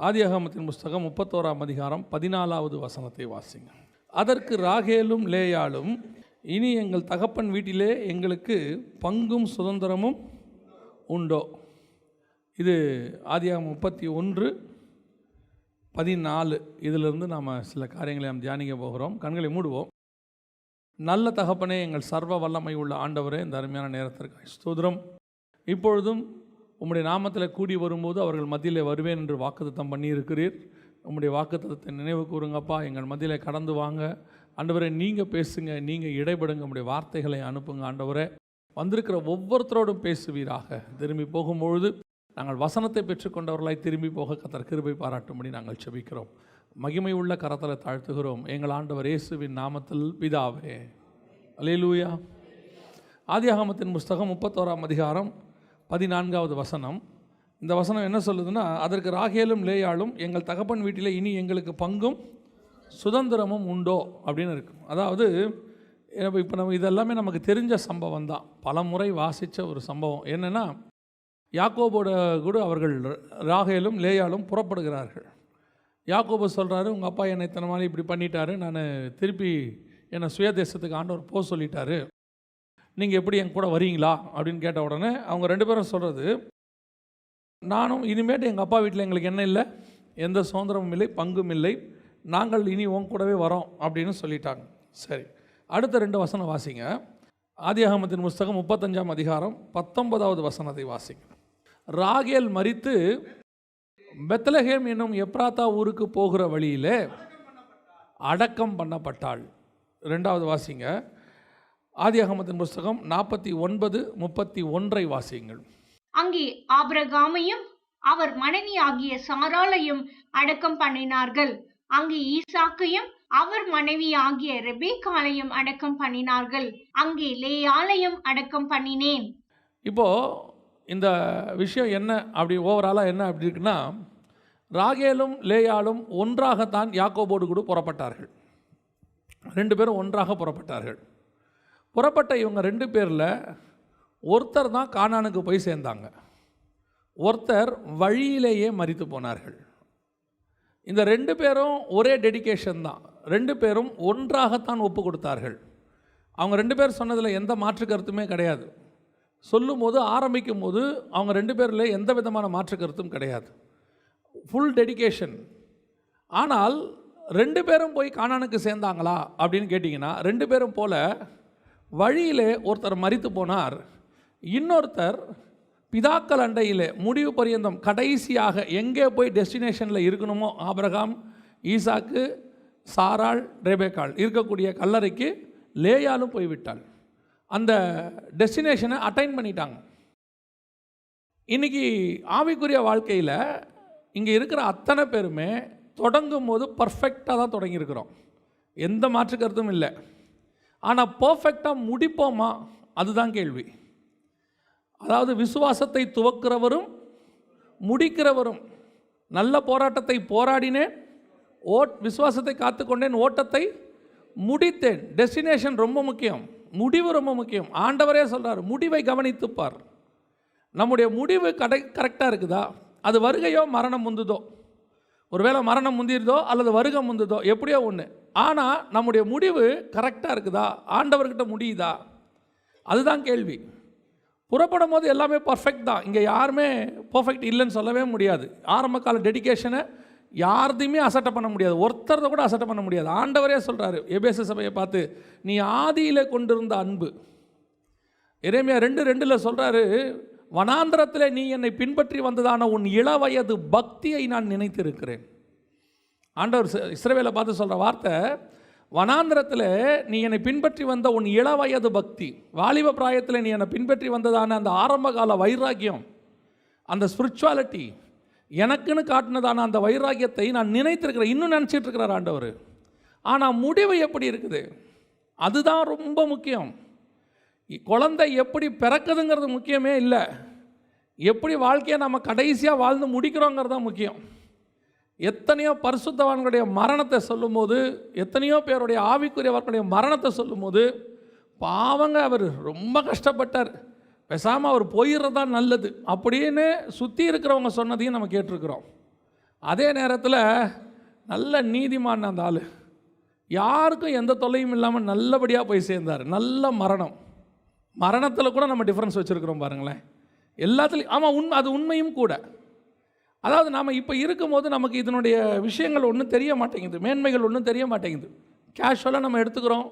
ஆதியாகமத்தின் புஸ்தகம் 31ஆம் அதிகாரம் 14வது வசனத்தை வாசிங்க. அதற்கு ராகேலும் லேயாளும், இனி எங்கள் தகப்பன் வீட்டிலே எங்களுக்கு பங்கும் சுதந்திரமும் உண்டோ? இது ஆதியாகமம் 31:14. இதிலிருந்து நாம் சில காரியங்களை நாம் தியானிக்க போகிறோம். கண்களை மூடுவோம். நல்ல தகப்பனே, எங்கள் சர்வ வல்லமை உள்ள ஆண்டவரே, இந்த அருமையான நேரத்திற்கு ஸ்தோத்திரம். இப்பொழுதும் உம்முடைய நாமத்தில் கூடி வரும்போது அவர்கள் மத்தியில் வருவேன் என்று வாக்குத்தத்தம் பண்ணியிருக்கிறீர். உம்முடைய வாக்குத்தத்தத்தை நினைவு கூறுங்கப்பா. எங்கள் மத்தியில் கடந்து வாங்க ஆண்டவரே. நீங்கள் பேசுங்க, நீங்கள் இடைபடுங்க, உம்முடைய வார்த்தைகளை அனுப்புங்க ஆண்டவரே. வந்திருக்கிற ஒவ்வொருத்தரோடும் பேசுவீராக. திரும்பி போகும்பொழுது நாங்கள் வசனத்தை பெற்றுக்கொண்டவர்களாய் திரும்பி போக கர்த்தர் கிருபை பாராட்டும்படி நாங்கள் செபிக்கிறோம். மகிமை உள்ள கரத்தில் தாழ்த்துகிறோம் எங்கள் ஆண்டவர் இயேசுவின் நாமத்தில் பிதாவே. அல்லேலூயா. ஆதியாகமத்தின் புஸ்தகம் 31ஆம் அதிகாரம் 14வது வசனம். இந்த வசனம் என்ன சொல்லுதுன்னா, அதற்கு ராகேலும் லேயாளும், எங்கள் தகப்பன் வீட்டில் இனி எங்களுக்கு பங்கும் சுதந்திரமும் உண்டோ அப்படின்னு இருக்கு. அதாவது இப்போ நம்ம இதெல்லாமே நமக்கு தெரிஞ்ச சம்பவம் தான், பல முறை வாசித்த ஒரு சம்பவம். என்னென்னா, யாக்கோபோட கூட அவர்கள் ராகேலும் லேயாளும் புறப்படுகிறார்கள். யாக்கோபு சொல்கிறாரு, உங்கள் அப்பா என்னை இத்தனை மாதிரி இப்படி பண்ணிட்டாரு, நான் திருப்பி என்னை சுயதேசத்துக்கு ஆண்டவர் போக சொல்லிட்டாரு, நீங்கள் எப்படி என் கூட வரீங்களா அப்படின்னு கேட்ட உடனே அவங்க ரெண்டு பேரும் சொல்கிறது, நானும் இனிமேட்டு எங்கள் அப்பா வீட்டில் எங்களுக்கு என்ன இல்லை, எந்த சுதந்திரமும் இல்லை, பங்கும் இல்லை, நாங்கள் இனி உன் கூடவே வரோம் அப்படின்னு சொல்லிட்டாங்க. சரி, அடுத்த 2 வசனம் வாசிங்க. ஆதியாகமத்தின் புஸ்தகம் 35ஆம் அதிகாரம் 19வது வசனத்தை வாசிங்க. ராகேல் மரித்து பெத்லகேம் என்னும் எப்ராத்தா ஊருக்கு போகிற வழியிலே அடக்கம் பண்ணப்பட்டாள். 2வது வாசிங்க. ஆதியாகமத்தின் புஸ்தகம் 49:31 வாசியுங்கள். அங்கே ஆபிரகாமையும் அவர் மனைவி ஆகிய சாராளையும் அடக்கம் பண்ணினார்கள். அங்கே ஈசாக்கையும் அவர் மனைவி ஆகிய ரெபேக்காளையும் அடக்கம் பண்ணினார்கள். அங்கே லேயாளையும் அடக்கம் பண்ணினேன். இப்போ இந்த விஷயம் என்ன அப்படி ஓவராலாக என்ன அப்படி இருக்குன்னா, ராகேலும் லேயாளும் ஒன்றாகத்தான் யாக்கோபோடு கூட புறப்பட்டார்கள். 2 பேரும் ஒன்றாக புறப்பட்டார்கள். புறப்பட்ட இவங்க 2 பேரில் ஒருத்தர் தான் கானானுக்கு போய் சேர்ந்தாங்க, ஒருத்தர் வழியிலேயே மரித்து போனார்கள். இந்த 2 பேரும் ஒரே டெடிகேஷன் தான், 2 பேரும் ஒன்றாகத்தான் ஒப்பு கொடுத்தார்கள். அவங்க 2 பேர் சொன்னதில் எந்த மாற்று கருத்துமே கிடையாது. சொல்லும் போது ஆரம்பிக்கும் போது அவங்க 2 பேரில் எந்த விதமான மாற்று கருத்தும் கிடையாது, ஃபுல் டெடிகேஷன். ஆனால் 2 பேரும் போய் கானானுக்கு சேர்ந்தாங்களா அப்படின்னு கேட்டிங்கன்னா, 2 பேரும் போல வழியிலே ஒருத்தர் மரித்து போனார், இன்னொருத்தர் பிதாக்கள் அண்டையிலே முடிவு பரியந்தம் கடைசியாக எங்கே போய் டெஸ்டினேஷனில் இருக்கணுமோ, ஆபிரகாம், ஈசாக்கு, சாராள், ரெபேக்காள் இருக்கக்கூடிய கல்லறைக்கு லேயாலும் போய்விட்டாள். அந்த டெஸ்டினேஷனை அட்டைன் பண்ணிட்டாங்க. இன்றைக்கி ஆவிக்குரிய வாழ்க்கையில் இங்கே இருக்கிற அத்தனை பேருமே தொடங்கும் போது பர்ஃபெக்டாக தான் தொடங்கியிருக்கிறோம், எந்த மாற்று கருத்தும் இல்லை. ஆனால் பர்ஃபெக்டாக முடிப்போமா, அதுதான் கேள்வி. அதாவது விசுவாசத்தை துவக்கிறவரும் முடிக்கிறவரும், நல்ல போராட்டத்தை போராடினேன், விசுவாசத்தை காத்துக்கொண்டேன், ஓட்டத்தை முடித்தேன். டெஸ்டினேஷன் ரொம்ப முக்கியம், முடிவு ரொம்ப முக்கியம். ஆண்டவரே சொல்கிறார், முடிவை கவனித்துப்பார். நம்முடைய முடிவு கரெக்டாக இருக்குதா? அது வருகையோ மரணம் முந்துதோ, ஒருவேளை மரணம் முந்திருதோ அல்லது வருகை முந்துதோ, எப்படியோ ஒன்று. ஆனால் நம்முடைய முடிவு கரெக்டாக இருக்குதா, ஆண்டவர்கிட்ட முடியுதா, அதுதான் கேள்வி. புறப்படும் போது எல்லாமே பர்ஃபெக்ட் தான், இங்கே யாருமே பர்ஃபெக்ட் இல்லைன்னு சொல்லவே முடியாது. ஆரம்ப கால டெடிகேஷனை யார்தையுமே அசட்டை பண்ண முடியாது, ஒருத்தரதை கூட அசட்டை பண்ண முடியாது. ஆண்டவரே சொல்கிறாரு எபேசு சபையை பார்த்து, நீ ஆதியில் கொண்டிருந்த அன்பு. எரேமியா 2:2 சொல்கிறாரு, வனாந்திரத்தில் நீ என்னை பின்பற்றி வந்ததான உன் இளவயது பக்தியை நான் நினைத்திருக்கிறேன். ஆண்டவர் இஸ்ரவேலை பார்த்து சொல்கிற வார்த்தை, வனாந்திரத்தில் நீ என்னை பின்பற்றி வந்த உன் இளவயது பக்தி, வாலிப பிராயத்தில் நீ என்னை பின்பற்றி வந்ததான அந்த ஆரம்பகால வைராக்கியம், அந்த ஸ்பிரிச்சுவாலிட்டி, எனக்குன்னு காட்டினதான அந்த வைராக்கியத்தை நான் நினைத்திருக்கிறேன். இன்னும் நினச்சிட்டு இருக்கிறார் ஆண்டவர். ஆனால் முடிவு எப்படி இருக்குது, அதுதான் ரொம்ப முக்கியம். குழந்தை எப்படி பிறக்குதுங்கிறது முக்கியமே இல்லை, எப்படி வாழ்க்கையை நம்ம கடைசியாக வாழ்ந்து முடிக்கிறோங்கிறது தான் முக்கியம். எத்தனையோ பரிசுத்தவான்களுடைய மரணத்தை சொல்லும்போது, எத்தனையோ பேருடைய ஆவிக்குரியவர்களுடைய மரணத்தை சொல்லும்போது, பாவங்க அவர் ரொம்ப கஷ்டப்பட்டார், பேசாமல் அவர் போயிடுறது தான் நல்லது அப்படின்னு சுற்றி இருக்கிறவங்க சொன்னதையும் நம்ம கேட்டிருக்கிறோம். அதே நேரத்தில் நல்ல நீதிமான் அந்த ஆள், யாருக்கும் எந்த தொல்லையும் இல்லாமல் நல்லபடியாக போய் சேர்ந்தார். நல்ல மரணத்தில் கூட நம்ம டிஃப்ரென்ஸ் வச்சுருக்கிறோம் பாருங்களேன். எல்லாத்துலேயும் ஆமாம், அது உண்மையும் கூட. அதாவது நாம் இப்போ இருக்கும்போது நமக்கு இதனுடைய விஷயங்கள் ஒன்றும் தெரிய மாட்டேங்குது, மேன்மைகள் ஒன்றும் தெரிய மாட்டேங்குது. கேஷுவலாக நம்ம எடுத்துக்கிறோம்.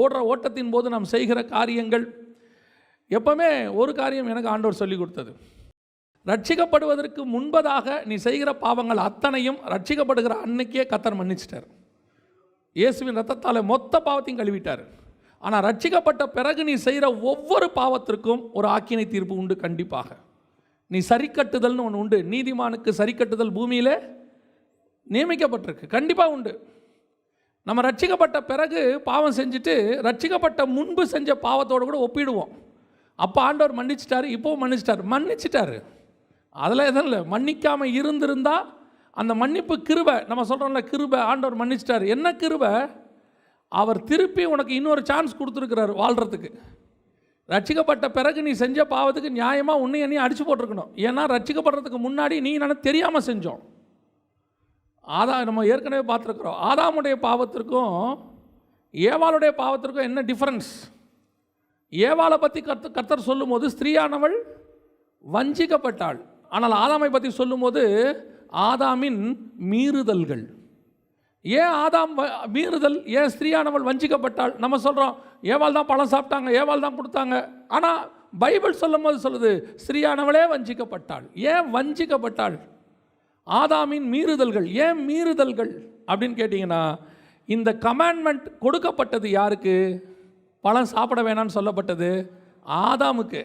ஓடுற ஓட்டத்தின் போது நாம் செய்கிற காரியங்கள். எப்போவுமே ஒரு காரியம் எனக்கு ஆண்டவர் சொல்லி கொடுத்தது, ரட்சிக்கப்படுவதற்கு முன்பதாக நீ செய்கிற பாவங்கள் அத்தனையும் ரட்சிக்கப்படுகிற அன்னைக்கே கர்த்தர் மன்னிச்சிட்டார். இயேசுவின் ரத்தத்தால் மொத்த பாவத்தையும் கழுவிட்டார். ஆனால் ரட்சிக்கப்பட்ட பிறகு நீ செய்கிற ஒவ்வொரு பாவத்திற்கும் ஒரு ஆக்கினை தீர்ப்பு உண்டு. கண்டிப்பாக நீ சரிக்கட்டுதல்னு ஒன்று உண்டு. நீதிமானுக்கு சரிக்கட்டுதல் பூமியில் நியமிக்கப்பட்டிருக்கு, கண்டிப்பாக உண்டு. நம்ம ரட்சிக்கப்பட்ட பிறகு பாவம் செஞ்சுட்டு ரட்சிக்கப்பட்ட முன்பு செஞ்ச பாவத்தோடு கூட ஒப்பிடுவோம். அப்போ ஆண்டவர் மன்னிச்சிட்டாரு, இப்போவும் மன்னிச்சிட்டாரு. அதில் எதுவும் இல்லை. மன்னிக்காமல் இருந்திருந்தால் அந்த மன்னிப்பு கிருபை, நம்ம சொல்கிறோம்ல கிருபை, ஆண்டவர் மன்னிச்சிட்டாரு. என்ன கிருபை? அவர் திருப்பி உனக்கு இன்னொரு சான்ஸ் கொடுத்துருக்கிறார் வாழ்கிறதுக்கு. ரட்சிக்கப்பட்ட பிறகு நீ செஞ்ச பாவத்துக்கு நியாயமாக உன்னை நீ அடித்து போட்டிருக்கணும். ஏன்னா ரட்சிக்கப்படுறதுக்கு முன்னாடி நீ தெரியாமல் செஞ்சோம். நம்ம ஏற்கனவே பார்த்துருக்குறோம். ஆதாமுடைய பாவத்திற்கும் ஏவாளுடைய பாவத்திற்கும் என்ன டிஃப்ரென்ஸ்? ஏவாளை பற்றி கர்த்தர் சொல்லும்போது ஸ்திரீயானவள் வஞ்சிக்கப்பட்டாள். ஆனால் ஆதாமை பற்றி சொல்லும்போது ஆதாமின் மீறுதல்கள். ஏன் ஆதாம் மீறுதல், ஏன் ஸ்திரீயானவள் வஞ்சிக்கப்பட்டாள்? நம்ம சொல்கிறோம் ஏவாள் தான் பழம் சாப்பிட்டாங்க, ஏவாள் தான் கொடுத்தாங்க. ஆனால் பைபிள் சொல்லும் போது சொல்லுது ஸ்திரீயானவளே வஞ்சிக்கப்பட்டாள். ஏன் வஞ்சிக்கப்பட்டாள்? ஆதாமின் மீறுதல்கள். ஏன் மீறுதல்கள் அப்படின்னு கேட்டிங்கன்னா, இந்த கமாண்ட்மெண்ட் கொடுக்கப்பட்டது யாருக்கு? பழம் சாப்பிட வேணான்னு சொல்லப்பட்டது ஆதாமுக்கு.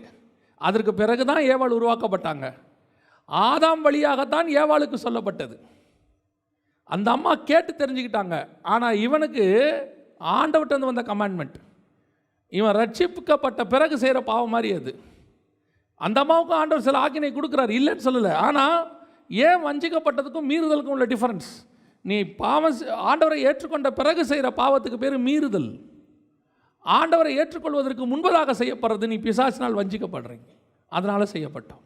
அதற்கு பிறகு தான் ஏவாள் உருவாக்கப்பட்டாங்க. ஆதாம் வழியாகத்தான் ஏவாளுக்கு சொல்லப்பட்டது. அந்த அம்மா கேட்டு தெரிஞ்சுக்கிட்டாங்க. ஆனால் இவனுக்கு ஆண்டவர்கிட்ட வந்த கமாண்ட்மெண்ட், இவன் ரட்சிக்கப்பட்ட பிறகு செய்கிற பாவம் மாதிரி அது. அந்த அம்மாவுக்கும் ஆண்டவர் சில ஆக்கினை கொடுக்குறாரு, இல்லைன்னு சொல்லலை. ஆனால் ஏன் வஞ்சிக்கப்பட்டதுக்கும் மீறுதலுக்கும் உள்ள டிஃபரன்ஸ்? நீ பாவம் ஆண்டவரை ஏற்றுக்கொண்ட பிறகு செய்கிற பாவத்துக்கு பேர் மீறுதல். ஆண்டவரை ஏற்றுக்கொள்வதற்கு முன்பதாக செய்யப்படுறது நீ பிசாசினால் வஞ்சிக்கப்படுறீங்க, அதனால் செய்யப்பட்டோம்.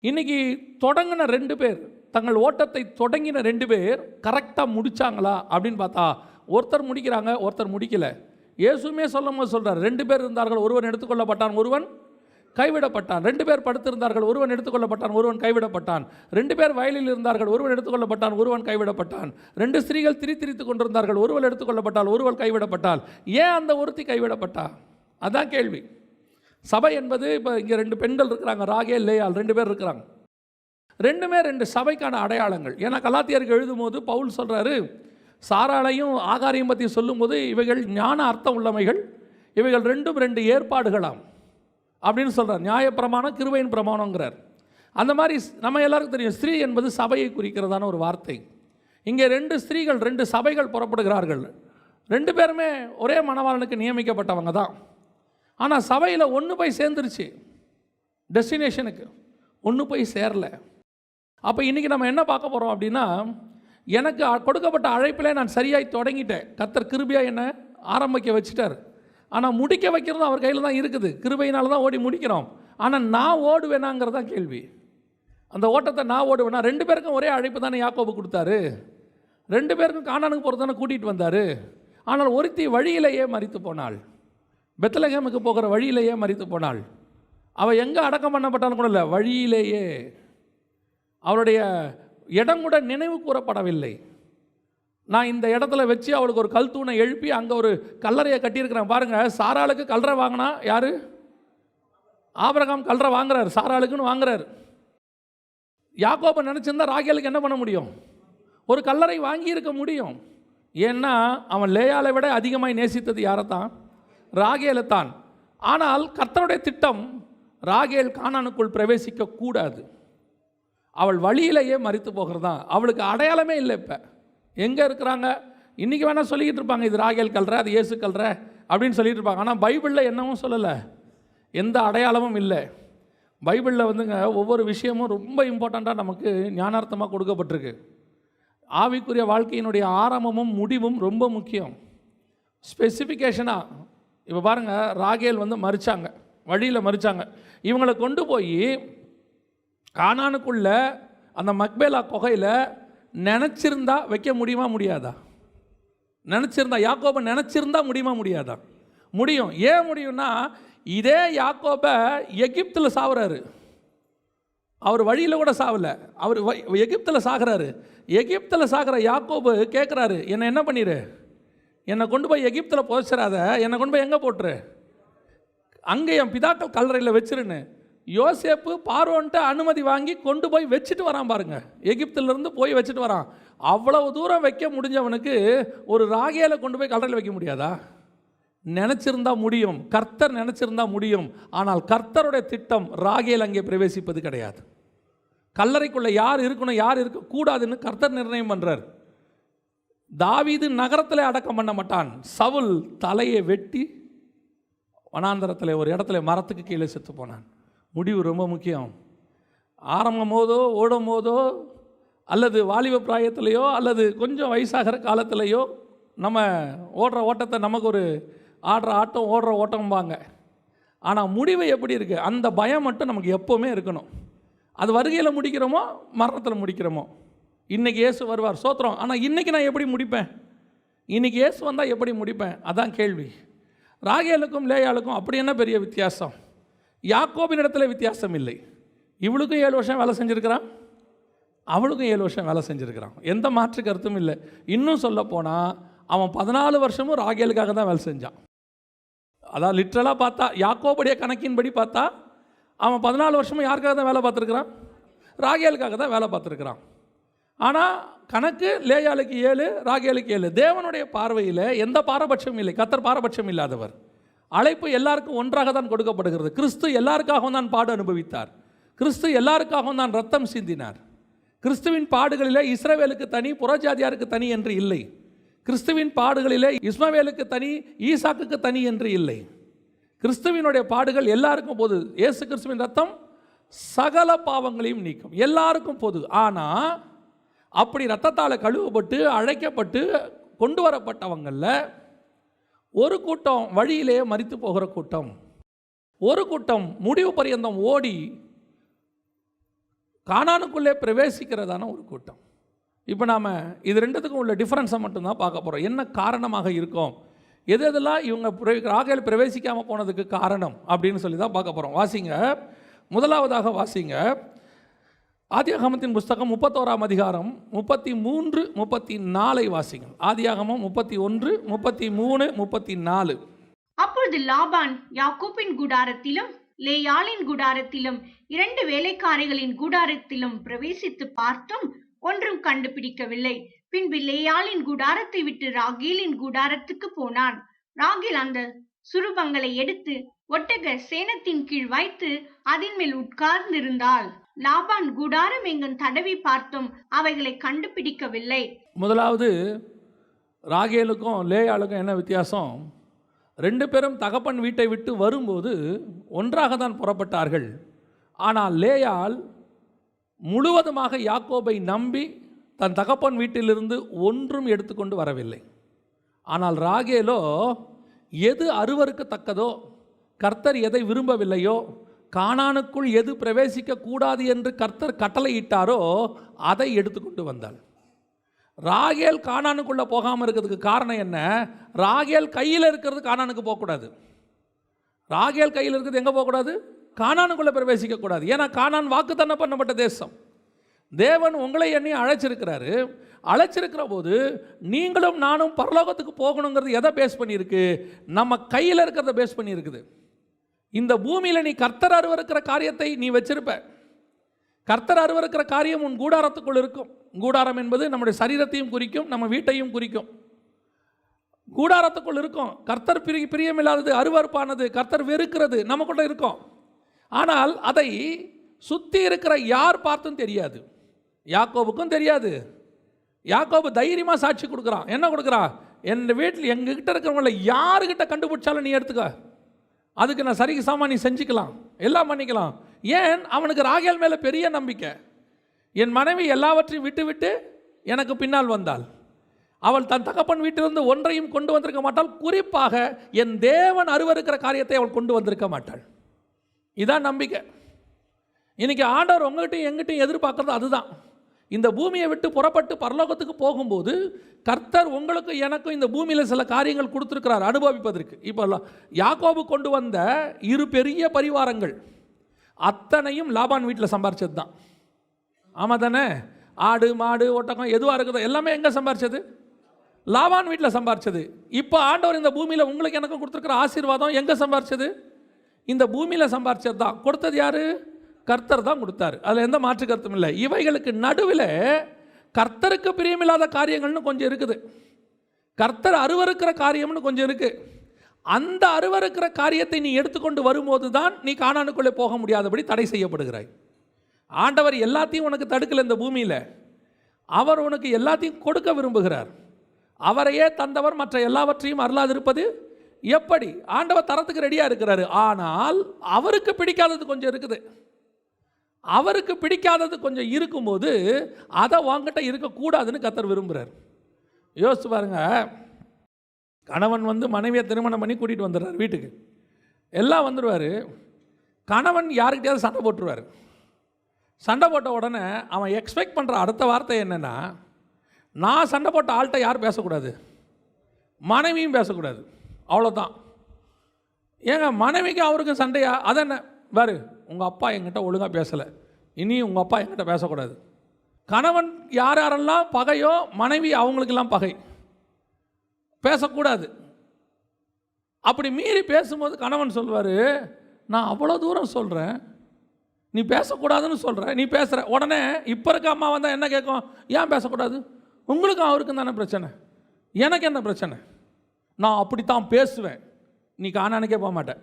இன்றைக்கி தொடங்கின 2 பேர், தங்கள் ஓட்டத்தை தொடங்கின 2 பேர் கரெக்டாக முடித்தாங்களா அப்படின்னு பார்த்தா ஒருத்தர் முடிக்கிறாங்க, ஒருத்தர் முடிக்கலை. இயேசுமே சொல்லும் போது சொல்கிறார், 2 பேர் இருந்தார்கள், ஒருவன் எடுத்துக்கொள்ளப்பட்டான், ஒருவன் கைவிடப்பட்டான். 2 பேர் படுத்திருந்தார்கள், ஒருவன் எடுத்துக்கொள்ளப்பட்டான், ஒருவன் கைவிடப்பட்டான். 2 பேர் வயலில் இருந்தார்கள், ஒருவன் எடுத்துக்கொள்ளப்பட்டான், ஒருவன் கைவிடப்பட்டான். 2 ஸ்திரீகள் திரித்து கொண்டிருந்தார்கள், ஒருவன் எடுத்துக்கொள்ளப்பட்டால், ஒருவன் கைவிடப்பட்டால். ஏன் அந்த ஒருத்தி கைவிடப்பட்டா? அதான் கேள்வி. சபை என்பது இப்போ இங்கே 2 பெண்கள் இருக்கிறாங்க, ராகேல் லேயாள், 2 பேர் இருக்கிறாங்க. 2மே 2 சபைக்கான அடையாளங்கள். ஏன்னா கலாத்தியருக்கு எழுதும் போது பவுல் சொல்கிறாரு, சாராளையும் ஆகாரையும் பற்றி சொல்லும்போது இவைகள் ஞான அர்த்தம் உள்ளவைகள், இவைகள் 2ம் 2 ஏற்பாடுகளாம் அப்படின்னு சொல்கிறார். நியாயப்பிரமாணம், கிருபையின் பிரமாணங்கிறார். அந்த மாதிரி நம்ம எல்லாருக்கும் தெரியும், ஸ்திரீ என்பது சபையை குறிக்கிறதான ஒரு வார்த்தை. இங்கே 2 ஸ்திரீகள், 2 சபைகள் புறப்படுகிறார்கள். 2 பேருமே ஒரே மணவாளனுக்கு நியமிக்கப்பட்டவங்க தான். ஆனால் சபையில் ஒன்று போய் சேர்ந்துருச்சு, டெஸ்டினேஷனுக்கு ஒன்று போய் சேரல. அப்போ இன்றைக்கி நம்ம என்ன பார்க்க போகிறோம் அப்படின்னா, எனக்கு கொடுக்கப்பட்ட அழைப்பிலே நான் சரியாய் தொடங்கிட்டேன். கர்த்தர் கிருபையாக என்ன ஆரம்பிக்க வச்சுட்டார். ஆனால் முடிக்க வைக்கிறதும் அவர் கையில் தான் இருக்குது. கிருபையினால தான் ஓடி முடிக்கிறோம். ஆனால் நான் ஓடுவேனாங்கிறது தான் கேள்வி. அந்த ஓட்டத்தை நான் ஓடுவேனா? 2 பேருக்கும் ஒரே அழைப்பு தானே யாக்கோபு கொடுத்தாரு. 2 பேருக்கும் கானானுக்கு போகிறது தானே கூட்டிகிட்டு வந்தார். ஆனால் ஒருத்தி வழியிலேயே மரித்து போனாள். பெத்லகேமுக்கு போகிற வழியிலேயே மரித்து போனாள். அவள் எங்கே அடக்கம் பண்ணப்பட்டாலும் கூட இல்லை, வழியிலேயே. அவளுடைய இடம் கூட நினைவு கூறப்படவில்லை. நான் இந்த இடத்துல வச்சு அவளுக்கு ஒரு கல் தூணை எழுப்பி அங்கே ஒரு கல்லறையை கட்டியிருக்கிறேன் பாருங்கள். சாராளுக்கு கல்லறை வாங்கினா யார்? ஆபிரகாம் கல்லறை வாங்குறாரு, சாராளுக்குன்னு வாங்குறாரு. யாக்கோபு நினச்சிருந்தா ராகேலுக்கு என்ன பண்ண முடியும்? ஒரு கல்லறை வாங்கியிருக்க முடியும். ஏன்னா அவன் லேயாளை விட அதிகமாக நேசித்தது யாரைத்தான்? ராகேலைத்தான். ஆனால் கர்த்தருடைய திட்டம் ராகேல் கானானுக்குள் பிரவேசிக்க கூடாது. அவள் வழியிலேயே மரித்து போகிறதான். அவளுக்கு அடையாளமே இல்லை. இப்போ எங்கே இருக்கிறாங்க? இன்றைக்கி வேணால் சொல்லிக்கிட்டு இருப்பாங்க, இது ராகேல் கல்ற, அது இயேசு கல்ற அப்படின்னு சொல்லிட்டு இருப்பாங்க. ஆனால் பைபிளில் என்னவும் சொல்லலை, எந்த அடையாளமும் இல்லை. பைபிளில் வந்துங்க ஒவ்வொரு விஷயமும் ரொம்ப இம்பார்ட்டண்ட்டாக நமக்கு ஞானார்த்தமாக கொடுக்கப்பட்டிருக்கு. ஆவிக்குரிய வாழ்க்கையினுடைய ஆரம்பமும் முடிவும் ரொம்ப முக்கியம். ஸ்பெசிஃபிகேஷனாக இப்போ பாருங்கள், ராகேல் மரித்தாங்க, வழியில் மரித்தாங்க. இவங்களை கொண்டு போய் கானானுக்குள்ள அந்த மக்பேலா குகையில் நினச்சிருந்தா வைக்க முடியுமா முடியாதா? நினச்சிருந்தா, யாக்கோபை நினச்சிருந்தா முடியுமா முடியாதா? முடியும். ஏன் முடியும்னா, இதே யாக்கோபை எகிப்தில் சாவுறாரு. அவர் வழியில் கூட சாவலை, அவர் எகிப்தில் சாகிறாரு. எகிப்தில் சாகிற யாக்கோபு கேட்குறாரு, என்னை என்ன பண்ணிடு, என்னை கொண்டு போய் எகிப்தில் புதைச்சிடாத, என்னை கொண்டு போய் எங்கே போட்டுரு, அங்கே என் பிதாக்கள் கல்லறையில் வச்சிருன்னு. யோசேப்பு பார்வோன்ட்டு அனுமதி வாங்கி கொண்டு போய் வச்சுட்டு வரான் பாருங்க. எகிப்திலிருந்து போய் வச்சுட்டு வரான். அவ்வளவு தூரம் வைக்க முடிஞ்சவனுக்கு ஒரு ராகேலை கொண்டு போய் கல்லறையில் வைக்க முடியாதா? நினச்சிருந்தா முடியும், கர்த்தர் நினச்சிருந்தா முடியும். ஆனால் கர்த்தருடைய திட்டம் ராகேல் அங்கே பிரவேசிப்பது கிடையாது. கல்லறைக்குள்ளே யார் இருக்கணும் யார் இருக்கக்கூடாதுன்னு கர்த்தர் நிர்ணயம் பண்ணுறார். தாவீது நகரத்தில் அடக்கம் பண்ண மாட்டான். சவுல் தலையை வெட்டி வனாந்தரத்தில் ஒரு இடத்துல மரத்துக்கு கீழே செத்து போனான். முடிவு ரொம்ப முக்கியம். ஆரம்பம் போதோ ஓடும் போதோ அல்லது வாலிப பிராயத்திலையோ அல்லது கொஞ்சம் வயசாகிற காலத்திலையோ நம்ம ஓடுற ஓட்டத்தை நமக்கு ஒரு ஆடுற ஆட்டம் ஓடுற ஓட்டம்பாங்க. ஆனால் முடிவு எப்படி இருக்குது, அந்த பயம் மட்டும் நமக்கு எப்போவுமே இருக்கணும். அது வருகையில் முடிக்கிறோமோ மரணத்தில் முடிக்கிறோமோ. இன்றைக்கி இயேசு வருவார், சோத்திரம். ஆனால் இன்றைக்கி நான் எப்படி முடிப்பேன், இன்றைக்கி இயேசு வந்தால் எப்படி முடிப்பேன், அதான் கேள்வி. ராகேலுக்கும் லேயாளுக்கும் அப்படி என்ன பெரிய வித்தியாசம்? யாக்கோபின் இடத்துல வித்தியாசம் இல்லை. இவளுக்கும் 7 வருஷம் வேலை செஞ்சுருக்கிறான், அவளுக்கும் 7 வருஷம் வேலை செஞ்சுருக்கிறான். எந்த மாற்று கருத்தும் இல்லை. இன்னும் சொல்ல போனால் அவன் 14 வருஷமும் ராகேலுக்காக தான் வேலை செஞ்சான். அதான் லிட்ரலாக பார்த்தா, யாக்கோபுடைய கணக்கின்படி பார்த்தா அவன் 14 வருஷமும் யாருக்காக தான் வேலை பார்த்துருக்கிறான்? ராகேலுக்காக தான் வேலை பார்த்துருக்கிறான். ஆனால் கணக்கு லேயாளுக்கு 7, ராகேலுக்கு 7. தேவனுடைய பார்வையில் எந்த பாரபட்சமும் இல்லை. கர்த்தர் பாரபட்சம் இல்லாதவர். அழைப்பு எல்லாருக்கும் ஒன்றாக தான் கொடுக்கப்படுகிறது. கிறிஸ்து எல்லாருக்காகவும் தான் பாடு அனுபவித்தார். கிறிஸ்து எல்லாருக்காகவும் தான் ரத்தம் சிந்தினார். கிறிஸ்துவின் பாடுகளிலே இஸ்ரவேலுக்கு தனி, புறஜாதியாருக்கு தனி என்று இல்லை. கிறிஸ்துவின் பாடுகளிலே இஸ்மவேலுக்கு தனி, ஈசாக்குக்கு தனி என்று இல்லை. கிறிஸ்துவினுடைய பாடுகள் எல்லாருக்கும் பொது. இயேசு கிறிஸ்துவின் ரத்தம் சகல பாவங்களையும் நீக்கும், எல்லாருக்கும் பொது. ஆனால் அப்படி ரத்தத்தால் கழுவப்பட்டு அழைக்கப்பட்டு கொண்டு வரப்பட்டவங்களில் ஒரு கூட்டம் வழியிலே மரித்து போகிற கூட்டம், ஒரு கூட்டம் முடிவு பரியந்தம் ஓடி கானானுக்குள்ளே பிரவேசிக்கிறதான ஒரு கூட்டம். இப்போ நாம் இது ரெண்டுத்துக்கும் உள்ள டிஃப்ரென்ஸை மட்டும்தான் பார்க்க போகிறோம். என்ன காரணமாக இருக்கும், எது எதெல்லாம் இவங்க ராகேல் பிரவேசிக்காமல் போனதுக்கு காரணம் அப்படின்னு சொல்லி தான் பார்க்க போகிறோம். வாசிங்க, முதலாவதாக வாசிங்க ஆதியாகமத்தின் புஸ்தகம் 31ஆம் அதிகாரம் 33, 34 வாசிங்க. ஆதியாகமம் 31, 33, 34. அப்பொழுது லாபான் யாக்கோபின் கூடாரத்திலும் லேயாளின் கூடாரத்திலும் 2 வேலைக்காரிகளின் கூடாரத்திலும் பிரவேசித்து பார்த்தும் ஒன்றும் கண்டுபிடிக்கவில்லை. பின்பு லேயாளின் கூடாரத்தை விட்டு ராகேலின் கூடாரத்துக்கு போனான். ராகேல் அந்த சுரூபங்களை எடுத்து ஒட்டக சேனத்தின் கீழ் வைத்து அதன் மேல் உட்கார்ந்திருந்தாள். லாபான் கூடாரம் எங்கும் தடவி பார்த்தும் அவைகளை கண்டுபிடிக்கவில்லை. முதலாவது ராகேலுக்கும் லேயாளுக்கும் என்ன வித்தியாசம்? 2 பேரும் தகப்பன் வீட்டை விட்டு வரும்போது ஒன்றாக தான் புறப்பட்டார்கள். ஆனால் லேயாள் முழுவதுமாக யாக்கோபை நம்பி தன் தகப்பன் வீட்டிலிருந்து ஒன்றும் எடுத்துக்கொண்டு வரவில்லை. ஆனால் ராகேலோ எது அருவருக்கத்தக்கதோ, கர்த்தர் எதை விரும்பவில்லையோ, கானானுக்குள் எது பிரவேசிக்க கூடாது என்று கர்த்தர் கட்டளையிட்டாரோ அதை எடுத்துக்கொண்டு வந்தாள். ராகேல் கானானுக்குள்ளே போகாமல் இருக்கிறதுக்கு காரணம் என்ன? ராகேல் கையில் இருக்கிறது கானானுக்கு போகக்கூடாது. ராகேல் கையில் இருக்கிறது எங்கே போகக்கூடாது? கானானுக்குள்ளே பிரவேசிக்கக்கூடாது. ஏன்னா கானான் வாக்குத்தத்தம் பண்ணப்பட்ட தேசம். தேவன் உங்களை எண்ணி அழைச்சிருக்கிறாரு. அழைச்சிருக்கிற போது நீங்களும் நானும் பரலோகத்துக்கு போகணுங்கிறது எதை பேஸ் பண்ணியிருக்கு? நம்ம கையில் இருக்கிறத பேஸ் பண்ணியிருக்குது. இந்த பூமியில் நீ கர்த்தர் அருவருக்கிற காரியத்தை நீ வச்சிருப்ப. கர்த்தர் அருவருக்கிற காரியம் உன் கூடாரத்துக்குள் இருக்கும். கூடாரம் என்பது நம்முடைய சரீரத்தையும் குறிக்கும், நம்ம வீட்டையும் குறிக்கும். கூடாரத்துக்குள் இருக்கும். கர்த்தர் பிரியமில்லாதது, அருவருப்பானது, கர்த்தர் வெறுக்கிறது நமக்குள்ள இருக்கும். ஆனால் அதை சுற்றி இருக்கிற யார் பார்த்தும் தெரியாது. யாக்கோபுக்கும் தெரியாது. யாக்கோபு தைரியமாக சாட்சி கொடுக்குறான். என்ன கொடுக்குறான்? என் வீட்டில் எங்ககிட்ட இருக்கிறவங்கள யாருக்கிட்ட கண்டுபிடிச்சாலும் நீ எடுத்துக்க, அதுக்கு நான் சரிக்கு சாமா நீ செஞ்சுக்கலாம், எல்லாம் பண்ணிக்கலாம். ஏன்? அவனுக்கு ராகேல் மேலே பெரிய நம்பிக்கை. என் மனைவி எல்லாவற்றையும் விட்டு விட்டு எனக்கு பின்னால் வந்தாள். அவள் தன் தகப்பன் வீட்டிலிருந்து ஒன்றையும் கொண்டு வந்திருக்க மாட்டாள். குறிப்பாக என் தேவன் அருவருக்கிற காரியத்தை அவள் கொண்டு வந்திருக்க மாட்டாள். இதான் நம்பிக்கை. இன்னைக்கு ஆண்டவர் உங்ககிட்டையும் எங்கிட்டையும் எதிர்பார்க்கறது அதுதான். இந்த பூமியை விட்டு புறப்பட்டு பரலோகத்துக்கு போகும்போது கர்த்தர் உங்களுக்கும் எனக்கும் இந்த பூமியில் சில காரியங்கள் கொடுத்துருக்கிறார் அனுபவிப்பதற்கு. இப்போ யாக்கோபு கொண்டு வந்த 2 பெரிய பரிவாரங்கள் அத்தனையும் லாபான் வீட்டில் சம்பாரிச்சது தான். ஆமாம் தானே? ஆடு மாடு ஒட்டகம் எதுவாக இருக்குதோ எல்லாமே எங்கே சம்பாரிச்சது? லாபான் வீட்டில் சம்பாரிச்சது. இப்போ ஆண்டவர் இந்த பூமியில் உங்களுக்கு எனக்கும் கொடுத்துருக்கிற ஆசீர்வாதம் எங்கே சம்பாரிச்சது? இந்த பூமியில் சம்பாரிச்சது தான். கொடுத்தது யார்? கர்த்தர் தான் கொடுத்தாரு. அதில் எந்த மாற்று கருத்தும் இல்லை. இவைகளுக்கு நடுவில் கர்த்தருக்கு பிரியமில்லாத காரியங்கள்னு கொஞ்சம் இருக்குது. கர்த்தர் அருவருக்கிற காரியம்னு கொஞ்சம் இருக்குது. அந்த அருவருக்கிற காரியத்தை நீ எடுத்துக்கொண்டு வரும்போது தான் நீ கானானுக்குள்ளே போக முடியாதபடி தடை செய்யப்படுகிறாய். ஆண்டவர் எல்லாத்தையும் உனக்கு தடுக்கலை. இந்த பூமியில் அவர் உனக்கு எல்லாத்தையும் கொடுக்க விரும்புகிறார். அவரையே தந்தவர் மற்ற எல்லாவற்றையும் அருளாதிருப்பது எப்படி? ஆண்டவர் தரத்துக்கு ரெடியாக இருக்கிறாரு. ஆனால் அவருக்கு பிடிக்காதது கொஞ்சம் இருக்குது. அவருக்கு பிடிக்காதது கொஞ்சம் இருக்கும்போது அதை வாங்கிட்ட இருக்கக்கூடாதுன்னு கர்த்தர் விரும்புகிறார். யோசிச்சு பாருங்க, கணவன் வந்து மனைவியை திருமணம் பண்ணி கூட்டிகிட்டு வந்துடுறார் வீட்டுக்கு. எல்லாம் வந்துடுவார். கணவன் யாருக்கிட்டையாவது சண்டை போட்டுருவார். சண்டை போட்ட உடனே அவன் எக்ஸ்பெக்ட் பண்ணுற அடுத்த வார்த்தை என்னென்னா, நான் சண்டை போட்ட ஆள்கிட்ட யார் பேசக்கூடாது? மனைவியும் பேசக்கூடாது. அவ்வளோதான். ஏங்க மனைவிக்கு அவருக்கு சண்டையா? அதென்ன பாரு, உங்கள் அப்பா என்கிட்ட ஒழுங்காக பேசலை, இனி உங்கள் அப்பா என்கிட்ட பேசக்கூடாது. கணவன் யார் யாரெல்லாம் பகையோ மனைவி அவங்களுக்கெல்லாம் பகை, பேசக்கூடாது. அப்படி மீறி பேசும்போது கணவன் சொல்வார், நான் அவ்வளோ தூரம் சொல்கிறேன், நீ பேசக்கூடாதுன்னு சொல்கிற, நீ பேசுகிற. உடனே இப்போ இருக்க அம்மா வந்தால் என்ன கேட்கும்? ஏன் பேசக்கூடாது? உங்களுக்கும் அவருக்கும் தானே பிரச்சனை, எனக்கு என்ன பிரச்சனை? நான் அப்படித்தான் பேசுவேன், நீ கானானுக்கே போக மாட்டேன்.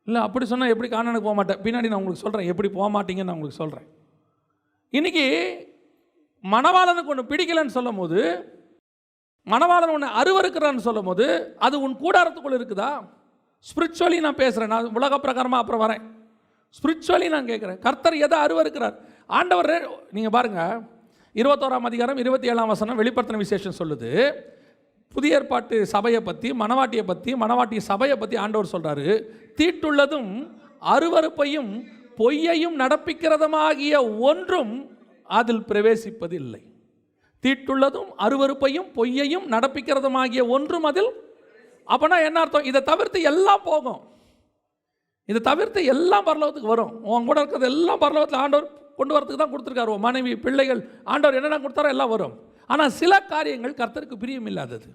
இல்லை அப்படி சொன்னால் எப்படி கானானுக்கு போக மாட்டேன்? பின்னாடி நான் உங்களுக்கு சொல்கிறேன் எப்படி போக மாட்டீங்கன்னு நான் உங்களுக்கு சொல்கிறேன். இன்றைக்கி மணவாளனுக்கு ஒன்று பிடிக்கலைன்னு சொல்லும் போது, மணவாளன் ஒன்று அருவருக்கிறான்னு சொல்லும் போது அது உன் கூடாரத்துக்குள்ளே இருக்குதா? ஸ்பிரிச்சுவலி நான் பேசுகிறேன், நான் உலக பிரகாரமாக அப்புறம் வரேன். ஸ்பிரிச்சுவலி நான் கேட்குறேன், கர்த்தர் எதை அருவருக்கிறார்? ஆண்டவர் நீங்கள் பாருங்கள், 21ஆம் அதிகாரம் 27ஆம் வசனம் வெளிப்படுத்தின விசேஷம் சொல்லுது. புதிய ஏற்பாட்டு சபையை பற்றி, மணவாட்டியை பற்றி, மணவாட்டி சபையை பற்றி ஆண்டவர் சொல்கிறாரு, தீட்டுள்ளதும் அருவருப்பையும் பொய்யையும் நடப்பிக்கிறதுமாகிய ஒன்றும் அதில் பிரவேசிப்பதில்லை. தீட்டுள்ளதும் அருவருப்பையும் பொய்யையும் நடப்பிக்கிறதுமாகிய ஒன்றும் அதில். அப்போனா என்ன அர்த்தம்? இதை தவிர்த்து எல்லாம் போகும், இதை தவிர்த்து எல்லாம் பரலோகத்துக்கு வரும். உன் கூட இருக்கிறது எல்லாம் பரலோகத்தில் ஆண்டவர் கொண்டு வரத்துக்கு தான் கொடுத்துருக்காரு. மனைவி பிள்ளைகள் ஆண்டவர் என்னென்ன கொடுத்தாரோ எல்லாம் வரும். ஆனால் சில காரியங்கள் கர்த்தருக்கு பிரியம் இல்லாதது.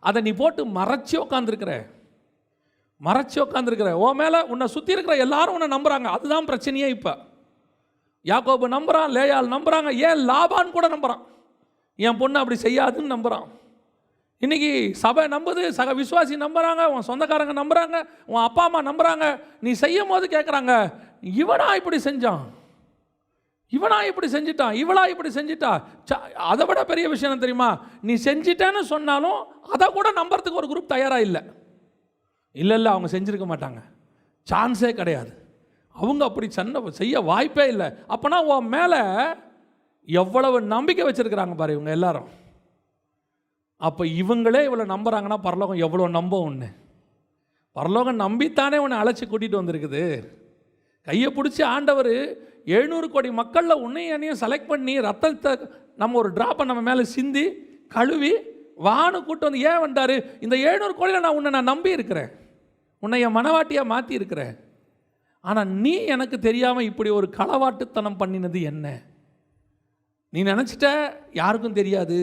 அதை நீ போட்டு மறைச்சி உட்காந்துருக்கிற. உன் மேலே உன்னை சுற்றி இருக்கிற எல்லாரும் உன்னை நம்புகிறாங்க. அதுதான் பிரச்சனையே. இப்போ யாக்கோபு நம்புகிறான், லேயாள் நம்புகிறாங்க, ஏன் லாபான் கூட நம்புகிறான். என் பொண்ணு அப்படி செய்யாதுன்னு நம்புகிறான். இன்றைக்கி சபை நம்புது, சக விசுவாசி நம்புகிறாங்க, உன் சொந்தக்காரங்க நம்புகிறாங்க, உன் அப்பா அம்மா நம்புகிறாங்க. நீ செய்யும் போது கேட்குறாங்க, இவனா இப்படி செஞ்சான், இவனா இப்படி செஞ்சிட்டான், இவளா இப்படி செஞ்சிட்டா. அதை விட பெரிய விஷயம் என்ன தெரியுமா? நீ செஞ்சிட்டேன்னு சொன்னாலும் அதை கூட நம்புறதுக்கு ஒரு குரூப் தயாராக இல்லை. இல்லை அவங்க செஞ்சுருக்க மாட்டாங்க, சான்ஸே கிடையாது, அவங்க அப்படி செய்ய வாய்ப்பே இல்லை. அப்போனா உன் மேலே எவ்வளவு நம்பிக்கை வச்சுருக்கிறாங்க பாரு இவங்க எல்லாரும். அப்போ இவங்களே இவ்வளோ நம்புகிறாங்கன்னா பரலோகம் எவ்வளோ நம்பும் ஒன்று. பரலோகம் நம்பித்தானே உன்னை அழைச்சி கூட்டிகிட்டு வந்திருக்குது. கையை பிடிச்சி ஆண்டவர் 700 கோடி மக்களில் உன்னையும் என்னையும் செலக்ட் பண்ணி ரத்தத்தை நம்ம ஒரு ட்ராப்பை நம்ம மேலே சிந்தி கழுவி வானு கூட்டு வந்து ஏன் வந்தார்? இந்த 700 கோடியில் நான் நம்பி இருக்கிறேன், உன்னை என் மனவாட்டியாக மாற்றி இருக்கிறேன். ஆனால் நீ எனக்கு தெரியாமல் இப்படி ஒரு களவாட்டுத்தனம் பண்ணினது என்ன? நீ நினச்சிட்ட யாருக்கும் தெரியாது,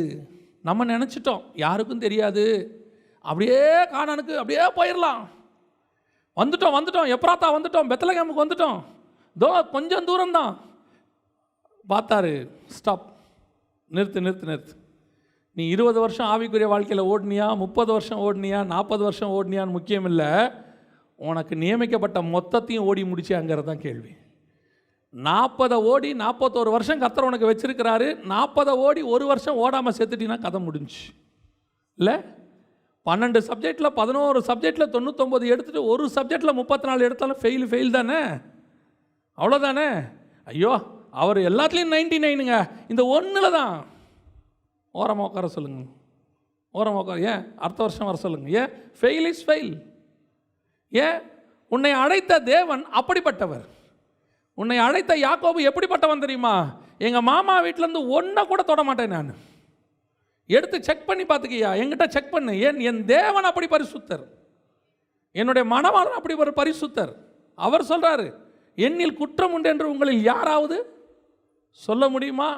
நம்ம நினச்சிட்டோம் யாருக்கும் தெரியாது, அப்படியே கானானுக்கு அப்படியே போயிடலாம். வந்துட்டோம் எப்ராத்தா வந்துட்டோம், பெத்லகேமுக்கு வந்துட்டோம், தோ கொஞ்சம் தூரம்தான். பார்த்தாரு, ஸ்டாப், நிறுத்து. நீ 20 வருஷம் ஆவிக்குரிய வாழ்க்கையில் ஓடினியா, 30 வருஷம் ஓடினியா, 40 வருஷம் ஓடினியான்னு முக்கியம் இல்லை, உனக்கு நியமிக்கப்பட்ட மொத்தத்தையும் ஓடி முடிச்சாங்கிறது தான் கேள்வி. 40 ஓடி 41 வருஷம் கர்த்தர் உனக்கு வச்சிருக்கிறாரு. 40 ஓடி 1 வருஷம் ஓடாமல் செத்துட்டினா கதை முடிஞ்சு இல்லை? 12 சப்ஜெக்டில் 11 சப்ஜெக்டில் 99 எடுத்துகிட்டு ஒரு சப்ஜெக்டில் 34 எடுத்தாலும் ஃபெயில் தானே, அவ்வளோதானே? ஐயோ அவர் எல்லாத்துலேயும் 99ங்க, இந்த ஒன்றில் தான் ஓரமாக உட்கார சொல்லுங்க, ஓரமாக உட்கார. ஏன் அடுத்த வருஷம் வர சொல்லுங்கள். ஏன் ஃபெயில் இஸ் ஃபெயில். ஏன் உன்னை அழைத்த தேவன் அப்படிப்பட்டவர். உன்னை அழைத்த யாக்கோபு எப்படிப்பட்டவன் தெரியுமா? எங்கள் மாமா வீட்டிலேருந்து ஒன்றை கூட தொட மாட்டேன் நான். எடுத்து செக் பண்ணி பார்த்துக்கியா, என்கிட்ட செக் பண்ணு. என் தேவன் அப்படி பரிசுத்தர், என்னுடைய மணவாளன் அப்படி ஒரு பரிசுத்தர். அவர் சொல்கிறாரு, என்னில் குற்றம் உண்டு என்று உங்களில் யாராவது சொல்ல முடியுமா?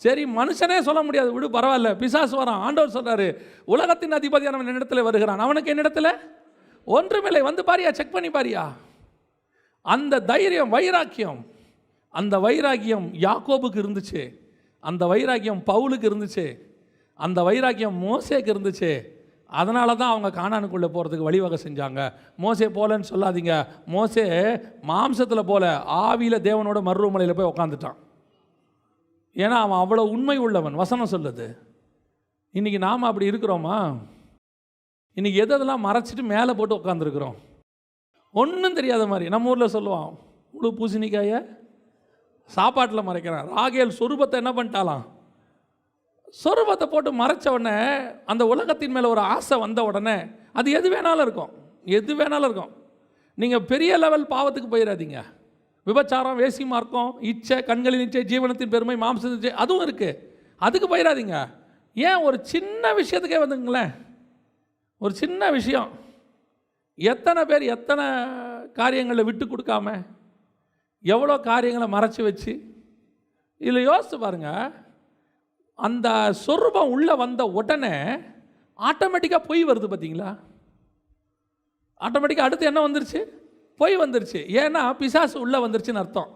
சரி, மனுஷனே சொல்ல முடியாது, விடு பரவாயில்ல, பிசாசு வரான். ஆண்டவர் சொல்கிறாரு, உலகத்தின் அதிபதியானவன் என்னிடத்தில் வருகிறான், அவனுக்கு என்னிடத்தில் ஒன்றுமில்லை, வந்து பாரியா, செக் பண்ணி பாரியா. அந்த தைரியம், வைராக்கியம், அந்த வைராக்கியம் யாக்கோபுக்கு இருந்துச்சு, அந்த வைராக்கியம் பவுலுக்கு இருந்துச்சு, அந்த வைராக்கியம் மோசேக்கு இருந்துச்சு. அதனால தான் அவங்க கானானுக்குள்ளே போகிறதுக்கு வழிவகை செஞ்சாங்க. மோசே போலன்னு சொல்லாதீங்க, மோசே மாம்சத்தில் போல ஆவியில் தேவனோட மருவமலையில் போய் உட்காந்துட்டான். ஏன்னா அவன் அவ்வளோ உண்மை உள்ளவன். வசனம் சொல்லுது. இன்றைக்கி நாம் அப்படி இருக்கிறோமா? இன்றைக்கி எதெல்லாம் மறைச்சிட்டு மேலே போட்டு உட்காந்துருக்குறோம், ஒன்றும் தெரியாத மாதிரி. நம்ம ஊரில் சொல்லுவான், முழு பூசணிக்காயை சாப்பாட்டில் மறைக்கிறான். ராகேல் சொரூபத்தை என்ன பண்ணிட்டாலாம், சொரூபத்தை போட்டு மறைச்ச உடனே அந்த உலகத்தின் மேலே ஒரு ஆசை வந்த உடனே அது எது வேணாலும் இருக்கும், எது வேணாலும் இருக்கும். நீங்கள் பெரிய லெவல் பாவத்துக்கு போயிடாதீங்க. விபச்சாரம், வேசி மார்க்கம், இச்சை, கண்களின் இச்சை, ஜீவனத்தின் பெருமை, மாம்சத்தின் இச்சை, அதுவும் இருக்குது, அதுக்கு போயிடாதீங்க. ஏன், ஒரு சின்ன விஷயத்துக்கே வந்துங்களேன், ஒரு சின்ன விஷயம். எத்தனை பேர் எத்தனை காரியங்களை விட்டு கொடுக்காம எவ்வளோ காரியங்களை மறைச்சி வச்சு. இதில் யோசித்து பாருங்கள், அந்த சொரூபம் உள்ளே வந்த உடனே ஆட்டோமேட்டிக்காக பொய் வருது பார்த்தீங்களா? ஆட்டோமேட்டிக்காக அடுத்து என்ன வந்துருச்சு, பொய் வந்துருச்சு. ஏன்னா பிசாசு உள்ளே வந்துருச்சுன்னு அர்த்தம்.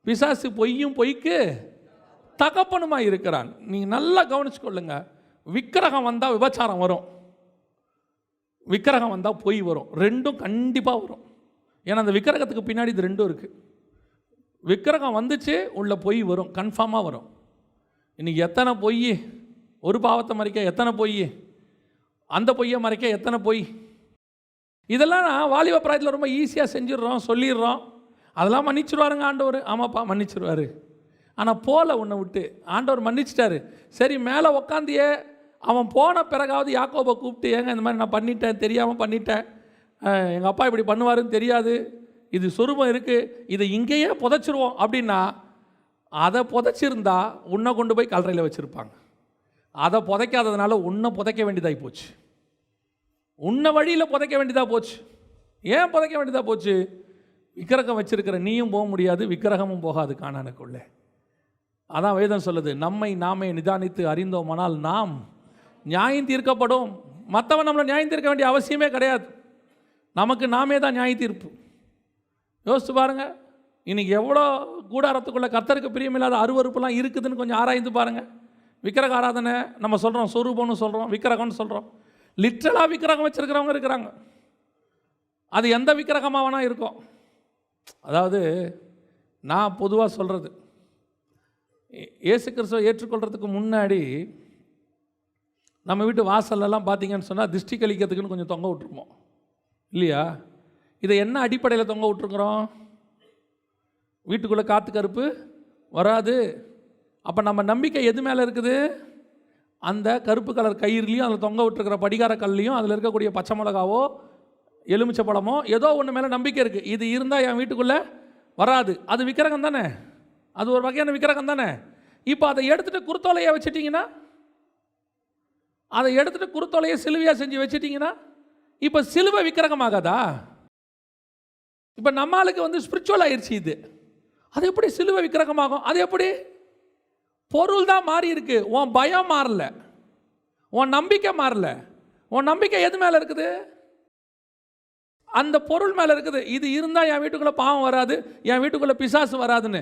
பிசாசு பொய்யும் பொய்க்கு தகப்பனுமா இருக்கிறான். நீங்கள் நல்லா கவனிச்சுக்கொள்ளுங்க. விக்கிரகம் வந்தால் விபச்சாரம் வரும், விக்கிரகம் வந்தால் பொய் வரும், ரெண்டும் கண்டிப்பாக வரும். ஏன்னா அந்த விக்கிரகத்துக்கு பின்னாடி இது ரெண்டும் இருக்குது. விக்கிரகம் வந்துச்சு, உள்ள பொய் வரும், கன்ஃபார்மாக வரும். இன்றைக்கி எத்தனை பொய், ஒரு பாவத்தை மறைக்க எத்தனை பொய், அந்த பொய்யை மறைக்க எத்தனை பொய். இதெல்லாம் நான் வாலிப பிராயத்தில் ரொம்ப ஈஸியாக செஞ்சிடுறோம், சொல்லிடுறோம். அதெல்லாம் மன்னிச்சிடுவாருங்க ஆண்டவர். ஆமாப்பா மன்னிச்சிடுவார். ஆனால் போல உன்னை விட்டு ஆண்டவர் மன்னிச்சிட்டாரு. சரி, மேலே உக்காந்தியே அவன் போன பிறகாவது யாக்கோபை கூப்பிட்டு, ஏங்க இந்த மாதிரி நான் பண்ணிட்டேன், தெரியாமல் பண்ணிட்டேன், எங்கள் அப்பா இப்படி பண்ணுவாருன்னு தெரியாது, இது சொரூபம் இருக்குது, இதை இங்கேயே புதைச்சிருவோம் அப்படின்னா, அதை புதைச்சிருந்தா உன்னை கொண்டு போய் கல்லறையில் வச்சுருப்பாங்க. அதை புதைக்காததுனால உன்னை புதைக்க வேண்டியதாகி போச்சு, உன்னை வழியில் புதைக்க வேண்டியதாக போச்சு. ஏன் புதைக்க வேண்டியதாக போச்சு? விக்கிரகம் வச்சிருக்கிற நீயும் போக முடியாது, விக்கிரகமும் போகாது கானானுக்குள்ளே. அதான் வேதம் சொல்லுது, நம்மை நாமே நிதானித்து அறிந்தோமானால் நாம் நியாயம் தீர்க்கப்படும். மற்றவன் நம்மளை நியாயம் தீர்க்க வேண்டிய அவசியமே கிடையாது, நமக்கு நாமே தான் நியாய தீர்ப்பு. யோசித்து பாருங்கள், இன்றைக்கி எவ்வளோ கூடாரத்துக்குள்ளே கர்த்தருக்கு பிரியமில்லாத அருவருப்புலாம் இருக்குதுன்னு கொஞ்சம் ஆராய்ந்து பாருங்கள். விக்கிரக ஆராதனை நம்ம சொல்கிறோம், சொரூபம்னு சொல்கிறோம், விக்கிரகம்னு சொல்கிறோம். லிட்ரலாக விக்கிரகம் வச்சுருக்கிறவங்க இருக்கிறாங்க. அது எந்த விக்கிரகமாக வேணால் இருக்கும். அதாவது நான் பொதுவாக சொல்கிறது, இயேசு கிறிஸ்துவை ஏற்றுக்கொள்கிறதுக்கு முன்னாடி நம்ம வீட்டு வாசல்லலாம் பார்த்தீங்கன்னு சொன்னால் திருஷ்டி கழிக்கிறதுக்குன்னு கொஞ்சம் தொங்க விட்டுருப்போம் இல்லையா? இதை என்ன அடிப்படையில் தொங்க விட்டுருக்குறோம்? வீட்டுக்குள்ளே காற்று கருப்பு வராது. அப்போ நம்ம நம்பிக்கை எது மேலே இருக்குது? அந்த கருப்பு கலர் கயிறுலையும் அதில் தொங்க விட்டுருக்கிற படிகார கல்லையும் அதில் இருக்கக்கூடிய பச்சை மிளகாவோ எலுமிச்சை பழமோ ஏதோ ஒன்று மேலே நம்பிக்கை இருக்குது. இது இருந்தால் என் வீட்டுக்குள்ளே வராது. அது விக்கிரகம் தானே, அது ஒரு வகையான விக்கிரகம் தானே. இப்போ அதை எடுத்துகிட்டு குருத்தோலையை வச்சுட்டிங்கன்னா, அதை எடுத்துகிட்டு குருத்தோலையை சிலுவையாக செஞ்சு வச்சுட்டிங்கன்னா, இப்போ சிலுவை விக்கிரகம் ஆகாதா? இப்போ நம்மளுக்கு ஸ்பிரிச்சுவல் ஆயிடுச்சு இது. அது எப்படி சிலுவை விக்கிரகமாகும்? அது எப்படி? பொருள் தான் மாறி இருக்கு, உன் பயம் மாறல, உன் நம்பிக்கை மாறல. உன் நம்பிக்கை எது மேலே இருக்குது? அந்த பொருள் மேலே இருக்குது. இது இருந்தால் என் வீட்டுக்குள்ளே பாவம் வராது, என் வீட்டுக்குள்ளே பிசாசு வராதுன்னு.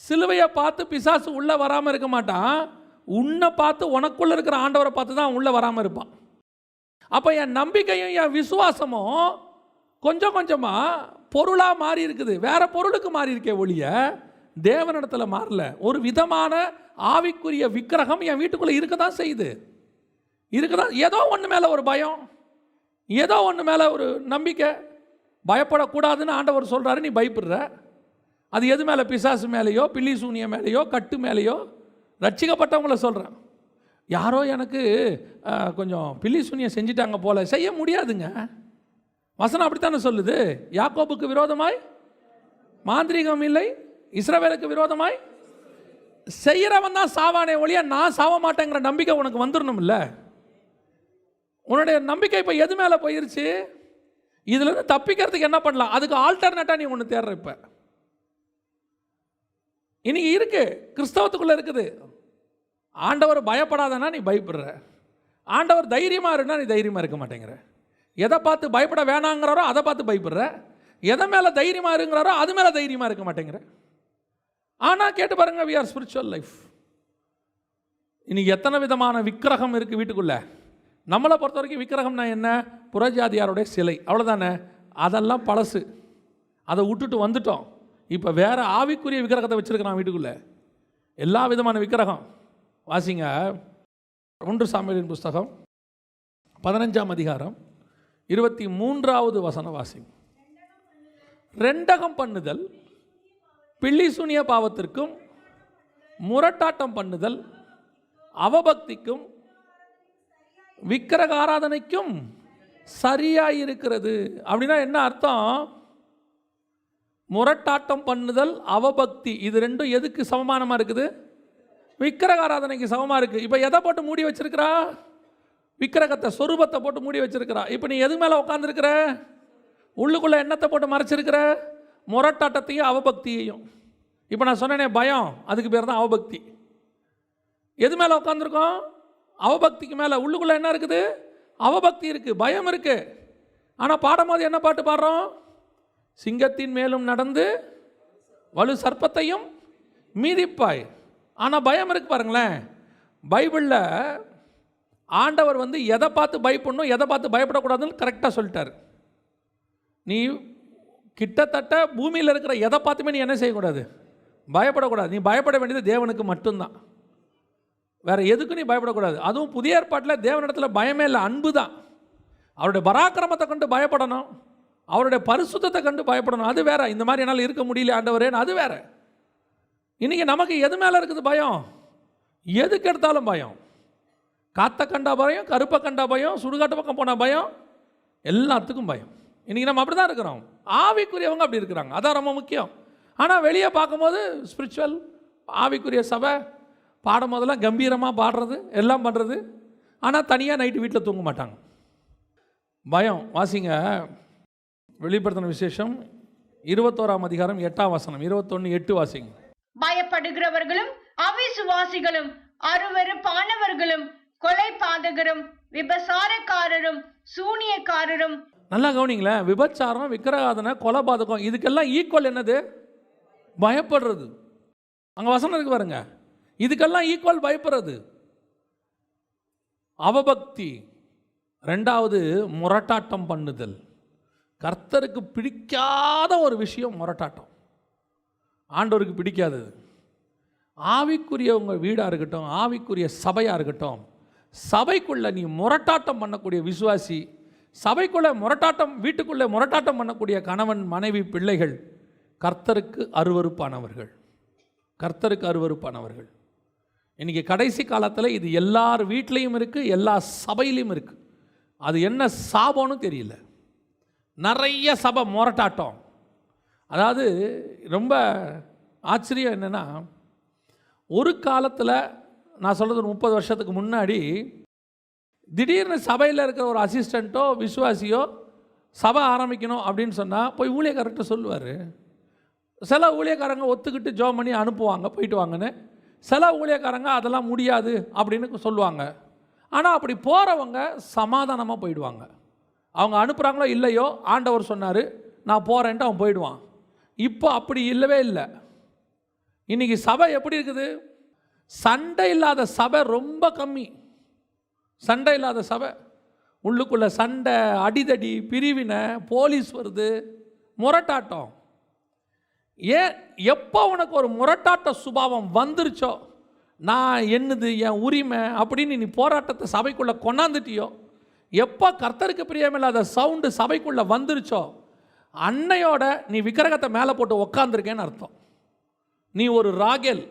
சிலுவையை பார்த்து பிசாசு உள்ளே வராமல் இருக்க மாட்டான், உன்னை பார்த்து உனக்குள்ளே இருக்கிற ஆண்டவரை பார்த்து தான் உள்ளே வராமல் இருப்பான். அப்போ என் நம்பிக்கையும் என் விசுவாசமும் கொஞ்சம் கொஞ்சமாக பொருளாக மாறி இருக்குது, வேற பொருளுக்கு மாறி இருக்கே ஒழிய தேவனிடத்தில் மாறல. ஒரு விதமான ஆவிக்குரிய விக்கிரகம் என் வீட்டுக்குள்ளே இருக்க தான் செய்யுது, இருக்குதான். ஏதோ ஒன்று மேலே ஒரு பயம், ஏதோ ஒன்று மேலே ஒரு நம்பிக்கை. பயப்படக்கூடாதுன்னு ஆண்டவர் சொல்கிறாரு, நீ பயப்படுற. அது எது மேலே? பிசாசு மேலேயோ, பில்லி சூனிய மேலேயோ, கட்டு மேலேயோ. ரட்சிக்கப்பட்டவங்கள சொல்கிறேன். யாரோ எனக்கு கொஞ்சம் பில்லி சூனியம் செஞ்சிட்டாங்க போல, செய்ய முடியாதுங்க. வசனம் அப்படித்தானே சொல்லுது. யாக்கோபுக்கு விரோதமாய் மாந்திரீகம் இல்லை, இஸ்ரவேலுக்கு விரோதமாய் செய்கிறவன் தான் சாவானே ஒழிய நான் சாவ மாட்டேங்கிற நம்பிக்கை உனக்கு வந்துடணும்ல. உன்னுடைய நம்பிக்கை இப்போ எது மேலே போயிருச்சு? இதுலேருந்து தப்பிக்கிறதுக்கு என்ன பண்ணலாம்? அதுக்கு ஆல்டர்னேட்டாக நீ ஒன்று தேடுற. இப்போ இன்னைக்கு இருக்கு, கிறிஸ்தவத்துக்குள்ளே இருக்குது. ஆண்டவர் பயப்படாதனா நீ பயப்படுற, ஆண்டவர் தைரியமாக இருந்தா நீ தைரியமாக இருக்க மாட்டேங்கிற. எதை பார்த்து பயப்பட வேணாங்கிறாரோ அதை பார்த்து பயப்படுற, எதை மேலே தைரியமாக இருங்கிறாரோ அது மேலே தைரியமாக இருக்க மாட்டேங்கிற. ஆனால் கேட்டு பாருங்க, we are spiritual life. இன்னைக்கு எத்தனை விதமான விக்கிரகம் இருக்குது வீட்டுக்குள்ளே. நம்மளை பொறுத்த வரைக்கும் விக்கிரகம்னா என்ன? புறஜாதியாருடைய சிலை, அவ்வளோதானே. அதெல்லாம் பழசு, அதை விட்டுட்டு வந்துட்டோம். இப்போ வேறு ஆவிக்குரிய விக்கிரகத்தை வச்சுருக்கிறான் வீட்டுக்குள்ளே. எல்லா விதமான விக்கிரகம். வாசிங்க 1 சாமுவேலின் புஸ்தகம் 15ஆம் அதிகாரம் 23வது வசனம் வாசிங்க. ரெண்டகம் பண்ணுதல், பில்லி சூனிய பாவத்திற்கும் முரட்டாட்டம் பண்ணுதல், அவபக்திக்கும் விக்கிரக ஆராதனைக்கும் சரியாயிருக்கிறது. அப்படின்னா என்ன அர்த்தம்? முரட்டாட்டம் பண்ணுதல், அவபக்தி, இது ரெண்டும் எதுக்கு சமமானமாக இருக்குது? விக்கிரக ஆராதனைக்கு சமமாக இருக்குது. இப்போ எதை போட்டு மூடி வச்சிருக்கிறா? விக்கிரகத்தை, சொரூபத்தை போட்டு மூடி வச்சிருக்கிறா. இப்போ நீ எது மேலே உட்காந்துருக்கிற? உள்ளுக்குள்ளே எண்ணத்தை போட்டு மறைச்சிருக்கிற? முரட்டாட்டத்தையும் அவபக்தியையும். இப்போ நான் சொன்னேனே பயம், அதுக்கு பேர் தான் அவபக்தி. எது மேலே உட்காந்துருக்கோம்? அவபக்திக்கு மேலே. உள்ளுக்குள்ளே என்ன இருக்குது? அவபக்தி இருக்குது, பயம் இருக்குது. ஆனால் பாடும்போது என்ன பாட்டு பாடுறோம்? சிங்கத்தின் மேலும் நடந்து வலு சர்ப்பத்தையும் மீதிப்பாய். ஆனால் பயம் இருக்கு பாருங்களேன். பைபிளில் ஆண்டவர் எதை பார்த்து பயப்படணும், எதை பார்த்து பயப்படக்கூடாதுன்னு கரெக்டாக சொல்லிட்டார். நீ கிட்டத்தட்ட பூமியில் இருக்கிற எதை பார்த்துமே நீ என்ன செய்யக்கூடாது? பயப்படக்கூடாது. நீ பயப்பட வேண்டியது தேவனுக்கு மட்டும்தான், வேறு எதுக்கும் நீ பயப்படக்கூடாது. அதுவும் புதிய ஏற்பாட்டில் தேவனிடத்தில் பயமே இல்லை, அன்பு தான். அவருடைய பராக்கிரமத்தை கண்டு பயப்படணும், அவருடைய பரிசுத்தத்தை கண்டு பயப்படணும். அது வேற. இந்த மாதிரி என்னால் இருக்க முடியல ஆண்டவரேன்னு அது வேற. இன்றைக்கி நமக்கு எது மேலே இருக்குது பயம்? எதுக்கு எடுத்தாலும் பயம். காற்றை கண்டா பயம், கருப்பை கண்டா பயம், சுடுகாட்டு பக்கம் போன பயம், எல்லாத்துக்கும் பயம். இன்றைக்கி நம்ம அப்படி தான் இருக்கிறோம். ஆவிக்குரியவங்க அப்படி இருக்கிறாங்க, அதான் ரொம்ப முக்கியம். ஆனால் வெளியே பார்க்கும்போது ஸ்பிரிச்சுவல் ஆவிக்குரிய சபை பாடும் போதெல்லாம் கம்பீரமாக பாடுறது, எல்லாம் பண்ணுறது. ஆனால் தனியாக நைட்டு வீட்டில் தூங்க மாட்டாங்க. பயம். வாசிங்க வெளிப்படுத்தின விசேஷம் 21ஆம் அதிகாரம் 8ஆம் வசனம். 21:8 வாசிங்க. பயப்படுகிறவர்களும் அவிசுவாசிகளும் அருவருப்பானவர்களும் கொலை பாதகரும் விபசாரக்காரரும் சூனியக்காரரும். நல்லா கவனிங்களேன். விபச்சாரம், விக்கிரகாதனை, கொலை பாதகம், இதுக்கெல்லாம் ஈக்குவல் என்னது? பயப்படுறது. அங்கே வசனம் இருக்கு பாருங்க. இதுக்கெல்லாம் ஈக்குவல் பயப்படுறது. அவபக்தி. ரெண்டாவது முரட்டாட்டம் பண்ணுதல். கர்த்தருக்கு பிடிக்காத ஒரு விஷயம் முரட்டாட்டம், ஆண்டவருக்கு பிடிக்காதது. ஆவிக்குரியவங்க வீடாக இருக்கட்டும், ஆவிக்குரிய சபையாக இருக்கட்டும், சபைக்குள்ளே நீ முரட்டாட்டம் பண்ணக்கூடிய விசுவாசி, சபைக்குள்ளே முரட்டாட்டம், வீட்டுக்குள்ளே முரட்டாட்டம் பண்ணக்கூடிய கணவன் மனைவி பிள்ளைகள் கர்த்தருக்கு அருவருப்பானவர்கள். கர்த்தருக்கு அருவருப்பானவர்கள். இன்றைக்கி கடைசி காலத்தில் இது எல்லார் வீட்லேயும் இருக்குது, எல்லா சபையிலையும் இருக்குது. அது என்ன சாபம்னு தெரியல. நிறைய சபை முரட்டாட்டம். அதாவது ரொம்ப ஆச்சரியம் என்னென்னா, ஒரு காலத்தில் நான் சொல்கிறது 30 வருஷத்துக்கு முன்னாடி திடீர்னு சபையில் இருக்கிற ஒரு அசிஸ்டண்ட்டோ விசுவாசியோ சபை ஆரம்பிக்கணும் அப்படின்னு சொன்னால் போய் ஊழியக்காரர்கிட்ட சொல்லுவார். சில ஊழியக்காரங்க ஒத்துக்கிட்டு ஜோம் பண்ணி அனுப்புவாங்க, போயிட்டு வாங்கன்னு. சில ஊழியக்காரங்க அதெல்லாம் முடியாது அப்படின்னு சொல்லுவாங்க. ஆனால் அப்படி போகிறவங்க சமாதானமாக போயிடுவாங்க. அவங்க அனுப்புகிறாங்களோ இல்லையோ, ஆண்டவர் சொன்னார் நான் போகிறேன்ட்டு அவன் போயிடுவான். இப்போ அப்படி இல்லவே இல்லை. இன்றைக்கி சபை எப்படி இருக்குது? சண்டை இல்லாத சபை ரொம்ப கம்மி. சண்டை இல்லாத சபை. உள்ளுக்குள்ளே சண்டை, அடிதடி, பிரிவினை, போலீஸ் வருது, முரட்டாட்டம். ஏன் எப்போ உனக்கு ஒரு முரட்டாட்ட சுபாவம் வந்துருச்சோ, நான் என்னது என் உரிமை அப்படின்னு நீ போராட்டத்தை சபைக்குள்ளே கொண்டாந்துட்டியோ, எப்போ கர்த்தருக்கு பிரியமில்லாத சவுண்டு சபைக்குள்ளே வந்துருச்சோ, அன்னையோட நீ விக்கிரகத்தை மேலே போட்டு உக்காந்துருக்கேன்னு அர்த்தம். நீ ஒரு ராகேல்.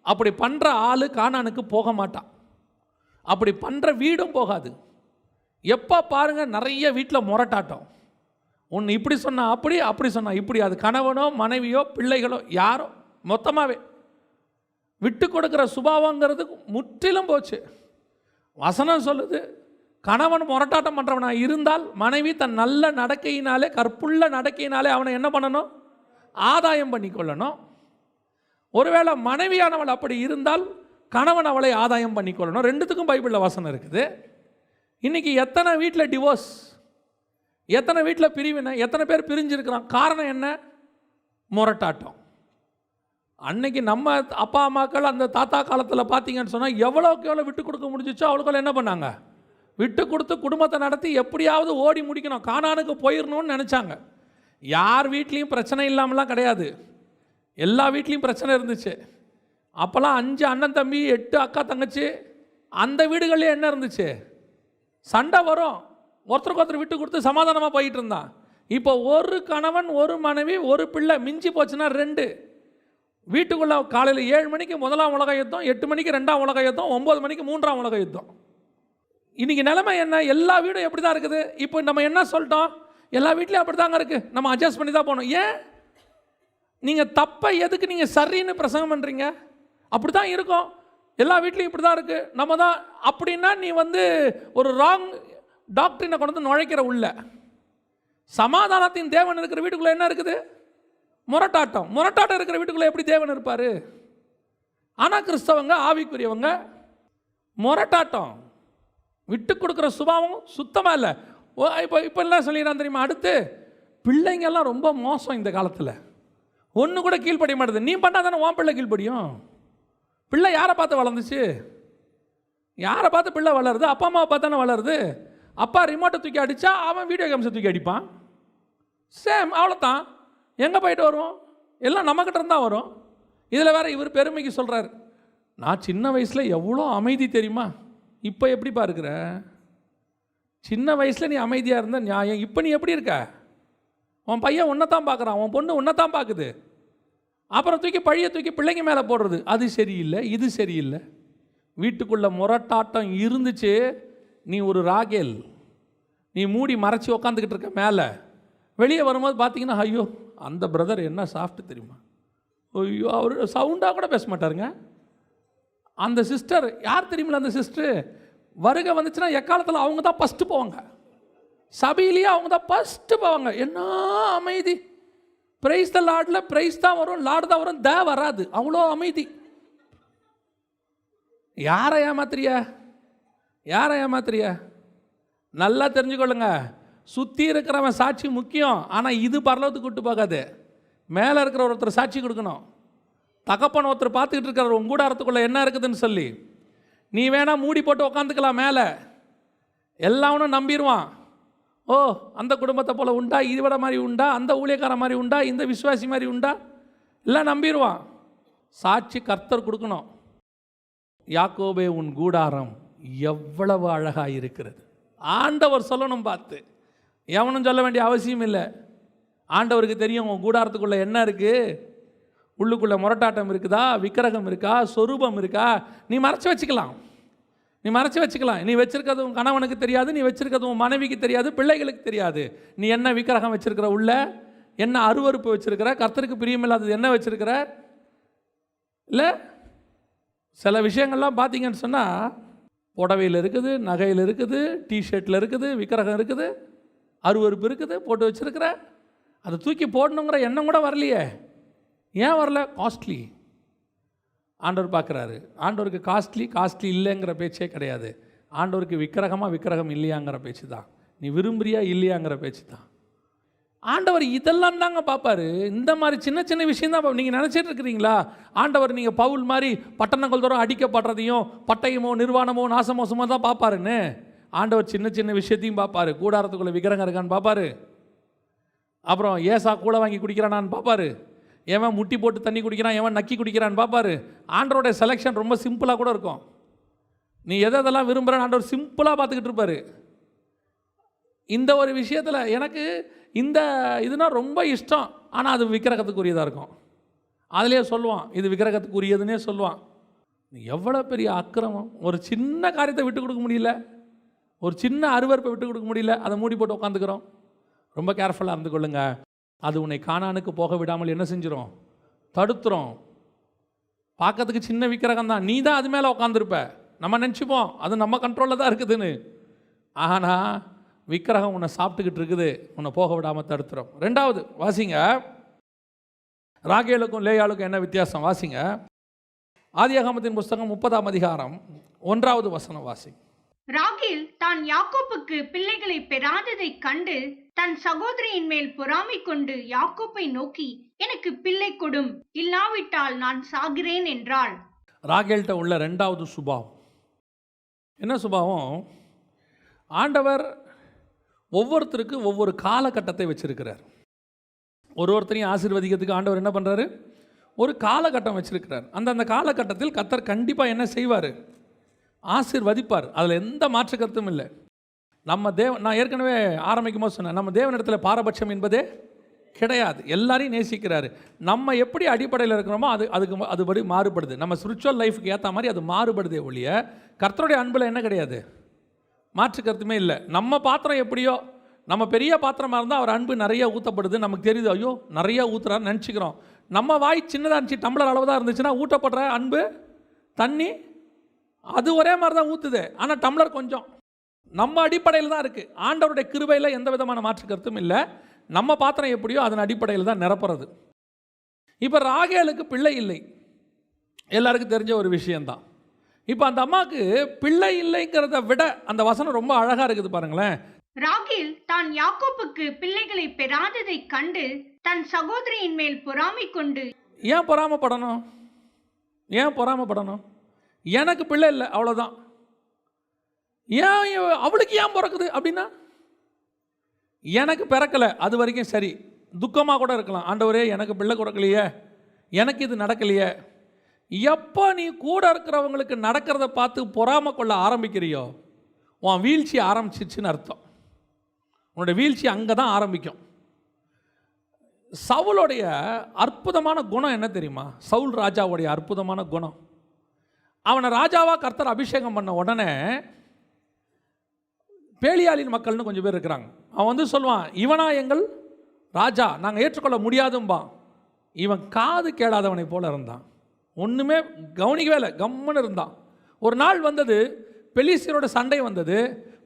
அப்படி பண்ணுற ஆள் கானானுக்கு போக மாட்டான், அப்படி பண்ணுற வீடும் போகாது. எப்போ பாருங்கள் நிறைய வீட்டில் முரட்டாட்டம். ஒன்று இப்படி சொன்னால் அப்படி, அப்படி சொன்னால் இப்படி. அது கணவனோ மனைவியோ பிள்ளைகளோ யாரோ மொத்தமாகவே. விட்டு கொடுக்குற சுபாவங்கிறது முற்றிலும் போச்சு. வசனம் சொல்லுது, கணவன் முரட்டாட்டம் பண்ணுறவனா இருந்தால் மனைவி தன் நல்ல நடக்கையினாலே, கற்புள்ள நடக்கையினாலே அவனை என்ன பண்ணணும்? ஆதாயம் பண்ணி கொள்ளணும். ஒருவேளை மனைவியானவள் அப்படி இருந்தால் கணவன் அவளை ஆதாயம் பண்ணி கொள்ளணும். ரெண்டுத்துக்கும் பைபிளில் வசனம் இருக்குது. இன்றைக்கி எத்தனை வீட்டில் டிவோர்ஸ், எத்தனை வீட்டில் பிரிவினை, எத்தனை பேர் பிரிஞ்சிருக்கிறான்? காரணம் என்ன? முரட்டாட்டம். அன்னைக்கு நம்ம அப்பா அம்மாக்கள் அந்த தாத்தா காலத்தில் பார்த்தீங்கன்னு சொன்னால் எவ்வளோக்கு எவ்வளோ விட்டு கொடுக்க முடிஞ்சிச்சோ அவ்வளோக்கு என்ன பண்ணாங்க? விட்டு கொடுத்து குடும்பத்தை நடத்தி எப்படியாவது ஓடி முடிக்கணும், கானானுக்கு போயிடணும்னு நினச்சாங்க. யார் வீட்லேயும் பிரச்சனை இல்லாமலாம் கிடையாது, எல்லா வீட்லேயும் பிரச்சனை இருந்துச்சு. அப்போல்லாம் 5 அண்ணன் தம்பி, 8 அக்கா தங்கச்சி, அந்த வீடுகள்லேயே என்ன இருந்துச்சு? சண்டை வரும், ஒருத்தருக்கு ஒருத்தர் விட்டு கொடுத்து சமாதானமாக போயிட்டு இருந்தான். இப்போ ஒரு கணவன், ஒரு மனைவி, ஒரு பிள்ளை, மிஞ்சி போச்சுன்னா 2. வீட்டுக்குள்ளே காலையில் 7 மணிக்கு முதலாம் உலக யுத்தம், 8 மணிக்கு 2ஆம் உலக யுத்தம், 9 மணிக்கு 3ஆம் உலக யுத்தம். இன்றைக்கி நிலைமை என்ன? எல்லா வீடும் எப்படி தான் இருக்குது. இப்போ நம்ம என்ன சொல்லிட்டோம்? எல்லா வீட்லேயும் அப்படி தாங்க இருக்குது, நம்ம அட்ஜஸ்ட் பண்ணி தான் போகணும். ஏன் நீங்கள் தப்பை எதுக்கு நீங்கள் சரின்னு பிரசங்கம் பண்ணுறீங்க? அப்படி தான் இருக்கும், எல்லா வீட்லேயும் இப்படி தான் இருக்குது, நம்ம தான் அப்படின்னா நீ ஒரு ராங் டாக்டரினை கொண்டு வந்து நுழைக்கிற உள்ள. சமாதானத்தின் தேவன் இருக்கிற வீட்டுக்குள்ளே என்ன இருக்குது? முரட்டாட்டம். முரட்டாட்டம் இருக்கிற வீட்டுக்குள்ளே எப்படி தேவன் இருப்பார்? ஆனால் கிறிஸ்தவங்க, ஆவிக்குரியவங்க முரட்டாட்டம், விட்டு கொடுக்குற சுபாவம் சுத்தமாக இல்லை. இப்போ எல்லாம் சொல்லிடுறான் தெரியுமா? அடுத்து பிள்ளைங்கெல்லாம் ரொம்ப மோசம் இந்த காலத்தில், ஒன்று கூட கீழ்ப்படிய மாட்டேது. நீ பண்ணால் தானே உன் பிள்ளை கீழ்ப்படியும். பிள்ளை யாரை பார்த்து வளர்ந்துச்சு? யாரை பார்த்து பிள்ளை வளருது? அப்பா அம்மாவை பார்த்து தானே வளருது. அப்பா ரிமோட்டை தூக்கி அடித்தா அவன் வீடியோ கேம்ஸை தூக்கி அடிப்பான். சேம், அவ்வளோதான். எங்கே போயிட்டு வருவோம்? எல்லாம் நம்மக்கிட்ட இருந்தால் வரும். இதில் வேறு இவர் பெருமைக்கு சொல்கிறார், நான் சின்ன வயசில் எவ்வளோ அமைதி தெரியுமா, இப்போ எப்படி பாருக்கிற? சின்ன வயசில் நீ அமைதியாக இருந்த நியாயம், இப்போ நீ எப்படி இருக்க? உன் பையன் உன்னை தான் பார்க்குறான், உன் பொண்ணு உன்னை தான் பார்க்குது. அப்புறம் பழியை தூக்கி பிள்ளைங்க மேலே போடுறது, அது சரியில்லை, இது சரியில்லை. வீட்டுக்குள்ளே முரட்டாட்டம் இருந்துச்சு. நீ ஒரு ராகேல், நீ மூடி மறைச்சி உக்காந்துக்கிட்டு இருக்க. மேலே வெளியே வரும்போது பார்த்தீங்கன்னா, ஐயோ அந்த பிரதர் என்ன சாஃப்ட் தெரியுமா, ஐயோ அவர் சவுண்டாக கூட பேச மாட்டாருங்க. அந்த சிஸ்டர் யார் தெரியுமில்ல? அந்த சிஸ்டர் வருகை வந்துச்சுன்னா எக்காலத்தில் அவங்க தான் ஃபஸ்ட்டு போவாங்க. சபையிலேயே அவங்க தான் ஃபஸ்ட்டு போவாங்க. என்ன அமைதி! பிரைஸ் த லார்டில் பிரைஸ் தான் வரும், லார்டு தான் வரும், வராது. அவ்வளோ அமைதி. யாரை ஏமாத்துறிய? யாரை ஏமாத்துறிய? நல்லா தெரிஞ்சுக்கொள்ளுங்க, சுற்றி இருக்கிறவன் சாட்சி முக்கியம், ஆனால் இது பரலோகத்துக்கு விட்டு போகாது. மேலே இருக்கிற ஒருத்தர் சாட்சி கொடுக்கணும். தகப்பன் ஒருத்தர் பார்த்துக்கிட்டு இருக்கிற உன் கூடாரத்துக்குள்ளே என்ன இருக்குதுன்னு சொல்லி நீ வேணா மூடி போட்டு உக்காந்துக்கலாம். மேலே எல்லாவனும் நம்பிடுவான். ஓ அந்த குடும்பத்தை போல் உண்டா, இதுவிட மாதிரி உண்டா, அந்த ஊழியக்கார மாதிரி உண்டா, இந்த விசுவாசி மாதிரி உண்டா, எல்லாம் நம்பிடுவான். சாட்சி கர்த்தர் கொடுக்கணும். யாக்கோபே உன் கூடாரம் எவ்வளவு அழகாக இருக்கிறது. ஆண்டவர் சொல்லணும் பார்த்து, எவனும் சொல்ல வேண்டிய அவசியம் இல்லை. ஆண்டவருக்கு தெரியும் உன் கூடாரத்துக்குள்ளே என்ன இருக்குது. உள்ளுக்குள்ளே முரட்டாட்டம் இருக்குதா, விக்கிரகம் இருக்கா, சொரூபம் இருக்கா, நீ மறைச்சி வச்சுக்கலாம். நீ மறைச்சி வச்சுக்கலாம். நீ வச்சிருக்கிறது உன் கணவனுக்கு தெரியாது, நீ வச்சிருக்கிறது உன் மனைவிக்கு தெரியாது, பிள்ளைகளுக்கு தெரியாது. நீ என்ன விக்கிரகம் வச்சிருக்கிற, உள்ள என்ன அருவருப்பு வச்சிருக்கிற, கர்த்தருக்கு பிரியமில்லாதது என்ன வச்சிருக்கிற. இல்லை சில விஷயங்கள்லாம் பார்த்தீங்கன்னு சொன்னால் புடவையில் இருக்குது, நகையில் இருக்குது, டிஷர்ட்டில் இருக்குது, விக்கிரகம் இருக்குது, அருவருப்பு இருக்குது, போட்டு வச்சிருக்கிற. அதை தூக்கி போடணுங்கிற எண்ணம் கூட வரலையே. ஏன் வரல? காஸ்ட்லி. ஆண்டவர் பார்க்குறாரு. ஆண்டவருக்கு காஸ்ட்லி இல்லைங்கிற பேச்சே கிடையாது. ஆண்டவருக்கு விக்கிரகம் இல்லையாங்கிற பேச்சு தான். நீ விரும்புறியா இல்லையாங்கிற பேச்சு தான். ஆண்டவர் இதெல்லாம் தாங்க பார்ப்பாரு. இந்த மாதிரி சின்ன சின்ன விஷயம் தான் நீங்கள் நினச்சிட்டு இருக்கிறீங்களா? ஆண்டவர் நீங்கள் பவுல் மாதிரி பட்டணங்கள் தோறும் அடிக்கப்படுறதையும் பட்டயமோ நிர்வாணமோ நாசமோசமோ தான் பார்ப்பாருன்னு. ஆண்டவர் சின்ன சின்ன விஷயத்தையும் பார்ப்பாரு. கூடாரத்துக்குள்ளே விக்கிரகம் இருக்கான்னு பார்ப்பாரு. அப்புறம் ஏசா கூட வாங்கி குடிக்கிறானான்னு பார்ப்பாரு. எவன் முட்டி போட்டு தண்ணி குடிக்கிறான், எவன் நக்கி குடிக்கிறான்னு பார்ப்பாரு. ஆண்டவருடைய செலெக்ஷன் ரொம்ப சிம்பிளாக கூட இருக்கும். நீ எதெல்லாம் விரும்புகிறேன்னு ஆண்டவர் சிம்பிளாக பார்த்துக்கிட்டு இருப்பார். இந்த ஒரு விஷயத்தில் எனக்கு இந்த இதுனா ரொம்ப இஷ்டம், ஆனால் அது விக்கிரகத்துக்குரியதாக இருக்கும். அதிலே சொல்லுவான் இது விக்கிரகத்துக்குரியதுன்னே சொல்லுவான். எவ்வளோ பெரிய அக்கிரமம்! ஒரு சின்ன காரியத்தை விட்டு கொடுக்க முடியல, ஒரு சின்ன அருவருப்பை விட்டு கொடுக்க முடியல, அதை மூடி போட்டு உட்காந்துக்கிறோம். ரொம்ப கேர்ஃபுல்லாக இருந்து கொள்ளுங்க. அது உன்னை கானானுக்கு போக விடாமல் என்ன செஞ்சிடும்? தடுத்துரும். பார்க்கறதுக்கு சின்ன விக்கிரகம் தான், நீ தான் அது மேலே உட்காந்துருப்ப. நம்ம நினச்சிப்போம் அது நம்ம கண்ட்ரோலில் தான் இருக்குதுன்னு. ஆனால் விக்கிரகம் உன்னை சாப்பிட்டுக்கிட்டு இருக்குது, உன்னை போக விடாமல் தடுத்துரும். ரெண்டாவது வாசிங்க, ராகேலுக்கும் லேயாளுக்கும் என்ன வித்தியாசம் வாசிங்க. ஆதியாகமத்தின் புஸ்தகம் 30ஆம் அதிகாரம் 1வது வசனம் வாசி. ராகேல் தான் யாக்கோப்புக்கு பிள்ளைகளை பெறாததை கண்டு தன் சகோதரியின் மேல் பொறாமை கொண்டு யாக்கோப்பை நோக்கி, எனக்கு பிள்ளை கொடும், இல்லாவிட்டால் நான் சாகிறேன் என்றாள். ராகேல்கிட்ட உள்ள 2வது சுபாவம் என்ன சுபாவம்? ஆண்டவர் ஒவ்வொருத்தருக்கு ஒவ்வொரு காலகட்டத்தை வச்சிருக்கிறார். ஒருத்தரையும் ஆசீர்வதிக்கிறதுக்கு ஆண்டவர் என்ன பண்ணுறாரு? ஒரு காலகட்டம் வச்சிருக்கிறார். அந்த காலகட்டத்தில் கர்த்தர் கண்டிப்பாக என்ன செய்வார்? ஆசீர்வதிப்பார். அதில் எந்த மாற்று கருத்தும் இல்லை. நம்ம நான் ஏற்கனவே ஆரம்பிக்கும் போது சொன்னேன், நம்ம தேவனிடத்தில் பாரபட்சம் என்பதே கிடையாது. எல்லாரையும் நேசிக்கிறாரு. நம்ம எப்படி அடிப்படையில் இருக்கிறோமோ அதுபடி மாறுபடுது. நம்ம ஸ்பிரிச்சுவல் லைஃபுக்கு ஏற்ற மாதிரி அது மாறுபடுதே ஒழிய கர்த்தருடைய அன்பில் என்ன கிடையாது, மாற்று கருத்துமே இல்லை. நம்ம பாத்திரம் எப்படியோ, நம்ம பெரிய பாத்திரமாக இருந்தால் அவர் அன்பு நிறைய ஊற்றப்படுது, நமக்கு தெரியுது, ஐயோ நிறைய ஊற்றுறாருன்னு நினச்சிக்கிறோம். நம்ம வாய் சின்னதாக இருந்துச்சு, டம்ளர் அளவு தான் இருந்துச்சுன்னா ஊட்டப்படுற அன்பு தண்ணி அது ஒரே மாதிரி தான் ஊற்றுது, ஆனால் டம்ளர் கொஞ்சம். நம்ம அடிப்படையில் தான் இருக்குது. ஆண்டவருடைய கிருபையில் எந்த விதமான மாற்று கருத்தும் இல்லை. நம்ம பாத்திரம் எப்படியோ அதன் அடிப்படையில் தான் நிரப்புறது. இப்போ ராகேலுக்கு பிள்ளை இல்லை, எல்லாருக்கும் தெரிஞ்ச ஒரு விஷயந்தான். இப்போ அந்த அம்மாவுக்கு பிள்ளை இல்லைங்கிறத விட அந்த வசனம் ரொம்ப அழகாக இருக்குது பாருங்களேன். ராகேல் தான் யாக்கோப்புக்கு பிள்ளைகளை பெறாததை கண்டு தன் சகோதரியின் மேல் பொறாமை கொண்டு. ஏன் பொறாமப்படணும்? ஏன் பொறாமப்படணும்? எனக்கு பிள்ளை இல்லை அவ்வளோதான். ஏன் அவளுக்கு ஏன் பிறக்குது அப்படின்னா, எனக்கு பிறக்கலை அது வரைக்கும் சரி, துக்கமாக கூட இருக்கலாம். ஆண்டவரே எனக்கு பிள்ளை கொடுக்கலையே, எனக்கு இது நடக்கலையே. எப்போ நீ கூட இருக்கிறவங்களுக்கு நடக்கிறத பார்த்து பொறாமை கொள்ள ஆரம்பிக்கிறியோ, உன் வீழ்ச்சி ஆரம்பிச்சிச்சுன்னு அர்த்தம். உன்னோட வீழ்ச்சி அங்கே தான் ஆரம்பிக்கும். சவுலுடைய அற்புதமான குணம் என்ன தெரியுமா? சவுல் ராஜாவுடைய அற்புதமான குணம், அவனை ராஜாவாக கர்த்தர் அபிஷேகம் பண்ண உடனே பேலியாளின் மக்கள்னு கொஞ்சம் பேர் இருக்கிறாங்க. அவன் வந்து சொல்லுவான், இவனா எங்கள் ராஜா, நாங்கள் ஏற்றுக்கொள்ள முடியாதும்பா. இவன் காது கேளாதவனை போல இருந்தான், ஒன்றுமே கவனிக்கவே இல்லை, கம்முன்னு இருந்தான். ஒரு நாள் வந்தது, பெலிஸ்தரோட சண்டை வந்தது,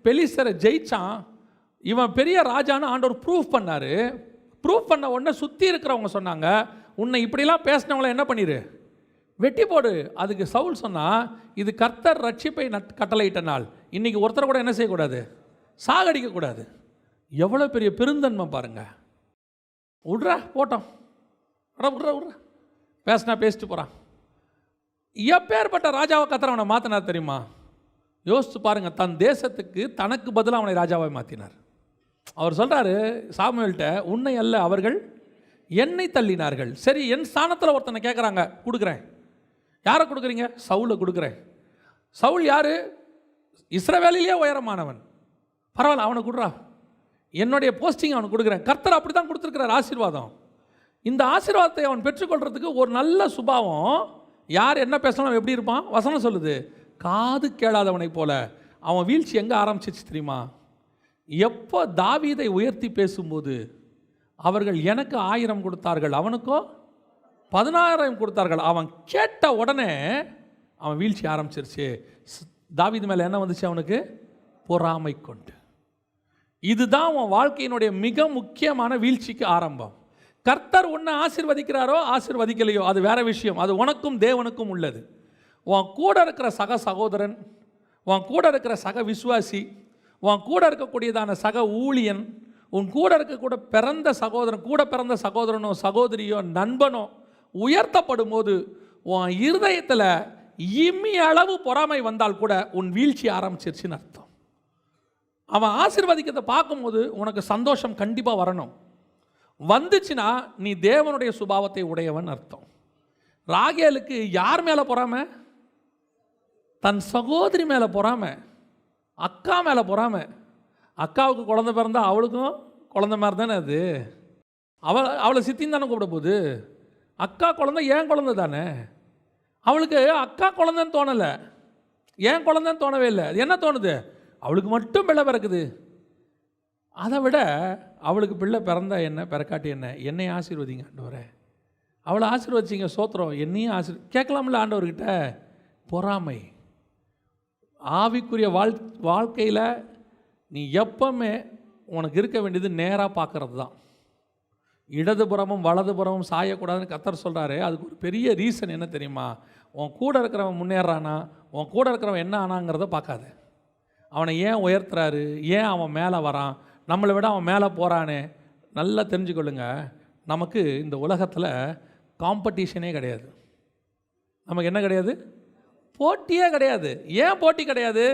பெலிஸ்தரை ஜெயிச்சான். இவன் பெரிய ராஜான்னு ஆண்டவர் ப்ரூஃப் பண்ணார். ப்ரூஃப் பண்ண உடனே சுற்றி இருக்கிறவங்க சொன்னாங்க, உன்னை இப்படிலாம் பேசினவங்கள என்ன பண்ணிடு, வெட்டி போடு. அதுக்கு சவுல் சொன்னால், இது கர்த்தர் ரட்சிப்பை கட்டளையிட்ட நாள், இன்றைக்கி ஒருத்தரை கூட என்ன செய்யக்கூடாது, சாகடிக்கக்கூடாது. எவ்வளோ பெரிய பெருந்தன்மை பாருங்க. விட்றா போட்டோம், விட்றா பேசினா பேசிட்டு போகிறான். எப்பேற்பட்ட ராஜாவை கர்த்தர் அவனை மாற்றினார் தெரியுமா? யோசித்து பாருங்கள். தன் தேசத்துக்கு தனக்கு பதிலாக அவனை ராஜாவை மாற்றினார். அவர் சொல்கிறாரு சாமுவேல்கிட்ட, உன்னை அல்ல அவர்கள் என்னை தள்ளினார்கள். சரி, என் ஸ்தானத்தில் ஒருத்தனை கேட்குறாங்க, கொடுக்குறேன். யாரை கொடுக்குறீங்க? சவுலை கொடுக்குறேன். சவுல் யார்? இஸ்ரவேலிலே உயரமானவன். பரவாயில்ல, அவனை கொடுறா, என்னுடைய போஸ்டிங் அவனுக்கு கொடுக்குறேன். கர்த்தர் அப்படி தான் கொடுத்துருக்கிறார் ஆசீர்வாதம். இந்த ஆசீர்வாதத்தை அவன் பெற்றுக்கொள்கிறதுக்கு ஒரு நல்ல சுபாவம். யார் என்ன பேசணும் எப்படி இருப்பான்? வசனம் சொல்லுது, காது கேளாதவனை போல. அவன் வீழ்ச்சி எங்கே ஆரம்பிச்சிச்சு தெரியுமா? எப்போ தாவீதை உயர்த்தி பேசும்போது, அவர்கள் எனக்கு 1000 கொடுத்தார்கள், அவனுக்கோ 10000 கொடுத்தார்கள். அவன் கேட்ட உடனே அவன் வீழ்ச்சி ஆரம்பிச்சிருச்சு. தாவீது மேலே என்ன வந்துச்சு? அவனுக்கு பொறாமை கொண்டு. இதுதான் அவன் வாழ்க்கையினுடைய மிக முக்கியமான வீழ்ச்சிக்கு ஆரம்பம். கர்த்தர் உன்னை ஆசீர்வதிக்கிறாரோ ஆசீர்வதிக்கலையோ அது வேற விஷயம், அது உனக்கும் தேவனுக்கும் உள்ளது. உன் கூட இருக்கிற சக சகோதரன், உன் கூட இருக்கிற சக விசுவாசி, உன் கூட இருக்கக்கூடியதான சக ஊழியன், உன் கூட இருக்க பிறந்த சகோதரன், கூட பிறந்த சகோதரனோ சகோதரியோ நண்பனோ உயர்த்தப்படும் போது உன் இருதயத்தில் இம்மி அளவு பொறாமை வந்தால் கூட உன் வீழ்ச்சி ஆரம்பிச்சிருச்சுன்னு அர்த்தம். அவன் ஆசீர்வதிக்கிறதை பார்க்கும்போது உனக்கு சந்தோஷம் கண்டிப்பாக வரணும். வந்துச்சுன்னா நீ தேவனுடைய சுபாவத்தை உடையவன் அர்த்தம். ராகேலுக்கு யார் மேலே பொறாமை? தன் சகோதரி மேலே பொறாமை, அக்கா மேலே பொறாமை. அக்காவுக்கு குழந்தை பிறந்தா அவளுக்கும் குழந்தை மாதிரி தானே அது. அவளை சித்தின்னு தானே கூப்பிட போகுது. அக்கா குழந்தை ஏன் குழந்தை தானே. அவளுக்கு அக்கா குழந்தைன்னு தோணலை, ஏன் குழந்தைன்னு தோணவே இல்லை. அது என்ன தோணுது? அவளுக்கு மட்டும் பிள்ளை பிறக்குது. அதை விட அவளுக்கு பிள்ளை பிறந்தா என்ன, பிறக்காட்டி என்ன, என்னை ஆசீர்வதிங்க ஆண்டவரே அவளை ஆசீர்வதிச்சிங்க, சோத்திரம், என்னையும் கேட்கலாம்ல ஆண்டவர்கிட்ட. பொறாமை. ஆவிக்குரிய வாழ்க்கையில் நீ எப்பவுமே உனக்கு இருக்க வேண்டியது நேராக பார்க்கறது தான். இடதுபுறமும் வலதுபுறமும் சாயக்கூடாதுன்னு கர்த்தர் சொல்கிறாரு. அதுக்கு ஒரு பெரிய ரீசன் என்ன தெரியுமா? உன் கூட இருக்கிறவன் முன்னேறானா, உன் கூட இருக்கிறவன் என்ன ஆனாங்கிறத பார்க்காது. அவனை ஏன் உயர்த்துறாரு, ஏன் அவன் மேலே வரான், நம்மளை விட அவன் மேலே போகிறானே. நல்லா தெரிஞ்சுக்கொள்ளுங்க, நமக்கு இந்த உலகத்தில் காம்படிஷனே கிடையாது. நமக்கு என்ன கிடையாது? போட்டியே கிடையாது. ஏன் போட்டி கிடையாது?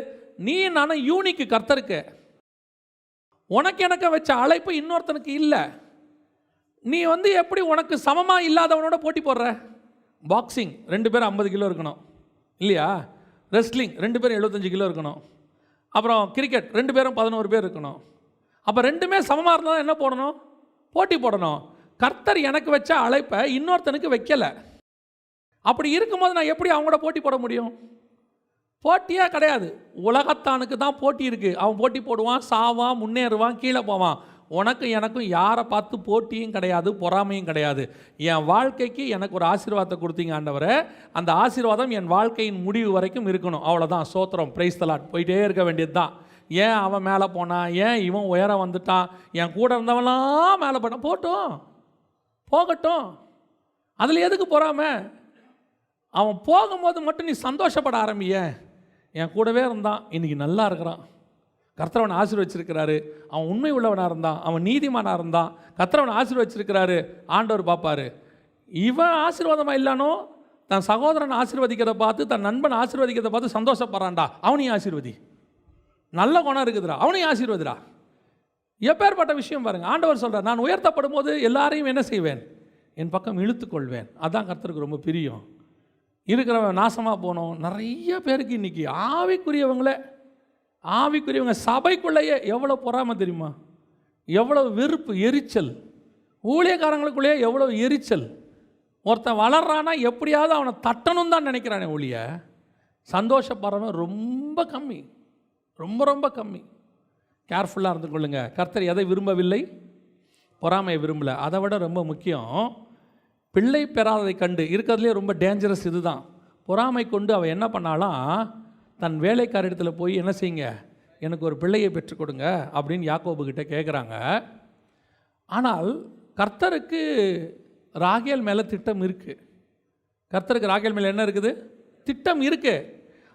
நீ நானும் யூனிக்கு கர்த்தருக்கு. உனக்கு எனக்கு வச்ச அழைப்பு இன்னொருத்தனுக்கு இல்லை. நீ எப்படி உனக்கு சமமாக இல்லாதவனோட போட்டி போடுற? பாக்ஸிங் 2 பேரும் 50 கிலோ இருக்கணும் இல்லையா? ரெஸ்லிங் 2 பேரும் 75 கிலோ இருக்கணும். அப்புறம் கிரிக்கெட் 2 பேரும் 11 பேர் இருக்கணும். அப்போ 2மே சமமாக இருந்தால் என்ன போடணும்? போட்டி போடணும். கர்த்தர் எனக்கு வச்ச அழைப்பை இன்னொருத்தனுக்கு வைக்கலை. அப்படி இருக்கும்போது நான் எப்படி அவங்களோட போட்டி போட முடியும்? போட்டியே கிடையாது. உலகத்தானுக்கு தான் போட்டி இருக்குது. அவன் போட்டி போடுவான், சாவான், முன்னேறுவான், கீழே போவான். உனக்கு எனக்கும் யாரை பார்த்து போட்டியும் கிடையாது, பொறாமையும் கிடையாது. என் வாழ்க்கைக்கு எனக்கு ஒரு ஆசீர்வாதத்தை கொடுத்தீங்க ஆண்டவரே, அந்த ஆசீர்வாதம் என் வாழ்க்கையின் முடிவு வரைக்கும் இருக்கணும். அவ்வளோதான். சோத்திரம், பிரைஸ் தி லார்ட். போயிட்டே இருக்க வேண்டியது தான். ஏன் அவன் மேலே போனான், ஏன் இவன் உயர வந்துட்டான், என் கூட இருந்தவன்லாம் மேலே போட்டான், போகட்டும். அதில் எதுக்கு பொறாமை? அவன் போகும்போது மட்டும் நீ சந்தோஷப்பட ஆரம்பிய. என் கூடவே இருந்தான், இன்றைக்கி நல்லா இருக்கிறான், கர்த்தரவனை ஆசீர்வச்சிருக்கிறாரு, அவன் உண்மை உள்ளவனாக இருந்தான், அவன் நீதிமானாக இருந்தான், கர்த்தரவனை ஆசீர்வச்சிருக்கிறாரு, ஆண்டவர் பார்ப்பார். இவன் ஆசீர்வாதமாக இல்லானோ தன் சகோதரன் ஆசீர்வதிக்கிறத பார்த்து, தன் நண்பன் ஆசீர்வதிக்கிறத பார்த்து சந்தோஷப்படுறான்டா, அவனையும் ஆசீர்வதி. நல்ல குணம் இருக்குதுடா, அவனையும் ஆசீர்வதிடா. எப்பேற்பட்ட விஷயம் பாருங்கள். ஆண்டவர் சொல்கிறார், நான் உயர்த்தப்படும் போது எல்லாரையும் என்ன செய்வேன்? என் பக்கம் இழுத்துக்கொள்வேன். அதான் கர்த்தருக்கு ரொம்ப பிரியம். இருக்கிறவன் நாசமாக போனோம். நிறைய பேருக்கு இன்றைக்கி ஆவிக்குரியவங்க சபைக்குள்ளேயே எவ்வளோ பொறாமை தெரியுமா? எவ்வளோ வெறுப்பு, எரிச்சல். ஊழியக்காரங்களுக்குள்ளேயே எவ்வளோ எரிச்சல். ஒருத்தன் வளர்றானா எப்படியாவது அவனை தட்டணும் தான் நினைக்கிறானே ஒழிய சந்தோஷப்படுறவன் ரொம்ப கம்மி, ரொம்ப கம்மி. கேர்ஃபுல்லாக இருந்து கொள்ளுங்க. கர்த்தர் எதை விரும்பவில்லை? பொறாமையை விரும்பலை. அதை விட ரொம்ப முக்கியம், பிள்ளை பெறாததை கண்டு இருக்கிறதுலே ரொம்ப டேஞ்சரஸ் இதுதான். பொறாமை கொண்டு அவன் என்ன பண்ணாலாம், தன் வேலைக்காரிடத்தில் போய் என்ன செய்யுங்க, எனக்கு ஒரு பிள்ளையை பெற்றுக் கொடுங்க அப்படின்னு யாக்கோபுக்கிட்ட கேட்குறாங்க. ஆனால் கர்த்தருக்கு ராகேல் மேலே திட்டம் இருக்குது. கர்த்தருக்கு ராகேல் மேலே என்ன இருக்குது? திட்டம் இருக்குது.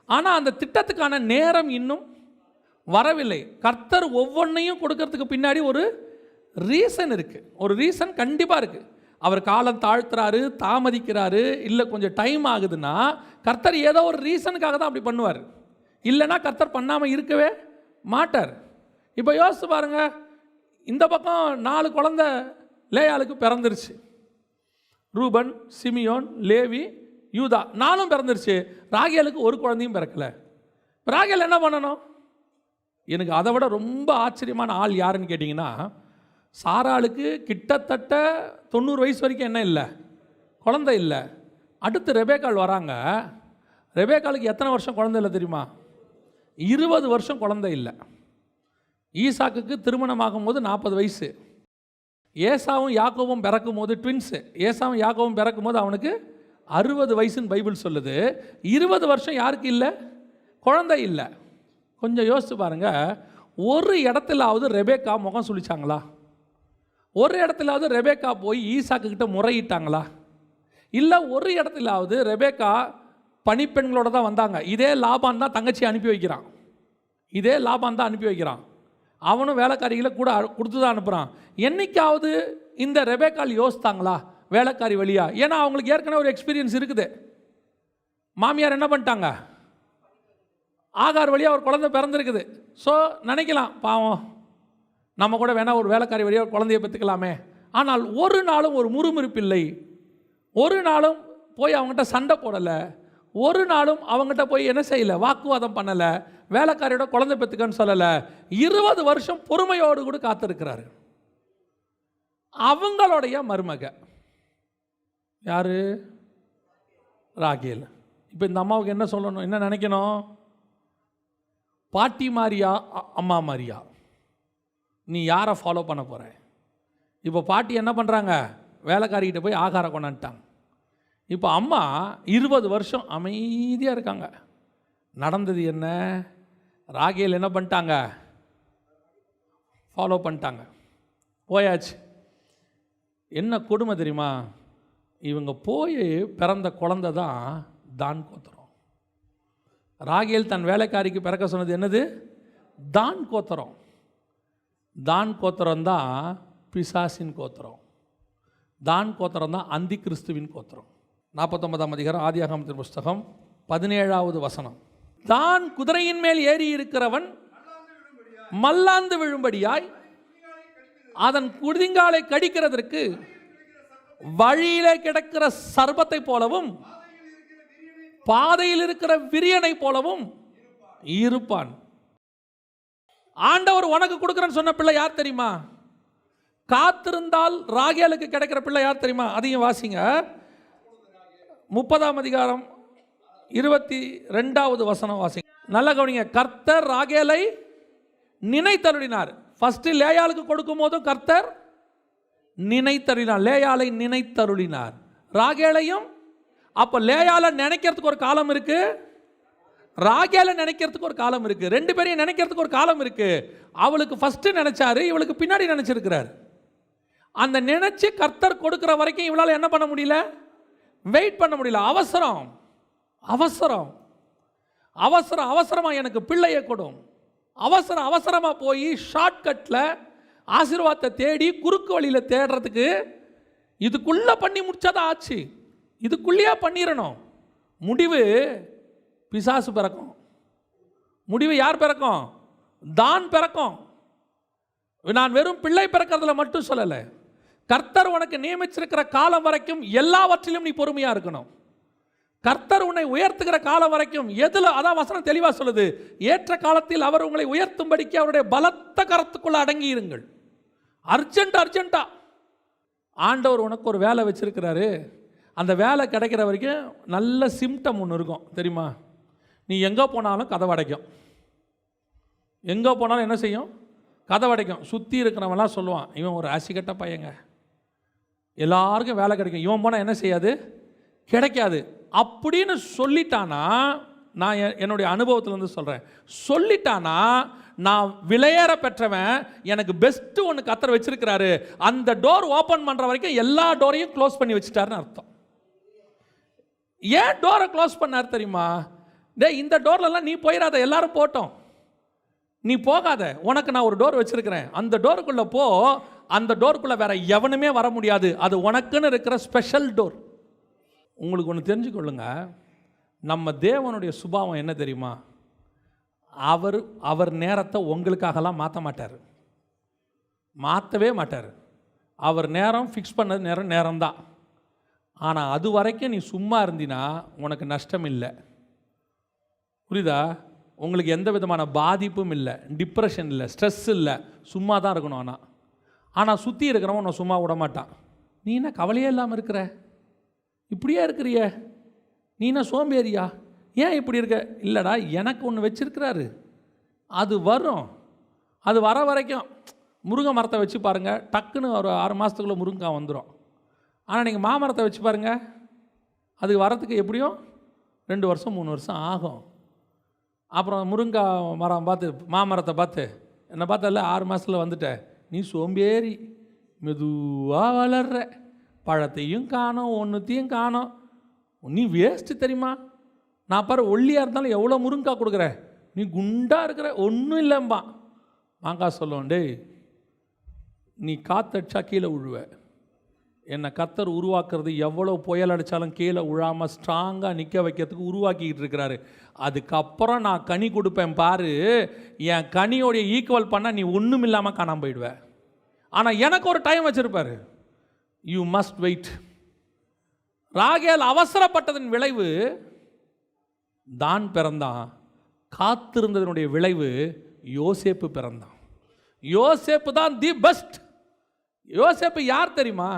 ஆனால் அந்த திட்டத்துக்கான நேரம் இன்னும் வரவில்லை. கர்த்தர் ஒவ்வொன்றையும் கொடுக்கறதுக்கு பின்னாடி ஒரு ரீசன் இருக்குது. ஒரு ரீசன் கண்டிப்பாக இருக்குது. அவர் காலம் தாழ்த்துறாரு, தாமதிக்கிறாரு, இல்லை கொஞ்சம் டைம் ஆகுதுன்னா கர்த்தர் ஏதோ ஒரு ரீசனுக்காக தான் அப்படி பண்ணுவார். இல்லைன்னா கர்த்தர் பண்ணாமல் இருக்கவே மாட்டார். இப்போ யோசிச்சு பாருங்கள், இந்த பக்கம் 4 குழந்தை லேயாளுக்கு பிறந்துருச்சு. ரூபன், சிமியோன், லேவி, யூதா 4 பிறந்துருச்சு. ராகேலுக்கு ஒரு குழந்தையும் பிறக்கலை. ராகேல் என்ன பண்ணணும்? எனக்கு அதை விட ரொம்ப ஆச்சரியமான ஆள் யாருன்னு கேட்டிங்கன்னா, சாராளுக்கு கிட்டத்தட்ட 90 வயசு வரைக்கும் என்ன இல்லை, குழந்தை இல்லை. அடுத்து ரெபேக்காள் வராங்க. ரெபேக்காளுக்கு எத்தனை வருஷம் குழந்தை இல்லை தெரியுமா? 20 வருஷம் குழந்தை இல்லை. ஈசாக்குக்கு திருமணமாகும் போது 40 வயசு. ஏசாவும் யாக்கோவும் பிறக்கும் போது ட்வின்ஸு, ஏசாவும் யாக்கோவும் பிறக்கும் போது அவனுக்கு 60 வயசுன்னு பைபிள் சொல்லுது. 20 வருஷம் யாருக்கு இல்லை? குழந்தை இல்லை. கொஞ்சம் யோசிச்சு பாருங்கள். ஒரு இடத்துலாவது ரெபேக்கா முகம் சுழிச்சாங்களா? ஒரு இடத்துலாவது ரெபேக்கா போய் ஈசாக்கு கிட்ட முறையிட்டாங்களா? இல்லை ஒரு இடத்துலாவது ரெபேக்கா பணிப்பெண்களோட தான் வந்தாங்க. இதே லாபான் தான் தங்கச்சி அனுப்பி வைக்கிறான். இதே லாபான் தான் அனுப்பி வைக்கிறான். அவனும் வேலைக்காரிகளை கூட கொடுத்து தான் அனுப்புகிறான். என்னைக்காவது இந்த ரெபேக்கால் யோசித்தாங்களா வேலைக்காரி வழியா? ஏன்னா அவங்களுக்கு ஏற்கனவே ஒரு எக்ஸ்பீரியன்ஸ் இருக்குது. மாமியார் என்ன பண்ணிட்டாங்க, ஆகார் வழியாக ஒரு குழந்தை பிறந்திருக்குது. ஸோ நினைக்கலாம், பாவம் நம்ம கூட வேணால் ஒரு வேலைக்காரி வழியாக ஒரு குழந்தைய பெற்றுக்கலாமே. ஆனால் ஒரு நாளும் ஒரு முறுமுறுப்பில்லை. ஒரு நாளும் போய் அவங்ககிட்ட சண்டை போடலை. ஒரு நாளும் அவங்ககிட்ட போய் என்ன செய்யலை, வாக்குவாதம் பண்ணலை. வேலைக்காரியோட குழந்தை பெற்றுக்கன்னு சொல்லலை. 20 வருஷம் பொறுமையோடு கூட காத்திருக்கிறாரு. அவங்களுடைய மருமக யாரு? ராகேல். இப்போ இந்த அம்மாவுக்கு என்ன சொல்லணும், என்ன நினைக்கணும்? பாட்டி மாரியா அம்மா மாரியா? நீ யாரை ஃபாலோ பண்ண போகிற? இப்போ பாட்டி என்ன பண்ணுறாங்க? வேலைக்காரிக்கிட்ட போய் ஆகாரம் கொண்டாந்துட்டாங்க. இப்போ அம்மா 20 வருஷம் அமைதியாக இருக்காங்க. நடந்தது என்ன? ராகேல் என்ன பண்ணிட்டாங்க? ஃபாலோ பண்ணிட்டாங்க, போயாச்சு. என்ன கொடுமை தெரியுமா? இவங்க போய் பிறந்த குழந்தை தான் தான் கோத்திரம். ராகேல் தன் வேலைக்காரிக்கு பிறக்க சொன்னது என்னது? தான் கோத்திரம். தான் கோத்திரம் தான் பிசாசின் கோத்திரம். தான் கோத்திரம் தான் அந்தி கிறிஸ்துவின் கோத்திரம். 49ஆம் அதிகாரம் ஆதியாகமத்தின் புஸ்தகம் 17வது வசனம். தான் குதிரையின் மேல் ஏறி இருக்கிறவன் மல்லாந்து விழும்படியாய் அதன் குதிங்காலை கடிக்கிறதற்கு வழியிலே கிடக்கிற சர்பத்தை போலவும் பாதையில் இருக்கிற விரியனை போலவும் இருப்பான். ஆண்டவர் உனக்கு கொடுக்கிறேன்னு சொன்ன பிள்ளை யார் தெரியுமா? காத்திருந்தால் ராகேலுக்கு கிடைக்கிற பிள்ளை யார் தெரியுமா? அதையும் வாசிங்க. 30ஆம் அதிகாரம் 22வது வசனம் வாசிங்க. நல்ல கவனிங்க. கர்த்தர் ராகேலை நினைத்தருளினார். ஃபர்ஸ்ட் லேயாளுக்கு கொடுக்கும் போதும் கர்த்தர் நினைத்தருளினார், லேயாளை நினைத்தருளினார், ராகேலையும். அப்போ லேயாளை நினைக்கிறதுக்கு ஒரு காலம் இருக்கு, ராகேலை நினைக்கிறதுக்கு ஒரு காலம் இருக்கு, ரெண்டு பேரையும் நினைக்கிறதுக்கு ஒரு காலம் இருக்கு. அவளுக்கு ஃபர்ஸ்ட் நினைச்சாரு, இவளுக்கு பின்னாடி நினைச்சிருக்கிறார். அந்த நினைச்சு கர்த்தர் கொடுக்கிற வரைக்கும் இவளால் என்ன பண்ண முடியல? வெயிட் பண்ண முடியல. அவசரம் அவசரம் அவசரம் அவசரமாக எனக்கு பிள்ளையை கொடும். அவசரம் அவசரமாக போய் ஷார்ட்கட்டில் ஆசீர்வாதத்தை தேடி குறுக்கு வழியில் தேடுறதுக்கு இதுக்குள்ளே பண்ணி முடிச்சாதான் ஆச்சு. இதுக்குள்ளேயே பண்ணிடணும். முடிவு பிசாசு பிறக்கும். முடிவு யார் பிறக்கும்? தான் பிறக்கும். நான் வெறும் பிள்ளை பிறக்கிறதுல மட்டும் சொல்லலை. கர்த்தர் உனக்கு நியமிச்சிருக்கிற காலம் வரைக்கும் எல்லாவற்றிலும் நீ பொறுமையாக இருக்கணும். கர்த்தர் உன்னை உயர்த்துகிற காலம் வரைக்கும் எதுல, அதான் வசனம் தெளிவாக சொல்லுது, ஏற்ற காலத்தில் அவர் உங்களை உயர்த்தும்படிக்கு அவருடைய பலத்த கரத்துக்குள்ள அடங்கி இருங்கள். அர்ஜென்ட்டா ஆண்டவர் உனக்கு ஒரு வேலை வச்சிருக்கிறாரு. அந்த வேலை கிடைக்கிற வரைக்கும் நல்ல சிம்டம் ஒன்று இருக்கும் தெரியுமா? நீ எங்கே போனாலும் கதவு அடைக்கும். எங்கே போனாலும் என்ன செய்யும்? கதவு அடைக்கும். சுற்றி இருக்கிறவங்களாம் சொல்லுவான், இவன் ஒரு ராசிக்கட்ட பையங்க, எல்லாருக்கும் வேலை கிடைக்கும், இவன் போனால் என்ன செய்யாது? கிடைக்காது அப்படின்னு சொல்லிட்டானா, நான் என்னுடைய அனுபவத்திலேருந்து சொல்கிறேன், சொல்லிட்டானா நான் விலையேற பெற்றவன், எனக்கு பெஸ்ட்டு ஒன்று கர்த்தர் வச்சிருக்கிறாரு, அந்த டோர் ஓப்பன் பண்ணுற வரைக்கும் எல்லா டோரையும் க்ளோஸ் பண்ணி வச்சுட்டாருன்னு அர்த்தம். ஏன் டோரை க்ளோஸ் பண்ணார் தெரியுமா? இந்த டோர்லலாம் நீ போயிடாத, எல்லாரும் போட்டோம், நீ போகாத, உனக்கு நான் ஒரு டோர் வச்சிருக்கிறேன், அந்த டோருக்குள்ளே போ. அந்த டோருக்குள்ளே வேற எவனுமே வர முடியாது, அது உனக்குன்னு இருக்கிற ஸ்பெஷல் டோர். உங்களுக்கு ஒன்று தெரிஞ்சுக்கொள்ளுங்க, நம்ம தேவனுடைய சுபாவம் என்ன தெரியுமா? அவர் நேரத்தை உங்களுக்காகலாம் மாற்ற மாட்டார், மாற்றவே மாட்டார். அவர் நேரம் ஃபிக்ஸ் பண்ணது நேரம்தான். ஆனால் அது வரைக்கும் நீ சும்மா இருந்தினா உனக்கு நஷ்டம் இல்லை. புரியுதா? உங்களுக்கு எந்த விதமான பாதிப்பும் இல்லை, டிப்ரெஷன் இல்லை, ஸ்ட்ரெஸ் இல்லை, சும்மா தான் இருக்கணும். ஆனால் சுற்றி இருக்கிறவன் உன்னை சும்மா விட மாட்டான். நீ என்ன கவலையே இல்லாமல் இருக்கிற, இப்படியே இருக்கிறிய, நீ என்ன சோம்பேறியா, ஏன் இப்படி இருக்க? இல்லைடா, எனக்கு ஒன்று வச்சிருக்கிறாரு, அது வரும். அது வர வரைக்கும் முருங்கை மரத்தை வச்சு பாருங்கள், டக்குன்னு ஒரு 6 மாதத்துக்குள்ளே முருங்கைக்காய் வந்துடும். ஆனால் நீங்கள் மாமரத்தை வச்சு பாருங்கள், அது வரத்துக்கு எப்படியும் 2 வருஷம் 3 வருஷம் ஆகும். அப்புறம் முருங்காய் மரம் பார்த்து, மாமரத்தை பார்த்து, என்னை பார்த்தல 6 மாதத்தில் வந்துட்டேன், நீ சோம்பேறி, மெதுவாக வளர்ற, பழத்தையும் காணோம், ஒன்றுத்தையும் காணோம், நீ வேஸ்ட்டு தெரியுமா? நான் பாரு ஒல்லியாக இருந்தாலும் எவ்வளோ முருங்காய் கொடுக்குறேன், நீ குண்டாக இருக்கிற, ஒன்றும் இல்லைம்பா. மாங்காய் சொல்லுவோம், டேய் நீ காத்தடிச்சா கீழே விழுவ, என்னை கர்த்தர் உருவாக்குறது எவ்வளோ புயல் அடித்தாலும் கீழே விழாமல் ஸ்ட்ராங்காக நிற்க வைக்கிறதுக்கு உருவாக்கிக்கிட்டு இருக்கிறாரு. அதுக்கப்புறம் நான் கனி கொடுப்பேன் பாரு, என் கனியோடைய ஈக்குவல் பண்ணால் நீ ஒன்றும் இல்லாமல் காணாமல் போயிடுவேன். ஆனால் எனக்கு ஒரு டைம் வச்சுருப்பாரு, யூ மஸ்ட் வெயிட். ராகேல் அவசரப்பட்டதன் விளைவு தான் பிறந்தான், காத்திருந்ததனுடைய விளைவு யோசேப்பு பிறந்தான். யோசேப்பு தான் தி பெஸ்ட். யோசேப்பு யார் தெரியுமா?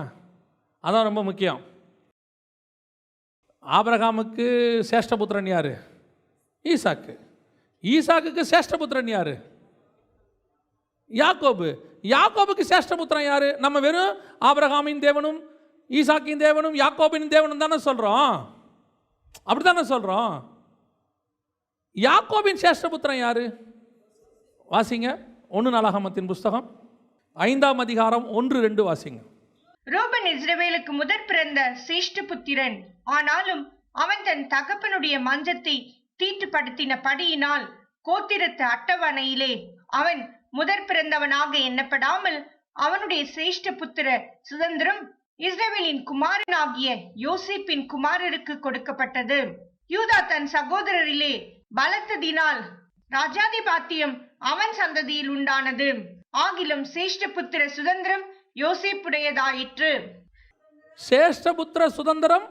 அதான் ரொம்ப முக்கியம். ஆபிரகாமுக்கு சேஷ்டபுத்திரன் யாரு? ஈசாக்கு. ஈசாக்குக்கு சேஷ்டபுத்திரன் யாரு? யாக்கோபு. யாக்கோபுக்கு சேஷ்டபுத்திரன் யாரு? நம்ம வெறும் ஆபிரகாமின் தேவனும் ஈசாக்கின் தேவனும் யாக்கோபின் தேவனும் தானே சொல்கிறோம். அப்படி தானே சொல்கிறோம். யாக்கோபின் சேஷ்டபுத்திரன் யாரு? வாசிங்க 1 நாளாகமத்தின் புஸ்தகம் 5ஆம் அதிகாரம் 1-2 வாசிங்க. ரூபன் இஸ்ரவேலுக்கு முதற் பிறந்த சிரேஷ்ட புத்திரன். ஆனாலும் அவன் தன் தகப்பனுடைய மஞ்சத்தை தீட்டுப்படுத்தின படியினால் கோத்திரத்து அட்டவணையிலே அவன் முதற் பிறந்தவனாக எண்ணப்படாமல் அவனுடைய சிரேஷ்ட புத்திர சுதந்திரம் இஸ்ரவேலின் குமாரனாகிய யோசேப்பின் குமாரருக்கு கொடுக்கப்பட்டது. யூதா தன் சகோதரரிலே பலத்ததினால் ராஜாதிபாத்தியம் அவன் சந்ததியில் உண்டானது. ஆகிலும் சிரேஷ்ட புத்திர சுதந்திரம் யோசேப்புடையதாயிற்று. சேஷ்டபுத்திர சுதந்திரம்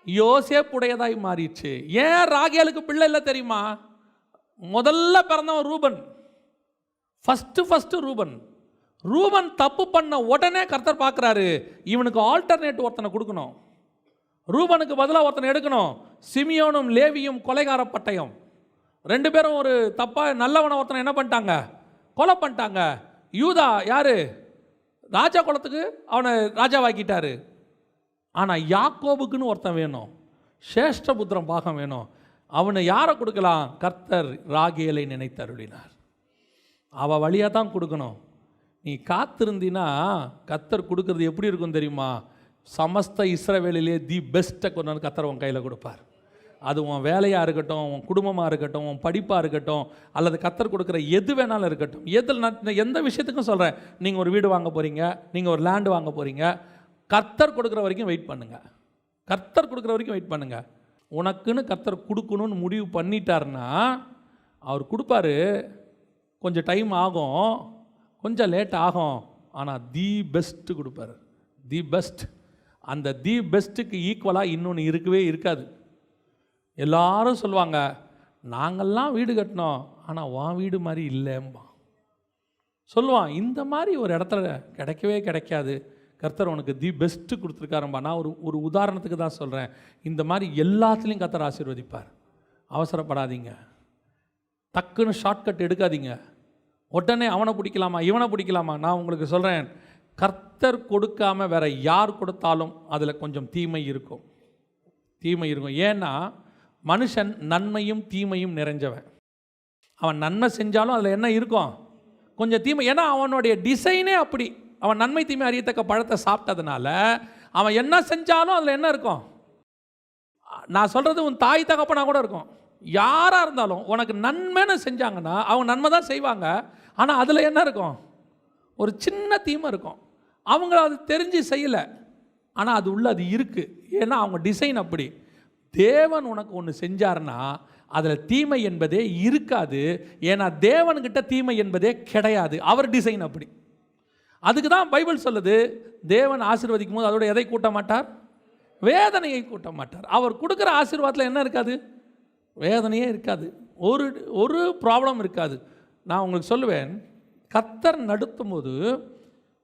யோசேப்புடையதாய் மாறிடுச்சு. ஏன் ராகேலுக்கு பிள்ளை இல்லை தெரியுமா? முதல்ல பிறந்தவன் ரூபன். ஃபர்ஸ்ட் ரூபன். ரூபன் தப்பு பண்ண உடனே கர்த்தர் பார்க்குறாரு, இவனுக்கு ஆல்டர்னேட் ஒருத்தனை கொடுக்கணும். ரூபனுக்கு பதிலாக ஒருத்தனை எடுக்கணும். சிமியோனும் லேவியும் கொலைகார பட்டயம். 2 பேரும் ஒரு தப்பாக நல்லவனை ஒருத்தனை என்ன பண்ணிட்டாங்க? கொலை பண்ணிட்டாங்க. யூதா யாரு? ராஜா குலத்துக்கு அவனை ராஜாவாக்கிட்டாரு. ஆனால் யாக்கோபுக்குன்னு ஒருத்தன் வேணும், சேஷ்டபுத்திரம் பாகம் வேணும். அவனை யாரை கொடுக்கலாம்? கர்த்தர் ராகேலை நினைத்தருளினார். அவள் வழியாக தான் கொடுக்கணும். நீ காத்திருந்தினா கர்த்தர் கொடுக்கறது எப்படி இருக்கும் தெரியுமா? சமஸ்த இஸ்ரவேலிலே தி பெஸ்ட்டை கொண்டு வந்து கர்த்தர் உன் கையில் கொடுப்பார். அது உன் வேலையாக இருக்கட்டும், உன் குடும்பமாக இருக்கட்டும், உன் படிப்பாக இருக்கட்டும், அல்லது கர்த்தர் கொடுக்குற எது வேணாலும் இருக்கட்டும். நான் எந்த விஷயத்துக்கும் சொல்கிறேன். நீங்கள் ஒரு வீடு வாங்க போகிறீங்க, நீங்கள் ஒரு லேண்டு வாங்க போகிறீங்க, கர்த்தர் கொடுக்குற வரைக்கும் வெயிட் பண்ணுங்கள். கர்த்தர் கொடுக்குற வரைக்கும் வெயிட் பண்ணுங்கள். உனக்குன்னு கர்த்தர் கொடுக்கணும்னு முடிவு பண்ணிட்டார்னா அவர் கொடுப்பாரு. கொஞ்சம் டைம் ஆகும், கொஞ்சம் லேட் ஆகும், ஆனால் தி பெஸ்ட்டு கொடுப்பாரு. The best. அந்த தி பெஸ்ட்டுக்கு ஈக்குவலாக இன்னொன்று இருக்கவே இருக்காது. எல்லாரும் சொல்லுவாங்க, நாங்கள்லாம் வீடு கட்டினோம், ஆனால் உன் வீடு மாதிரி இல்லைம்பா சொல்லுவான். இந்த மாதிரி ஒரு இடத்துல கிடைக்கவே கிடைக்காது. கர்த்தர் உனக்கு தி பெஸ்ட்டு கொடுத்துருக்காரும்பா. நான் ஒரு உதாரணத்துக்கு தான் சொல்கிறேன். இந்த மாதிரி எல்லாத்துலேயும் கர்த்தர் ஆசீர்வதிப்பார். அவசரப்படாதீங்க, டக்குன்னு ஷார்ட்கட் எடுக்காதீங்க. உடனே அவனை பிடிக்கலாமா இவனை பிடிக்கலாமா. நான் உங்களுக்கு சொல்கிறேன், கர்த்தர் கொடுக்காம வேற யார் கொடுத்தாலும் அதில் கொஞ்சம் தீமை இருக்கும். ஏன்னா மனுஷன் நன்மையும் தீமையும் நிறைஞ்சவன். அவன் நன்மை செஞ்சாலும் அதில் என்ன இருக்கும்? கொஞ்சம் தீமை. ஏன்னா அவனுடைய டிசைனே அப்படி. அவன் நன்மை தீமை அறியத்தக்க பழத்தை சாப்பிட்டதுனால அவன் என்ன செஞ்சாலும் அதில் என்ன இருக்கும்? நான் சொல்கிறது உன் தாய் தகப்பனா கூட இருக்கும். யாராக இருந்தாலும் உனக்கு நன்மைன்னு செஞ்சாங்கன்னா அவங்க நன்மை தான் செய்வாங்க. ஆனால் அதில் என்ன இருக்கும்? ஒரு சின்ன தீமை இருக்கும். அவங்க அது தெரிஞ்சு செய்யலை, ஆனால் அது உள்ள அது இருக்குது. ஏன்னா அவங்க டிசைன் அப்படி. தேவன் உனக்கு ஒன்று செஞ்சார்னா அதில் தீமை என்பதே இருக்காது. ஏன்னா தேவன்கிட்ட தீமை என்பதே கிடையாது. அவர் டிசைன் அப்படி. அதுக்கு தான் பைபிள் சொல்லுது, தேவன் ஆசீர்வதிக்கும் போது அதோட எதை கூட்ட மாட்டார்? வேதனையை கூட்ட மாட்டார். அவர் கொடுக்குற ஆசீர்வாதத்தில் என்ன இருக்காது? வேதனையே இருக்காது. ஒரு ப்ராப்ளம் இருக்காது. நான் உங்களுக்கு சொல்லுவேன், கர்த்தர் நடத்தும் போது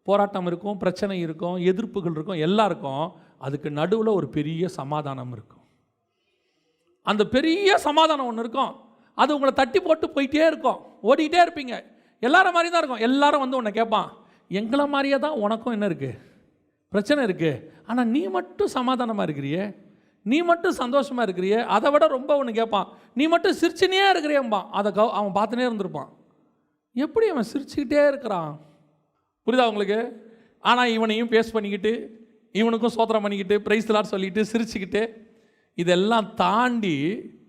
போராட்டம் இருக்கும், பிரச்சனை இருக்கும், எதிர்ப்புகள் இருக்கும், எல்லாம் இருக்கும். அதுக்கு நடுவில் ஒரு பெரிய சமாதானம் இருக்கும். அந்த பெரிய சமாதானம் ஒன்று இருக்கும். அது உங்களை தட்டி போட்டு போயிட்டே இருக்கும். ஓடிக்கிட்டே இருப்பீங்க. எல்லாரும் மாதிரி தான் இருக்கும். எல்லாரும் வந்து உன்னை கேட்பான், எங்களை மாதிரியே தான் உனக்கும் என்ன இருக்குது? பிரச்சனை இருக்குது. ஆனால் நீ மட்டும் சமாதானமாக இருக்கிறியே, நீ மட்டும் சந்தோஷமாக இருக்கிறியே. அதை விட ரொம்ப ஒன்று கேட்பான், நீ மட்டும் சிரிச்சுனே இருக்கிறியம்பான். அதை அவன் பார்த்துனே இருந்திருப்பான். எப்படி அவன் சிரிச்சுக்கிட்டே இருக்கிறான்? புரியுதா உங்களுக்கு? ஆனால் இவனையும் பேஸ் பண்ணிக்கிட்டு, இவனுக்கும் சோத்திரம் பண்ணிக்கிட்டு, பிரைஸ் லார்ட் சொல்லிக்கிட்டு, சிரிச்சுக்கிட்டு, இதெல்லாம் தாண்டி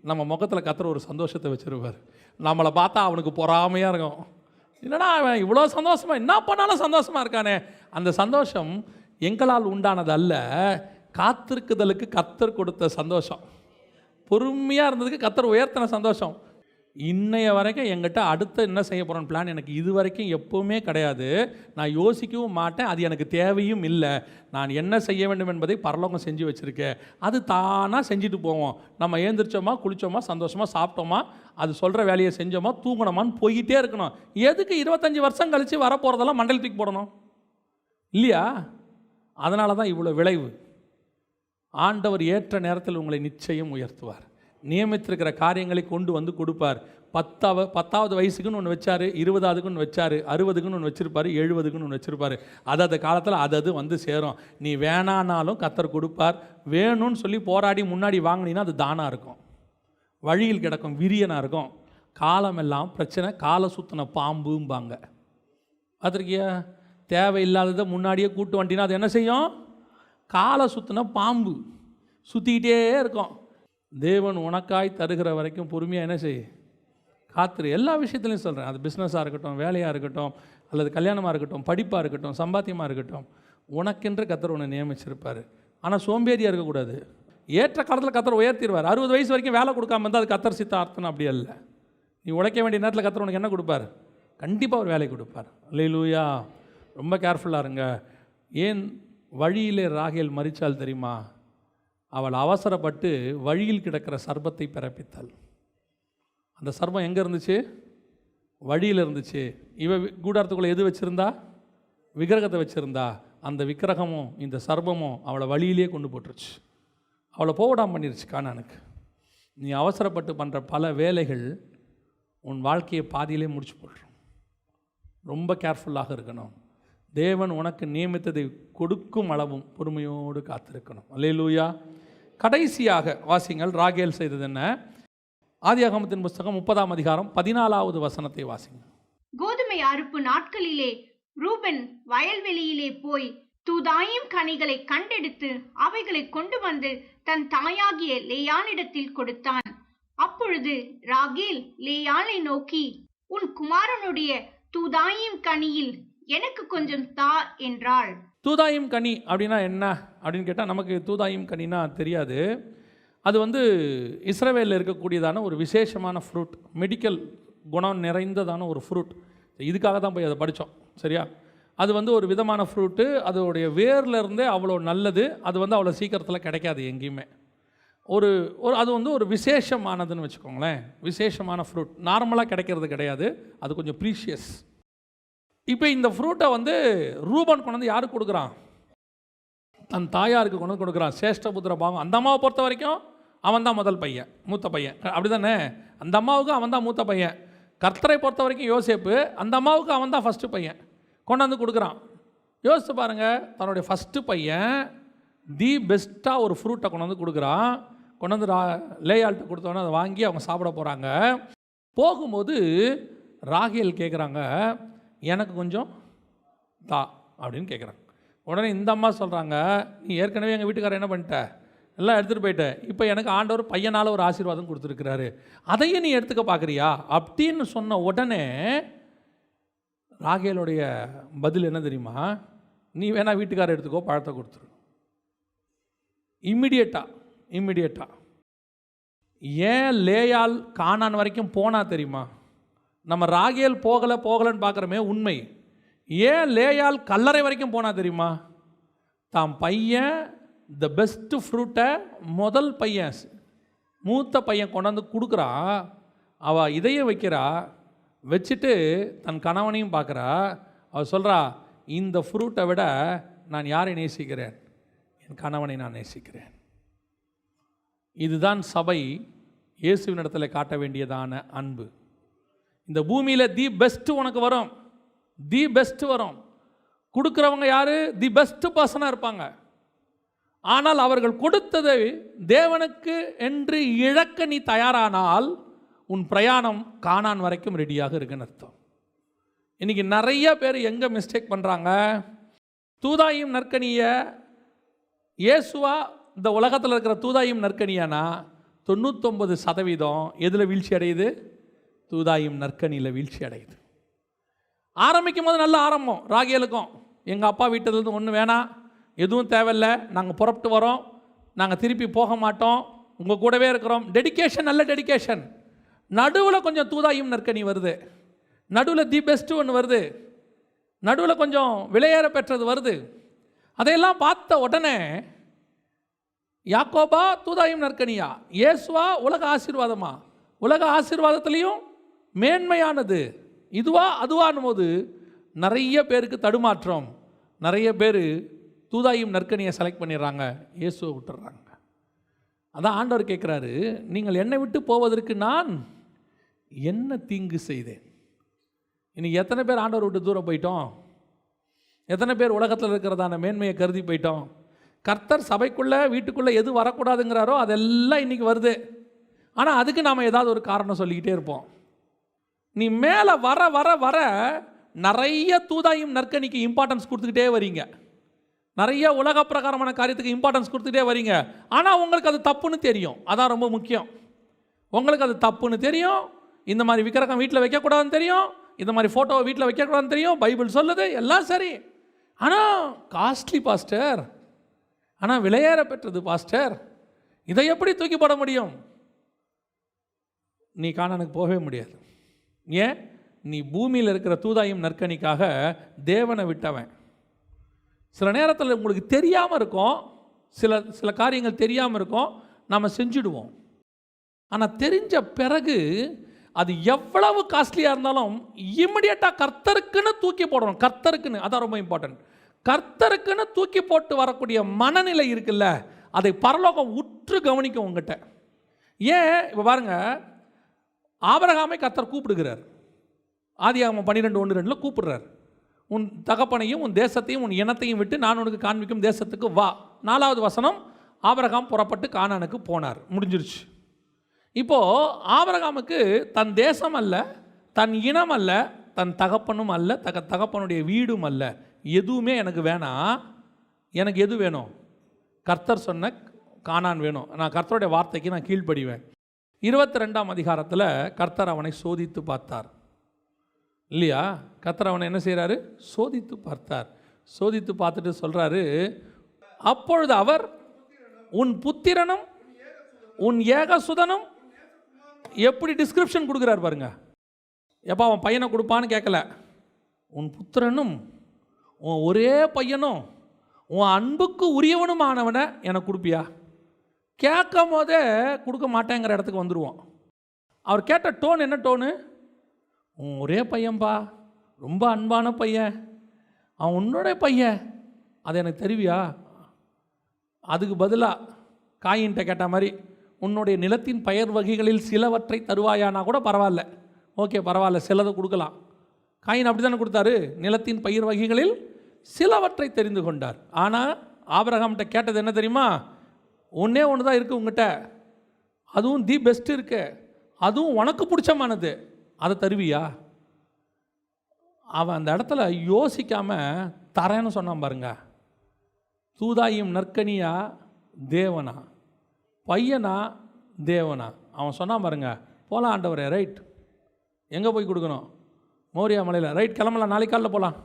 நம்ம முகத்தில் கர்த்தர் ஒரு சந்தோஷத்தை வச்சுருவார். நம்மளை பார்த்தா அவனுக்கு பொறாமையாக இருக்கும். என்னடா அவன் இவ்வளோ சந்தோஷமாக என்ன பண்ணாலும் சந்தோஷமாக இருக்கானே. அந்த சந்தோஷம் எங்களால் உண்டானது அல்ல, காத்திருக்குதலுக்கு கர்த்தர் கொடுத்த சந்தோஷம். பொறுமையாக இருந்ததுக்கு கர்த்தர் உயர்த்தின சந்தோஷம். இன்னைய வரைக்கும் என்கிட்ட அடுத்த என்ன செய்ய போகிறோன்னு பிளான் எனக்கு இது வரைக்கும் எப்போவுமே கிடையாது. நான் யோசிக்கவும் மாட்டேன், அது எனக்கு தேவையும் இல்லை. நான் என்ன செய்ய வேண்டும் என்பதை பரலோகம் செஞ்சு வச்சுருக்கேன். அது தானாக செஞ்சுட்டு போவோம். நம்ம ஏந்திரிச்சோமா, குளித்தோமா, சந்தோஷமாக சாப்பிட்டோமா, அது சொல்கிற வேலையை செஞ்சோமா, தூங்கணுமான்னு போய்கிட்டே இருக்கணும். எதுக்கு 25 வருஷம் கழித்து வரப்போகிறதெல்லாம் மண்டல் தூக்கி போடணும் இல்லையா? அதனால தான் இவ்வளோ விளைவு. ஆண்டவர் ஏற்ற நேரத்தில் உங்களை நிச்சயம் உயர்த்துவார். நியமித்திருக்கிற காரியங்களை கொண்டு வந்து கொடுப்பார். 10வது வயசுக்குன்னு ஒன்று வச்சார், 20ஆவதுக்குன்னு வச்சார், 60க்குன்னு ஒன்று வச்சுருப்பார், 70க்குன்னு ஒன்று வச்சுருப்பார். அது காலத்தில் அது வந்து சேரும். நீ வேணானாலும் கர்த்தர் கொடுப்பார். வேணும்னு சொல்லி போராடி முன்னாடி வாங்கினீங்கன்னா அது தானாக இருக்கும், வழியில் கிடக்கும், விரியனாக இருக்கும். காலமெல்லாம் பிரச்சனை, காலை சுற்றின பாம்பும்பாங்க. பார்த்துருக்கியா? தேவையில்லாததை முன்னாடியே கூட்டு வந்துட்டீங்கன்னா அது என்ன செய்யும்? காலை சுற்றின பாம்பு சுற்றிக்கிட்டே இருக்கும். தேவன் உனக்காய் தருகிற வரைக்கும் பொறுமையாக என்ன செய்? காத்திரு. எல்லா விஷயத்துலையும் சொல்கிறேன். அது பிஸ்னஸாக இருக்கட்டும், வேலையாக இருக்கட்டும், அல்லது கல்யாணமாக இருக்கட்டும், படிப்பாக இருக்கட்டும், சம்பாத்தியமாக இருக்கட்டும், உனக்கென்று கர்த்தர் உன்னை நியமிச்சிருப்பார். ஆனால் சோம்பேறியாக இருக்கக்கூடாது. ஏற்ற காலத்தில் கர்த்தர் உயர்த்திடுவார். 60 வயசு வரைக்கும் வேலை கொடுக்காம இருந்தால் அது கர்த்தர் சித்த அர்த்தம் அப்படி அல்ல. நீ உழைக்க வேண்டிய நேரத்தில் கர்த்தர் உனக்கு என்ன கொடுப்பார்? கண்டிப்பாக ஒரு வேலை கொடுப்பார். அல்லேலூயா. ரொம்ப கேர்ஃபுல்லாக இருங்க. ஏன் வழியிலே ராகேல் மரிச்சால் தெரியுமா? அவள் அவசரப்பட்டு வழியில் கிடக்கிற சர்பத்தை பிறப்பித்தாள். அந்த சர்பம் எங்கே இருந்துச்சு? வழியில் இருந்துச்சு. கூடாரத்துக்குள்ளே எது வச்சுருந்தா? விக்கிரகத்தை வச்சுருந்தா. அந்த விக்கிரகமும் இந்த சர்பமும் அவளை வழியிலே கொண்டு போட்டுருச்சு. அவளை போடாமல் பண்ணிருச்சு கானானுக்கு. நீ அவசரப்பட்டு பண்ணுற பல வேலைகள் உன் வாழ்க்கையை பாதியிலே முடிச்சு போட்டுரும். ரொம்ப கேர்ஃபுல்லாக இருக்கணும். தேவன் உனக்கு நியமித்ததை கொடுக்கும் அளவும் பொறுமையோடு காத்திருக்கணும். அல்லேலூயா. கடைசியாக வாசிங்கள். ராகேல் செய்தது என்ன? ஆதியாகமத்தின் புஸ்தகம் 30ஆம் அதிகாரம் 14வது வசனத்தை வாசிங்க. கோதுமை அறுப்பு நாட்களிலே ரூபன் வயல்வெளியிலே போய் தூதாயிம் கனிகளை கண்டெடுத்து அவைகளை கொண்டு வந்து தன் தாயாகிய லேயாளிடத்தில் கொடுத்தான். அப்பொழுது ராகேல் லேயாளை நோக்கி, உன் குமாரனுடைய தூதாயிம் கனியில் எனக்கு கொஞ்சம் தா என்றாள். தூதாயிம் கனி அப்படின்னா என்ன அப்படின்னு கேட்டால், நமக்கு தூதாயிம் கனினா தெரியாது. அது வந்து இஸ்ரவேலில் இருக்கக்கூடியதான ஒரு விசேஷமான ஃப்ரூட், மெடிக்கல் குணம் நிறைந்ததான ஒரு ஃப்ரூட். இதுக்காக தான் போய் அதை படித்தோம். சரியா? அது வந்து ஒரு விதமான ஃப்ரூட்டு. அதோடைய வேரில் இருந்தே அவ்வளோ நல்லது. அது வந்து அவ்வளோ சீக்கிரத்தில் கிடைக்காது எங்கேயுமே. ஒரு அது வந்து ஒரு விசேஷமானதுன்னு வச்சுக்கோங்களேன். விசேஷமான ஃப்ரூட் நார்மலாக கிடைக்கிறது கிடையாது. அது கொஞ்சம் ப்ரீஷியஸ். இப்போ இந்த ஃப்ரூட்டை வந்து ரூபன் கொண்டு வந்து யாருக்கு கொடுக்குறான்? தன் தாயாருக்கு கொண்டு வந்து கொடுக்குறான். சேஷ்டபுத்திர பாகம். அந்த அம்மாவை பொறுத்த வரைக்கும் அவன் தான் முதல் பையன், மூத்த பையன். அப்படி தானே? அந்த அம்மாவுக்கு அவன் தான் மூத்த பையன். கர்த்தரை பொறுத்த வரைக்கும் யோசேப்பு, அந்த அம்மாவுக்கு அவன் தான் ஃபஸ்ட்டு பையன். கொண்டு வந்து கொடுக்குறான். யோசித்து பாருங்கள், தன்னுடைய ஃபஸ்ட்டு பையன் தி பெஸ்ட்டாக ஒரு ஃப்ரூட்டை கொண்டு வந்து கொடுக்குறான். கொண்டு வந்து லேயாள்கிட்ட கொடுத்தோன்னே அதை வாங்கி அவங்க சாப்பிட போகிறாங்க. போகும்போது ராகேல் கேட்குறாங்க, எனக்கு கொஞ்சம் தா அப்படின்னு கேட்குறாங்க. உடனே இந்த அம்மா சொல்கிறாங்க, நீ ஏற்கனவே எங்கள் வீட்டுக்காரர் என்ன பண்ணிட்ட? எல்லாம் எடுத்துகிட்டு போயிட்ட. இப்போ எனக்கு ஆண்டவர் பையனால் ஒரு ஆசீர்வாதம் கொடுத்துருக்கிறாரு, அதையும் நீ எடுத்துக்க பார்க்குறியா அப்படின்னு சொன்ன உடனே ராகேலுடைய பதில் என்ன தெரியுமா? நீ வேணா வீட்டுக்காரர் எடுத்துக்கோ, பழத்தை கொடுத்துரு. இம்மிடியேட்டாக. ஏன் லேயால் கானான் வரைக்கும் போனா தெரியுமா? நம்ம ராகேல் போகலைன்னு பார்க்குறோமே, உண்மை. ஏன் லேயால் கல்லறை வரைக்கும் போனா தெரியுமா? தான் பையன் த பெஸ்ட்டு ஃப்ரூட்டை முதல் பையன், மூத்த பையன் கொண்டாந்து கொடுக்குறா. அவள் இதையும் வைக்கிறா. வச்சுட்டு தன் கணவனையும் பார்க்குறா. அவள் சொல்கிறா, இந்த ஃப்ரூட்டை விட நான் யாரை நேசிக்கிறேன்? என் கணவனை நான் நேசிக்கிறேன். இதுதான் சபை இயேசுவின் இடத்துல காட்ட வேண்டியதான அன்பு. இந்த பூமியில் தி பெஸ்ட்டு உனக்கு வரும், தி பெஸ்ட்டு வரும். கொடுக்குறவங்க யார்? தி பெஸ்ட்டு பர்சனாக இருப்பாங்க. ஆனால் அவர்கள் கொடுத்ததை தேவனுக்கு என்று இழக்க நீ தயாரானால் உன் பிரயாணம் கானான் வரைக்கும் ரெடியாக இருக்குன்னு அர்த்தம். இன்றைக்கி நிறைய பேர் எங்கே மிஸ்டேக் பண்ணுறாங்க? தூதாயும் நற்கனியை இயேசுவா இந்த உலகத்தில் இருக்கிற தூதாயும் நற்கனியானா 99% எதில் வீழ்ச்சி அடையுது? தூதாயும் நற்கனியில் வீழ்ச்சி அடையுது. ஆரம்பிக்கும் போது நல்ல ஆரம்பம். ராகேலுக்கும், எங்கள் அப்பா வீட்டிலேருந்து ஒன்றும் வேணாம், எதுவும் தேவையில்லை, நாங்கள் புறப்பட்டு வரோம், நாங்கள் திருப்பி போக மாட்டோம், உங்கள் கூடவே இருக்கிறோம். டெடிக்கேஷன், நல்ல டெடிக்கேஷன். நடுவில் கொஞ்சம் தூதாயும் நற்கனி வருது, நடுவில் தி பெஸ்ட்டு ஒன்று வருது, நடுவில் கொஞ்சம் விலையேற பெற்றது வருது. அதையெல்லாம் பார்த்த உடனே யாக்கோபா தூதாயும் நற்கனியா, இயேசுவா உலக ஆசீர்வாதமா? உலக ஆசீர்வாதத்துலேயும் மேன்மையானது இதுவா அதுவானும் போது நிறைய பேருக்கு தடுமாற்றம். நிறைய பேர் தூதாயும் நற்கனியை செலக்ட் பண்ணிடுறாங்க, இயேசுவை விட்டுறாங்க. அதான் ஆண்டவர் கேட்குறாரு, நீங்கள் என்னை விட்டு போவதற்கு நான் என்ன தீங்கு செய்தேன்? இன்னைக்கு எத்தனை பேர் ஆண்டவர் விட்டு தூரம் போயிட்டோம்? எத்தனை பேர் உலகத்தில் இருக்கிறதான மேன்மையை கருதி போயிட்டோம்? கர்த்தர் சபைக்குள்ளே வீட்டுக்குள்ளே எது வரக்கூடாதுங்கிறாரோ அதெல்லாம் இன்றைக்கி வருது. ஆனால் அதுக்கு நாம் ஏதாவது ஒரு காரணம் சொல்லிக்கிட்டே இருப்போம். நீ மேலே வர வர வர நிறைய தூதாயும் நற்கனிக்கு இம்பார்ட்டன்ஸ் கொடுத்துக்கிட்டே வரீங்க. நிறைய உலக பிரகாரமான காரியத்துக்கு இம்பார்ட்டன்ஸ் கொடுத்துட்டே வரீங்க. ஆனால் உங்களுக்கு அது தப்புன்னு தெரியும். அதான் ரொம்ப முக்கியம். உங்களுக்கு அது தப்புன்னு தெரியும். இந்த மாதிரி விக்கிரகம் வீட்டில் வைக்கக்கூடாதுன்னு தெரியும். இந்த மாதிரி ஃபோட்டோவை வீட்டில் வைக்கக்கூடாதுன்னு தெரியும். பைபிள் சொல்லுது, எல்லாம் சரி. ஆனால் காஸ்ட்லி பாஸ்டர், ஆனால் விலையேற பெற்றது பாஸ்டர், இதை எப்படி தூக்கி போட முடியும்? நீ கானானுக்கு போகவே முடியாது. ஏன்? நீ பூமியில் இருக்கிற தூதாயும் நற்கனிக்காக தேவனை விட்டவன். சில நேரத்தில் உங்களுக்கு தெரியாமல் இருக்கும், சில காரியங்கள் தெரியாமல் இருக்கும், நாம் செஞ்சுடுவோம். ஆனால் தெரிஞ்ச பிறகு அது எவ்வளவு காஸ்ட்லியாக இருந்தாலும் இமிடியேட்டாக கர்த்தருக்குன்னு தூக்கி போடணும். கர்த்தருக்குன்னு, அதான் ரொம்ப இம்பார்ட்டன்ட். கர்த்தருக்குன்னு தூக்கி போட்டு வரக்கூடிய மனநிலை இருக்குல்ல, அதை பரலோகம் உற்று கவனிக்கும் உங்ககிட்ட. ஏன்? இப்போ பாருங்கள், ஆபிரகாமை கர்த்தர் கூப்பிடுகிறார். ஆதியாகமம் 12:1-2 கூப்பிடுறார். உன் தகப்பனையும் உன் தேசத்தையும் உன் இனத்தையும் விட்டு நான் உனக்கு காண்பிக்கும் தேசத்துக்கு வா. 4வது வசனம், ஆபிரகாம் புறப்பட்டு கானானுக்கு போனார். முடிஞ்சிருச்சு. இப்போது ஆபிரகாமுக்கு தன் தேசம் அல்ல, தன் இனம் அல்ல, தன் தகப்பனும் அல்ல, தகப்பனுடைய வீடும் அல்ல, எதுவுமே எனக்கு வேணாம். எனக்கு எது வேணும்? கர்த்தர் சொன்ன கானான் வேணும். நான் கர்த்தருடைய வார்த்தைக்கு நான் கீழ்ப்படிவேன். 22ஆம் அதிகாரத்தில் கர்த்தர் அவனை சோதித்து பார்த்தார் இல்லையா? கர்த்தர் அவனை என்ன செய்கிறாரு? சோதித்து பார்த்தார். சோதித்து பார்த்துட்டு சொல்கிறாரு, அப்பொழுது அவர் உன் புத்திரனும் உன் ஏகசுதனும், எப்படி டிஸ்கிரிப்ஷன் கொடுக்குறார் பாருங்க. எப்போ அவன் பையனை கொடுப்பான்னு கேட்கல. உன் புத்திரனும் உன் ஒரே பையனும் உன் அன்புக்கு உரியவனுமானவனை எனக்கு கொடுப்பியா? கேட்கும் போதே கொடுக்க மாட்டேங்கிற இடத்துக்கு வந்துடுவோம். அவர் கேட்ட டோன் என்ன டோனு? உன் ஒரே பையன்பா, ரொம்ப அன்பான பையன், அவன் உன்னோட பையன், அதை எனக்கு தெரிவியா? அதுக்கு பதிலாக காயின்ட்ட கேட்ட மாதிரி, உன்னுடைய நிலத்தின் பயிர் வகைகளில் சிலவற்றை தருவாயானா கூட பரவாயில்ல, ஓகே பரவாயில்ல, சிலதை கொடுக்கலாம். காயின் அப்படி தானே கொடுத்தாரு, நிலத்தின் பயிர் வகைகளில் சிலவற்றை தெரிந்து கொண்டார். ஆனால் ஆபிரகாம்கிட்ட கேட்டது என்ன தெரியுமா? ஒன்றே ஒன்று தான் இருக்குது உங்ககிட்ட, அதுவும் தி பெஸ்ட் இருக்கு, அதுவும் உனக்கு பிடிச்சமானது, அதை தருவியா? அவன் அந்த இடத்துல யோசிக்காமல் தரேன்னு சொன்னான் பாருங்க. தூதாயும் நற்கனியா தேவனா, பையனா தேவனா? அவன் சொன்னான் பாருங்க, போகலாம் ஆண்டவரே, ரைட். எங்கே போய் கொடுக்கணும்? மோரியா மலையில், ரைட் கிளம்பலாம், நாளைக்கு காலையில் போகலாம்.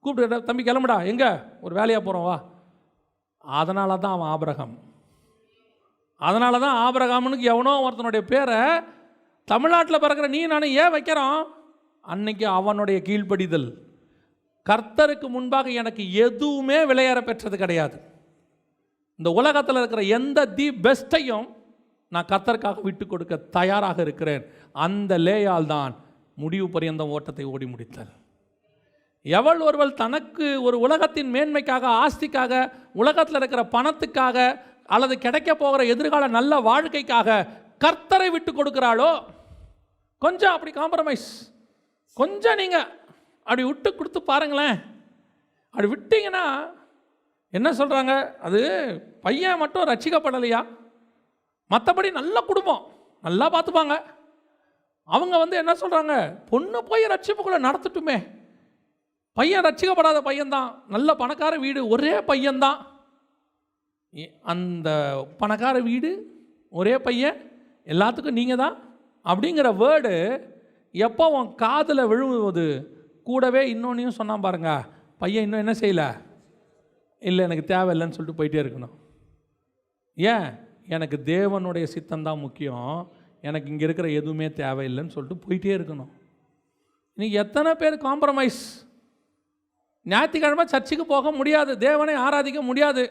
கூப்பிட்டு, தம்பி கிளம்புடா, எங்கே? ஒரு வேலையாக போகிறோம் வா. அதனால தான் அவன் ஆபிரகாம். அதனால தான் ஆபிரகாமுனுக்கு எவனோ ஒருத்தனுடைய பேரை தமிழ்நாட்டில் பிறக்கிற நீ நானும் ஏன் வைக்கிறோம்? அன்னைக்கு அவனுடைய கீழ்ப்படிதல். கர்த்தருக்கு முன்பாக எனக்கு எதுவுமே விலையேற பெற்றது கிடையாது. இந்த உலகத்தில் இருக்கிற எந்த தி பெஸ்ட்டையும் நான் கர்த்தருக்காக விட்டு கொடுக்க தயாராக இருக்கிறேன். அந்த லேயால் தான் முடிவு பரியந்தம் ஓட்டத்தை ஓடி முடித்தாள். எவள் ஒருவள் தனக்கு ஒரு உலகத்தின் மேன்மைக்காக, ஆஸ்திக்காக, உலகத்தில் இருக்கிற பணத்துக்காக அல்லது கிடைக்க போகிற எதிர்கால நல்ல வாழ்க்கைக்காக கர்த்தரை விட்டு கொடுக்குறாளோ, கொஞ்சம் அப்படி காம்ப்ரமைஸ், கொஞ்சம் நீங்கள் அப்படி விட்டு கொடுத்து பாருங்களேன். அப்படி விட்டீங்கன்னா என்ன சொல்கிறாங்க? அது பையன் மட்டும் ரட்சிக்கப்படலையா, மற்றபடி நல்ல குடும்பம், நல்லா பார்த்துப்பாங்க. அவங்க என்ன சொல்கிறாங்க? பொண்ணு போய் ரட்சிப்புக்குள்ளே நடத்தட்டுமே, பையன் ரட்சிக்கப்படாத பையன்தான், நல்ல பணக்கார வீடு, ஒரே பையன்தான், அந்த பணக்கார வீடு, ஒரே பையன், எல்லாத்துக்கும் நீங்கள் தான் அப்படிங்கிற வேர்டு எப்போ உன் காதில் விழுவது, கூடவே இன்னொன்னையும் சொன்னான் பாருங்க, பையன் இன்னும் என்ன செய்யலை, இல்லை எனக்கு தேவையில்லைன்னு சொல்லிட்டு போயிட்டே இருக்கணும். ஏன்? எனக்கு தேவனுடைய சித்தம்தான் முக்கியம், எனக்கு இங்கே இருக்கிற எதுவுமே தேவையில்லைன்னு சொல்லிட்டு போயிட்டே இருக்கணும். இன்னைக்கு எத்தனை பேர் காம்ப்ரமைஸ்? ஞாயிற்றுக்கிழமை சர்ச்சுக்கு போக முடியாது, தேவனை ஆராதிக்க முடியாது,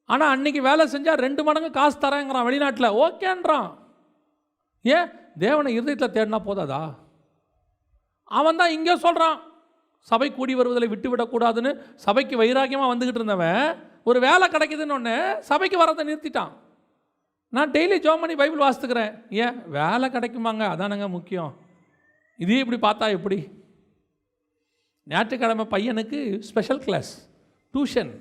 ஆனால் அன்னைக்கு வேலை செஞ்சால் 2 மடங்கு காசு தரேங்கிறான் வெளிநாட்டில், ஓகேன்றான். ஏன்? தேவனை இருதயத்தில் தேடினா போதாதா? அவன் தான் இங்கே சொல்கிறான், சபை கூடி வருவதில் விட்டு விடக்கூடாதுன்னு. சபைக்கு வைராக்கியமாக வந்துக்கிட்டு இருந்தவன் ஒரு வேலை கிடைக்குதுன்னு ஒன்று சபைக்கு வரதை நிறுத்திட்டான். நான் டெய்லி ஜெபம் பண்ணி பைபிள் வாசித்துக்கிறேன். ஏன்? வேலை கிடைக்குமாங்க, அதானங்க முக்கியம். இதே இப்படி பார்த்தா எப்படி? ஞாயிற்றுக்கிழமை பையனுக்கு ஸ்பெஷல் கிளாஸ், டியூஷன்.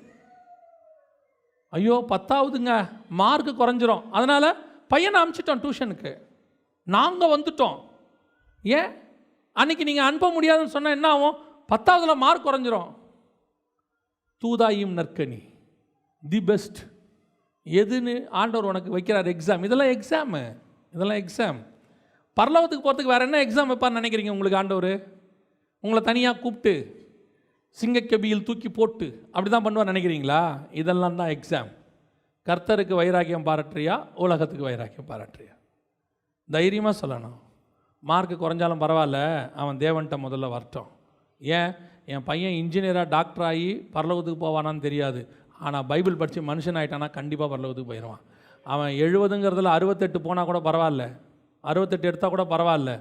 ஐயோ 10ஆவதுங்க, மார்க்கு குறைஞ்சிரும். அதனால் பையனை அனுப்பிச்சிட்டோம் டியூஷனுக்கு. நாங்கள் வந்துட்டோம். ஏன்? அன்றைக்கி நீங்கள் அனுப்ப முடியாதுன்னு சொன்னால் என்ன ஆகும்? 10ஆவதில் மார்க் குறைஞ்சிரும். தூதாயும் நற்கனி, தி பெஸ்ட் எதுன்னு ஆண்டவர் உனக்கு வைக்கிறார் எக்ஸாம். இதெல்லாம் எக்ஸாம். பரலோகத்துக்கு போகிறதுக்கு வேறு என்ன எக்ஸாம் வைப்பார்னு நினைக்கிறீங்க? உங்களுக்கு ஆண்டவர் உங்களை தனியாக கூப்பிட்டு சிங்கக்கபியில் தூக்கி போட்டு அப்படி தான் பண்ணுவார் நினைக்கிறீங்களா? இதெல்லாம் தான் எக்ஸாம். கர்த்தருக்கு வைராக்கியம் பாராட்டுறியா, உலகத்துக்கு வைராக்கியம் பாராட்டுறியா? தைரியமாக சொல்லணும். மார்க்கு குறைஞ்சாலும் பரவாயில்ல, அவன் தேவன்கிட்ட முதல்ல வரட்டும். ஏன்? என் பையன் இன்ஜினியராக டாக்டர் ஆகி பரலோகத்துக்கு போவானான்னு தெரியாது. ஆனால் பைபிள் படித்து மனுஷன் ஆகிட்டானா கண்டிப்பாக பரலோகத்துக்கு போயிடுவான். அவன் 70ங்கிறதுல 68 போனால் கூட பரவாயில்ல, 68 எடுத்தால் கூட பரவாயில்ல.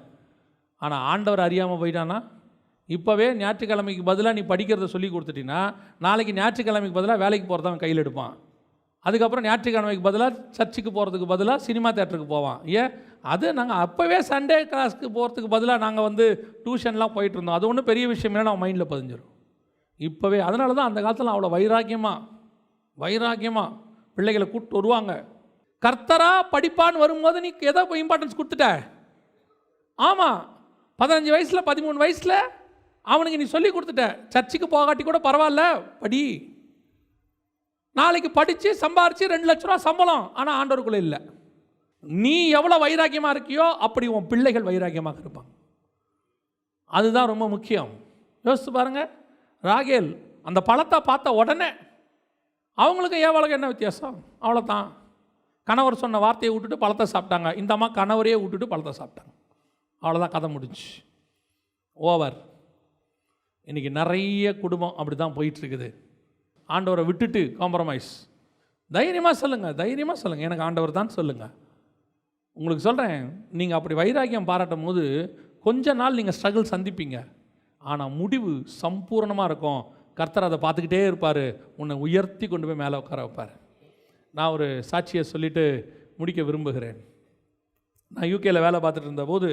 ஆனால் ஆண்டவர் அறியாமல் போயிட்டானா? இப்போவே ஞாயிற்றுக்கிழமைக்கு பதிலாக நீ படிக்கிறத சொல்லி கொடுத்துட்டீங்கன்னா நாளைக்கு ஞாயிற்றுக்கிழமைக்கு பதிலாக வேலைக்கு போகிறத அவன் கையில் எடுப்பான். அதுக்கப்புறம் ஞாயிற்றுக்கிழமைக்கு பதிலாக சர்ச்சுக்கு போகிறதுக்கு பதிலாக சினிமா தேட்டருக்கு போவான். ஏன்? அது நாங்கள் அப்போவே சண்டே கிளாஸ்க்கு போகிறதுக்கு பதிலாக நாங்கள் டியூஷன்லாம் போயிட்டுருந்தோம். அது ஒன்றும் பெரிய விஷயம் இல்லை, நம்ம மைண்டில் பதிஞ்சிடும் இப்போவே. அதனால தான் அந்த காலத்தில் அவ்வளோ வைராக்கியமாக பிள்ளைகளை கூப்பிட்டு வருவாங்க. கர்த்தராக படிப்பான்னு வரும்போது நீ எதோ இம்பார்ட்டன்ஸ் கொடுத்துட்ட. ஆமாம், 15 வயசில் 13 வயசில் அவனுக்கு நீ சொல்லி கொடுத்துட்ட. சர்ச்சுக்கு போகாட்டி கூட பரவாயில்ல, படி. நாளைக்கு படித்து சம்பாரித்து 2 லட்ச ரூபா சம்பளம். ஆனால் ஆண்டவருக்குள்ளே இல்லை. நீ எவ்வளோ வைராக்கியமாக இருக்கியோ அப்படி உன் பிள்ளைகள் வைராக்கியமாக இருப்பாங்க. அதுதான் ரொம்ப முக்கியம். யோசித்து பாருங்கள். ராகேல் அந்த பழத்தை பார்த்த உடனே அவங்களுக்கு ஏவாளுக்கு என்ன வித்தியாசம்? அவ்வளோதான். கணவர் சொன்ன வார்த்தையை விட்டுட்டு பழத்தை சாப்பிட்டாங்க. இந்த அம்மா கணவரையே விட்டுட்டு பழத்தை சாப்பிட்டாங்க. அவ்வளோதான், கதை முடிஞ்சு, ஓவர். இன்றைக்கி நிறைய குடும்பம் அப்படி தான் போயிட்டுருக்குது. ஆண்டவரை விட்டுட்டு காம்ப்ரமைஸ். தைரியமாக சொல்லுங்கள், எனக்கு ஆண்டவர் தான் சொல்லுங்கள். உங்களுக்கு சொல்கிறேன், நீங்கள் அப்படி வைராக்கியம் பாராட்டும் போது கொஞ்ச நாள் நீங்கள் ஸ்ட்ரகிள் சந்திப்பீங்க. ஆனால் முடிவு சம்பூர்ணமாக இருக்கும். கர்த்தர் அதை பார்த்துக்கிட்டே இருப்பார், உன்னை உயர்த்தி கொண்டு போய் மேலே உட்கார வைப்பார். நான் ஒரு சாட்சியை சொல்லிவிட்டு முடிக்க விரும்புகிறேன். நான் யூகேயில் வேலை பார்த்துட்டு இருந்தபோது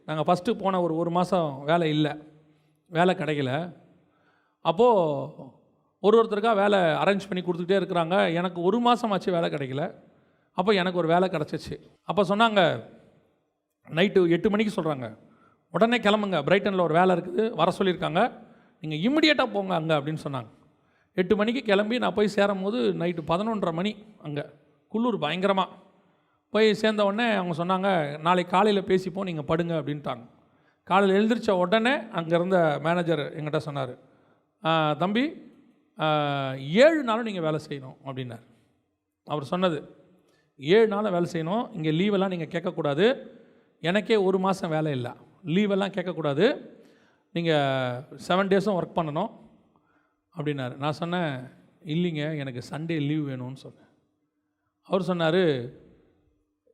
நாங்கள் ஃபஸ்ட்டு போன ஒரு மாதம் வேலை கிடைக்கல. அப்போது ஒருத்தருக்காக வேலை அரேஞ்ச் பண்ணி கொடுத்துக்கிட்டே இருக்கிறாங்க. எனக்கு 1 மாதம் ஆச்சு வேலை கிடைக்கல. அப்போ எனக்கு ஒரு வேலை கிடச்சிச்சு. அப்போ சொன்னாங்க, நைட்டு 8 மணிக்கு சொல்கிறாங்க, உடனே கிளம்புங்க, பிரைட்டனில் ஒரு வேலை இருக்குது, வர சொல்லியிருக்காங்க, நீங்கள் இம்மிடியேட்டாக போங்க அங்கே அப்படின்னு சொன்னாங்க. 8 மணிக்கு கிளம்பி நான் போய் சேரும் போது நைட்டு 11:30 மணி. அங்கே குளிர் பயங்கரமாக. போய் சேர்ந்த உடனே அவங்க சொன்னாங்க, நாளைக்கு காலையில் பேசிப்போம், நீங்கள் படுங்க அப்படின்ட்டாங்க. காலையில் எழுந்திரிச்ச உடனே அங்கே இருந்த மேனேஜர் எங்கிட்ட சொன்னார், தம்பி 7 நாளும் நீங்கள் வேலை செய்யணும் அப்படின்னார். அவர் சொன்னது 7 நாளும் வேலை செய்யணும், இங்கே லீவெல்லாம் நீங்கள் கேட்கக்கூடாது. எனக்கே 1 மாதம் வேலை இல்லை, லீவெல்லாம் கேட்கக்கூடாது, நீங்கள் 7 டேஸும் ஒர்க் பண்ணணும் அப்படின்னாரு. நான் சொன்னேன், இல்லைங்க எனக்கு சண்டே லீவ் வேணும்னு சொன்னேன். அவர் சொன்னார்,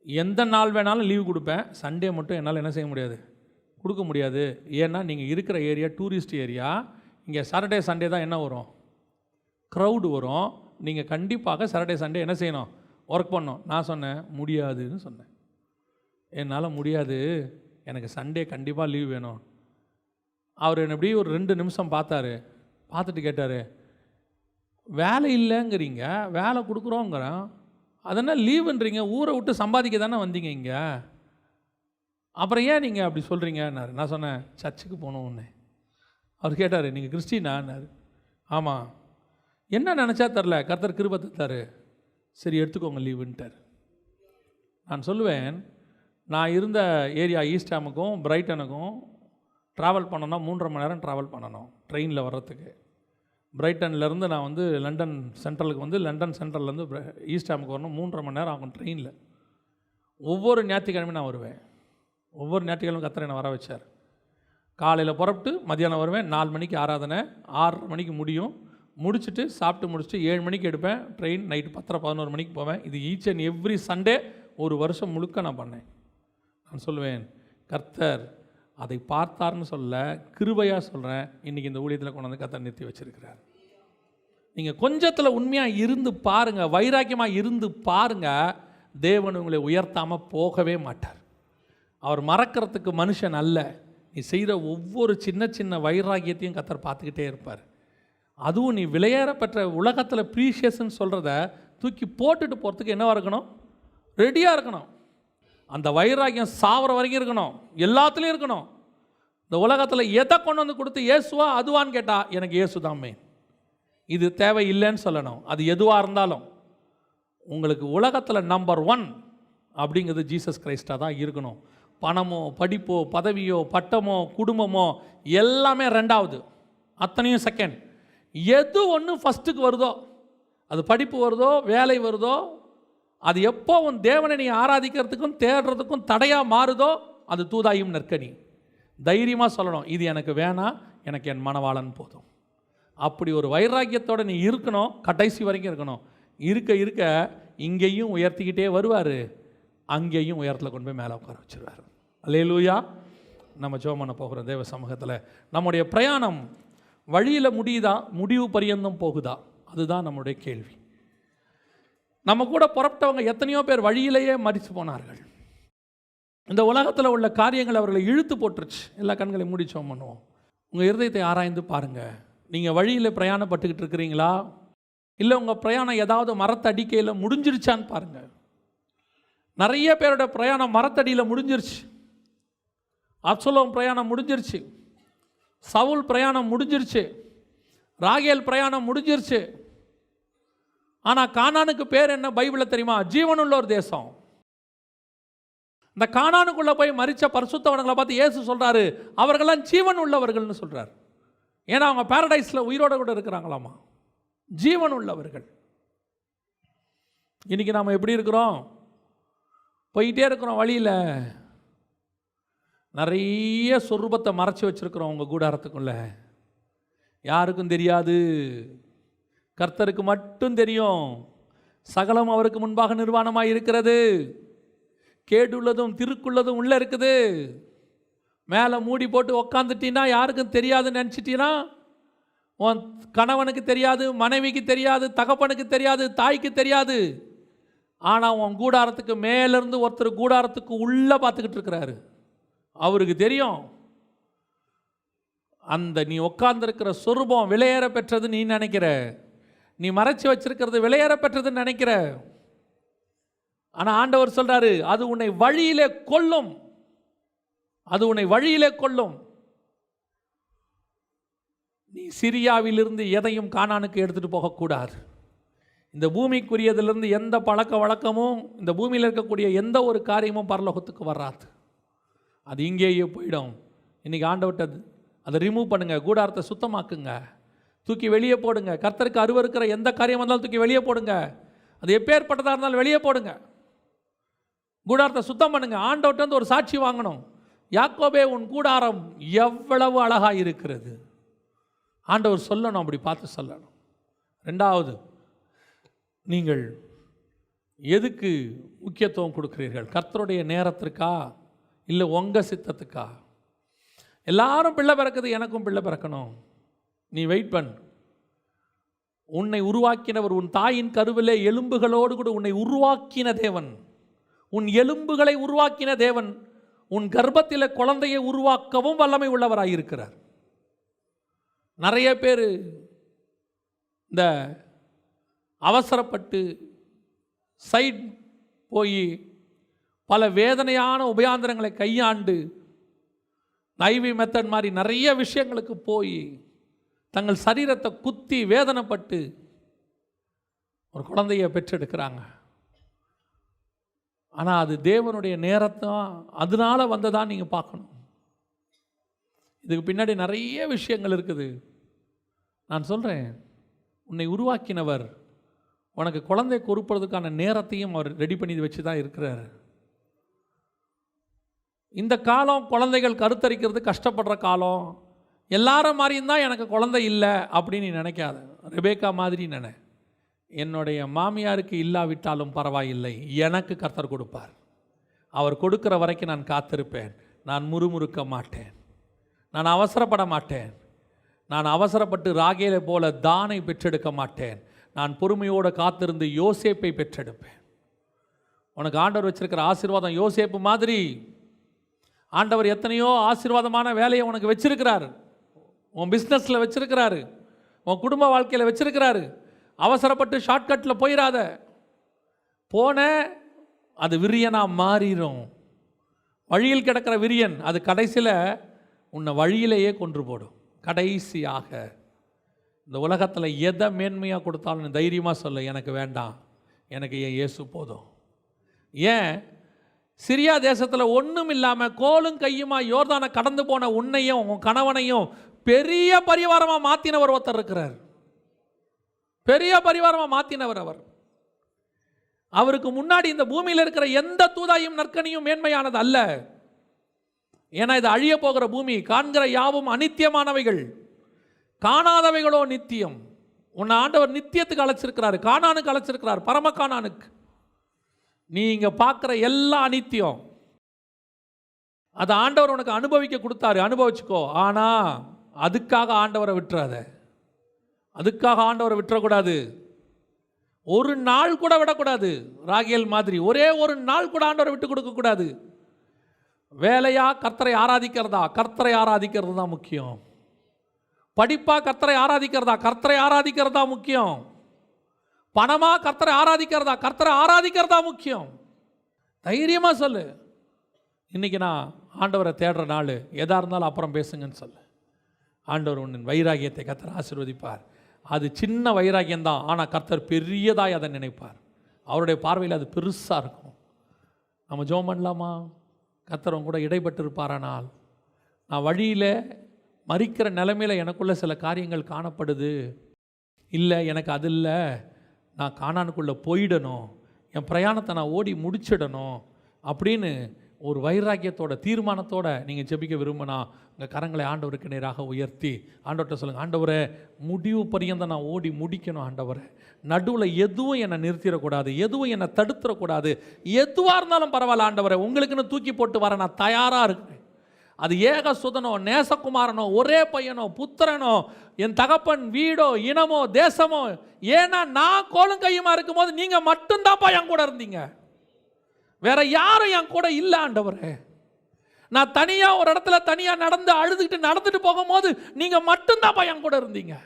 எந்த நாள் வேணாலும் லீவ் கொடுப்பேன், சண்டே மட்டும் என்னால் என்ன செய்ய முடியாது, கொடுக்க முடியாது. ஏன்னா நீங்கள் இருக்கிற ஏரியா டூரிஸ்ட் ஏரியா, இங்கே சாட்டர்டே சண்டே தான் என்ன வரும், க்ரௌடு வரும். நீங்கள் கண்டிப்பாக சாட்டர்டே சண்டே என்ன செய்யணும், ஒர்க் பண்ணணும். நான் சொன்னேன், முடியாதுன்னு சொன்னேன். என்னால் முடியாது, எனக்கு சண்டே கண்டிப்பாக லீவ் வேணும். அவர் என்னை எப்படி ஒரு 2 நிமிஷம் பார்த்துட்டு கேட்டார், வேலை இல்லைங்கிறீங்க, வேலை கொடுக்குறோங்கிறோம், அதனால் லீவுன்றீங்க, ஊரை விட்டு சம்பாதிக்க தானே வந்தீங்க இங்கே, அப்புறம் ஏன் நீங்கள் அப்படி சொல்கிறீங்கன்னாரு. நான் சொன்னேன், சர்ச்சுக்கு போகணுன்னு. அவர் கேட்டார், நீங்கள் கிறிஸ்டினான்னாரு. ஆமாம். என்ன நினச்சா தரல, கர்த்தர் கிருபை தந்தார், சரி எடுத்துக்கோங்க லீவுன்ட்டார். நான் சொல்லுவேன், நான் இருந்த ஏரியா ஈஸ்டாமுக்கும் பிரைட்டனுக்கும் ட்ராவல் பண்ணோன்னா 3.5 மணி நேரம் ட்ராவல் பண்ணணும் ட்ரெயினில் வர்றதுக்கு. பிரைட்டன்லேருந்து நான் லண்டன் சென்ட்ரலுக்கு லண்டன் சென்ட்ரல்லேருந்து ஈஸ்டாமுக்கு வரணும், 3.5 மணி நேரம் ஆகும் ட்ரெயினில். ஒவ்வொரு ஞாயிற்றுக்கிழமையும் நான் வருவேன். ஒவ்வொரு ஞாயிற்றுக்கிழமை கர்த்தர் என்னை வர வச்சார். காலையில் புறப்பட்டு மதியானம் வருவேன், 4 மணிக்கு ஆராதனை, 6:30 மணிக்கு முடியும், முடிச்சுட்டு சாப்பிட்டு முடிச்சுட்டு 7 மணிக்கு எடுப்பேன் ட்ரெயின், நைட்டு 10:30-11 மணிக்கு போவேன். இது ஈச் அண்ட் எவ்ரி சண்டே 1 வருஷம் முழுக்க நான் பண்ணேன். நான் சொல்லுவேன், கர்த்தர் அதை பார்த்தார்னு சொல்ல, கிருபையாக சொல்கிறேன், இன்றைக்கி இந்த ஊழியத்தில் கொண்டு வந்து கர்த்தர் நிறுத்தி வச்சிருக்கிறார். நீங்கள் கொஞ்சத்தில் உண்மையாக இருந்து பாருங்கள், வைராக்கியமாக இருந்து பாருங்கள், தேவன் உங்களை உயர்த்தாமல் போகவே மாட்டார். அவர் மறக்கிறதுக்கு மனுஷன் அல்ல. நீ செய்கிற ஒவ்வொரு சின்ன சின்ன வைராகியத்தையும் கர்த்தர் பார்த்துக்கிட்டே இருப்பார். அதுவும் நீ விலையேற பெற்ற உலகத்தில் ப்ரீஷியஸ்ன்னு சொல்கிறத தூக்கி போட்டுட்டு போகிறதுக்கு என்னவாக இருக்கணும்? ரெடியாக இருக்கணும். அந்த வைராகியம் சாவர வரைக்கும் இருக்கணும், எல்லாத்துலேயும் இருக்கணும். இந்த உலகத்தில் எதை கொண்டு வந்து கொடுத்து இயேசுவா அதுவான்னு கேட்டால் எனக்கு இயேசு தான் மெயின். இது தேவை இல்லைன்னு சொல்லணும். அது எதுவாக இருந்தாலும் உங்களுக்கு உலகத்தில் நம்பர் 1 அப்படிங்கிறது ஜீசஸ் கிரைஸ்டாக தான் இருக்கணும். பணமோ படிப்போ பதவியோ பட்டமோ குடும்பமோ எல்லாமே ரெண்டாவது, அத்தனையும் செகண்ட். எது ஒன்று ஃபஸ்ட்டுக்கு வருதோ, அது படிப்பு வருதோ வேலை வருதோ, அது எப்போ உன் தேவனை நீ ஆராதிக்கிறதுக்கும் தேடுறதுக்கும் தடையாக மாறுதோ அது தூதாயும் நற்கனி. தைரியமாக சொல்லணும், இது எனக்கு வேணாம், எனக்கு என் மணவாளன் போதும். அப்படி ஒரு வைராக்கியத்தோடு நீ இருக்கணும், கடைசி வரைக்கும் இருக்கணும். இருக்க இருக்க இங்கேயும் உயர்த்திக்கிட்டே வருவார், அங்கேயும் உயரத்தில் கொண்டு போய் மேலே உட்கார வச்சுருவார். அல்லேலூயா. நம்ம ஜெபம் பண்ண போகிற தேவ சமூகத்தில் நம்முடைய பிரயாணம் வழியில் முடியுதா, முடிவு பரியந்தம் போகுதா? அதுதான் நம்முடைய கேள்வி. நம்ம கூட புறப்பட்டவங்க எத்தனையோ பேர் வழியிலேயே மரித்து போனார்கள். இந்த உலகத்தில் உள்ள காரியங்கள் அவர்களை இழுத்து போட்டுருச்சு. எல்லா கண்களை மூடி ஜெபம் பண்ணுவோம். உங்கள் இருதயத்தை ஆராய்ந்து பாருங்கள். நீங்கள் வழியில் பிரயாணப்பட்டுக்கிட்டு இருக்கிறீங்களா, இல்லை உங்கள் பிரயாணம் ஏதாவது மரத்தடிக்கையில் முடிஞ்சிருச்சான்னு பாருங்கள். நிறைய பேரோட பிரயாணம் மரத்தடியில் முடிஞ்சிருச்சு. அப்சலோம் பிரயாணம் முடிஞ்சிருச்சு, சவுல் பிரயாணம் முடிஞ்சிருச்சு, ராகேல் பிரயாணம் முடிஞ்சிருச்சு. ஆனால் கானானுக்கு பேர் என்ன பைபிளில் தெரியுமா? ஜீவனுள்ள ஒரு தேசம். இந்த கானானுக்குள்ளே போய் மரித்த பரிசுத்தவன்களை பார்த்து இயேசு சொல்கிறாரு, அவர்களெல்லாம் ஜீவன் உள்ளவர்கள்னு சொல்கிறார். ஏன்னா அவங்க பாரடைஸில் உயிரோட கூட இருக்கிறாங்களாமா, ஜீவன் உள்ளவர்கள். இன்றைக்கி நாம் எப்படி இருக்கிறோம்? போயிட்டே இருக்கிறோம், வழியில் நிறைய சொரூபத்தை மறைச்சி வச்சுருக்கிறோம். உங்கள் கூடாரத்துக்குள்ள யாருக்கும் தெரியாது, கர்த்தருக்கு மட்டும் தெரியும். சகலம் அவருக்கு முன்பாக நிர்வாணமாக இருக்கிறது. கேடுள்ளதும் திருக்குள்ளதும் உள்ளே இருக்குது. மேலே மூடி போட்டு உக்காந்துட்டீன்னா யாருக்கும் தெரியாதுன்னு நினச்சிட்டீன்னா, உன் கணவனுக்கு தெரியாது, மனைவிக்கு தெரியாது, தகப்பனுக்கு தெரியாது, தாய்க்கு தெரியாது. ஆனால் உன் கூடாரத்துக்கு மேலேருந்து ஒருத்தர் கூடாரத்துக்கு உள்ளே பார்த்துக்கிட்டு இருக்கிறாரு, அவருக்கு தெரியும். அந்த நீ உட்கார்ந்துருக்கிற சொரூபம் விலையேற பெற்றது நீ நினைக்கிற, நீ மறைச்சி வச்சிருக்கிறது விலையேற பெற்றதுன்னு நினைக்கிற. ஆனால் ஆண்டவர் சொல்றாரு, அது உன்னை வழியிலே கொல்லும், அது உன்னை வழியிலே கொல்லும். நீ சிரியாவிலிருந்து எதையும் கானானுக்கு எடுத்துகிட்டு போகக்கூடாது. இந்த பூமிக்குரியதிலிருந்து எந்த பழக்க வழக்கமும், இந்த பூமியில் இருக்கக்கூடிய எந்த ஒரு காரியமும் பரலோகத்துக்கு வராது, அது இங்கேயே போயிடும். இன்றைக்கி ஆண்டவர்கிட்ட அதை ரிமூவ் பண்ணுங்கள், கூடாரத்தை சுத்தமாக்குங்க, தூக்கி வெளியே போடுங்க. கர்த்தருக்கு அருவருக்கிற எந்த காரியம் வந்தாலும் தூக்கி வெளியே போடுங்க. அது எப்பேற்பட்டதாக இருந்தாலும் வெளியே போடுங்க. கூடாரத்தை சுத்தம் பண்ணுங்க. ஆண்டவர்கிட்ட வந்து ஒரு சாட்சி வாங்கணும், யாக்கோபே உன் கூடாரம் எவ்வளவு அழகாக இருக்கிறது. ஆண்டவர் சொல்லணும், அப்படி பார்த்து சொல்லணும். ரெண்டாவது, நீங்கள் எதுக்கு முக்கியத்துவம் கொடுக்கிறீர்கள்? கர்த்தருடைய நேரத்திற்கா, இல்லை உங்கள் சித்தத்துக்கா? எல்லாரும் பிள்ளை பிறக்குது, எனக்கும் பிள்ளை பிறக்கணும். நீ வெயிட் பண்ணு. உன்னை உருவாக்கினவர், உன் தாயின் கருவிலே எலும்புகளோடு கூட உன்னை உருவாக்கின தேவன், உன் எலும்புகளை உருவாக்கின தேவன் உன் கர்ப்பத்தில் குழந்தையை உருவாக்கவும் வல்லமை உள்ளவராக இருக்கிறார். நிறைய பேர் இந்த அவசரப்பட்டு சைட் போய் பல வேதனையான உபயாந்திரங்களை கையாண்டு ஐவி மெத்தட் மாதிரி நிறைய விஷயங்களுக்கு போய் தங்கள் சரீரத்தை குத்தி வேதனைப்பட்டு ஒரு குழந்தையை பெற்றெடுக்கிறாங்க. ஆனால் அது தேவனுடைய நேரத்தான், அதனால வந்ததான் நீங்கள் பார்க்கணும். இதுக்கு பின்னாடி நிறைய விஷயங்கள் இருக்குது. நான் சொல்கிறேன், உன்னை உருவாக்கினவர் உனக்கு குழந்தை கொடுப்பதற்கான நேரத்தையும் அவர் ரெடி பண்ணி வச்சு தான் இருக்கிறார். இந்த காலம் குழந்தைகள் கருத்தரிக்கிறது கஷ்டப்படுற காலம். எல்லாரும் மாதிரியும் தான் எனக்கு குழந்தை இல்லை அப்படின்னு நீ நினைக்காத. ரெபேக்கா மாதிரி நினை, என்னுடைய மாமியாருக்கு இல்லாவிட்டாலும் பரவாயில்லை, எனக்கு கர்த்தர் கொடுப்பார். அவர் கொடுக்குற வரைக்கும் நான் காத்திருப்பேன். நான் முறுமுறுக்க மாட்டேன், நான் அவசரப்பட மாட்டேன். நான் அவசரப்பட்டு ராகேலை போல தானை பெற்றெடுக்க மாட்டேன். நான் பொறுமையோடு காத்திருந்து யோசேப்பை பெற்றெடுப்பேன். உனக்கு ஆண்டவர் வச்சிருக்கிற ஆசீர்வாதம் யோசேப்பு மாதிரி. ஆண்டவர் எத்தனையோ ஆசீர்வாதமான வேலையை உனக்கு வச்சிருக்கிறார். உன் பிஸ்னஸில் வச்சிருக்கிறாரு, உன் குடும்ப வாழ்க்கையில் வச்சிருக்கிறாரு. அவசரப்பட்டு ஷார்ட்கட்டில் போயிடாத. போன அது விரியனாக மாறிடும். வழியில் கிடக்கிற விரியன் அது கடைசியில் உன்னை வழியிலேயே கொன்று போடும். கடைசியாக இந்த உலகத்தில் எதை மேன்மையாக கொடுத்தாலும் தைரியமாக சொல்ல, எனக்கு வேண்டாம், எனக்கு என் இயேசு போதும். ஏன் சிரியா தேசத்தில் ஒன்றும் இல்லாமல் கோலும் கையுமா யோர்தானை கடந்து போன உன்னையும் உன் கணவனையும் பெரிய பரிவாரமாக மாற்றினவர் ஒருத்தர் இருக்கிறார். பெரிய பரிவாரமாக மாற்றினவர் அவர். அவருக்கு முன்னாடி இந்த பூமியில் இருக்கிற எந்த தூதாயும் நற்கனியும் மேன்மையானது அல்ல. ஏன்னா இது அழிய போகிற பூமி. காண்கிற யாவும் அநித்தியமானவைகள், காணாதவைகளோ நித்தியம். உன்னை ஆண்டவர் நித்தியத்துக்கு அழைச்சிருக்கிறாரு, காணானுக்கு அழைச்சிருக்கிறார், பரம காணானுக்கு. நீ இங்கே பார்க்குற எல்லா அநித்தியம். அதை ஆண்டவர் உனக்கு அனுபவிக்க கொடுத்தாரு, அனுபவிச்சுக்கோ. ஆனால் அதுக்காக ஆண்டவரை விட்டுறாத. அதுக்காக ஆண்டவரை விட்டுறக்கூடாது. ஒரு நாள் கூட விடக்கூடாது. ராகேல் மாதிரி ஒரே ஒரு நாள் கூட ஆண்டவரை விட்டு கொடுக்கக்கூடாது. வேலையா கர்த்தரை ஆராதிக்கிறதா? கர்த்தரை ஆராதிக்கிறது தான் முக்கியம். படிப்பா கர்த்தரை ஆராதிக்கிறதா? கர்த்தரை ஆராதிக்கிறதா முக்கியம். பணமா கர்த்தரை ஆராதிக்கிறதா? கர்த்தரை ஆராதிக்கிறதா முக்கியம். தைரியமாக சொல்லு, இன்னைக்கு நான் ஆண்டவரை தேடுற நாள், எதா இருந்தாலும் அப்புறம் பேசுங்கன்னு சொல்லு. ஆண்டவர் உன் வைராகியத்தை கர்த்தர் ஆசீர்வதிப்பார். அது சின்ன வைராகியம்தான், ஆனால் கர்த்தர் பெரியதாய் அதை நினைப்பார். அவருடைய பார்வையில் அது பெருசாக இருக்கும். நம்ம ஜெபம் பண்ணலாமா? கர்த்தர் கூட இடைப்பட்டு இருப்பாரானால், நான் வழியில் மறிக்கிற நிலைமையில் எனக்குள்ள சில காரியங்கள் காணப்படுது, இல்லை எனக்கு அது இல்லை, நான் கானானுக்குள்ளே போயிடணும், என் பிரயாணத்தை நான் ஓடி முடிச்சிடணும் அப்படின்னு ஒரு வைராக்கியத்தோட தீர்மானத்தோட நீங்கள் ஜெபிக்க விரும்பினா உங்கள் கரங்களை ஆண்டவருக்கு நேராக உயர்த்தி ஆண்டவர்கிட்ட சொல்லுங்கள், ஆண்டவரே முடிவு பரியந்தம் நான் ஓடி முடிக்கணும். ஆண்டவரே நடுவில் எதுவும் என்னை நிறுத்திடக்கூடாது, எதுவும் என்னை தடுத்துடக்கூடாது. எதுவாக இருந்தாலும் பரவாயில்ல ஆண்டவரே, உங்களுக்குன்னு தூக்கி போட்டு வர நான் தயாராக இருக்கேன். அது ஏக சுதனோ, நேசகுமாரனோ, ஒரே பையனோ, புத்திரனோ, என் தகப்பன் வீடோ, இனமோ, தேசமோ. ஏன்னா நான் கோலும் கையுமா இருக்கும்போது நீங்கள் மட்டும்தான்ப்பா என் கூட இருந்தீங்க, வேற யாரும் என் கூட இல்லை ஆண்டவரே. நான் தனியாக ஒரு இடத்துல தனியாக நடந்துட்டு போகும்போது நீங்கள் மட்டும்தான்ப்பா என் கூட இருந்தீங்க.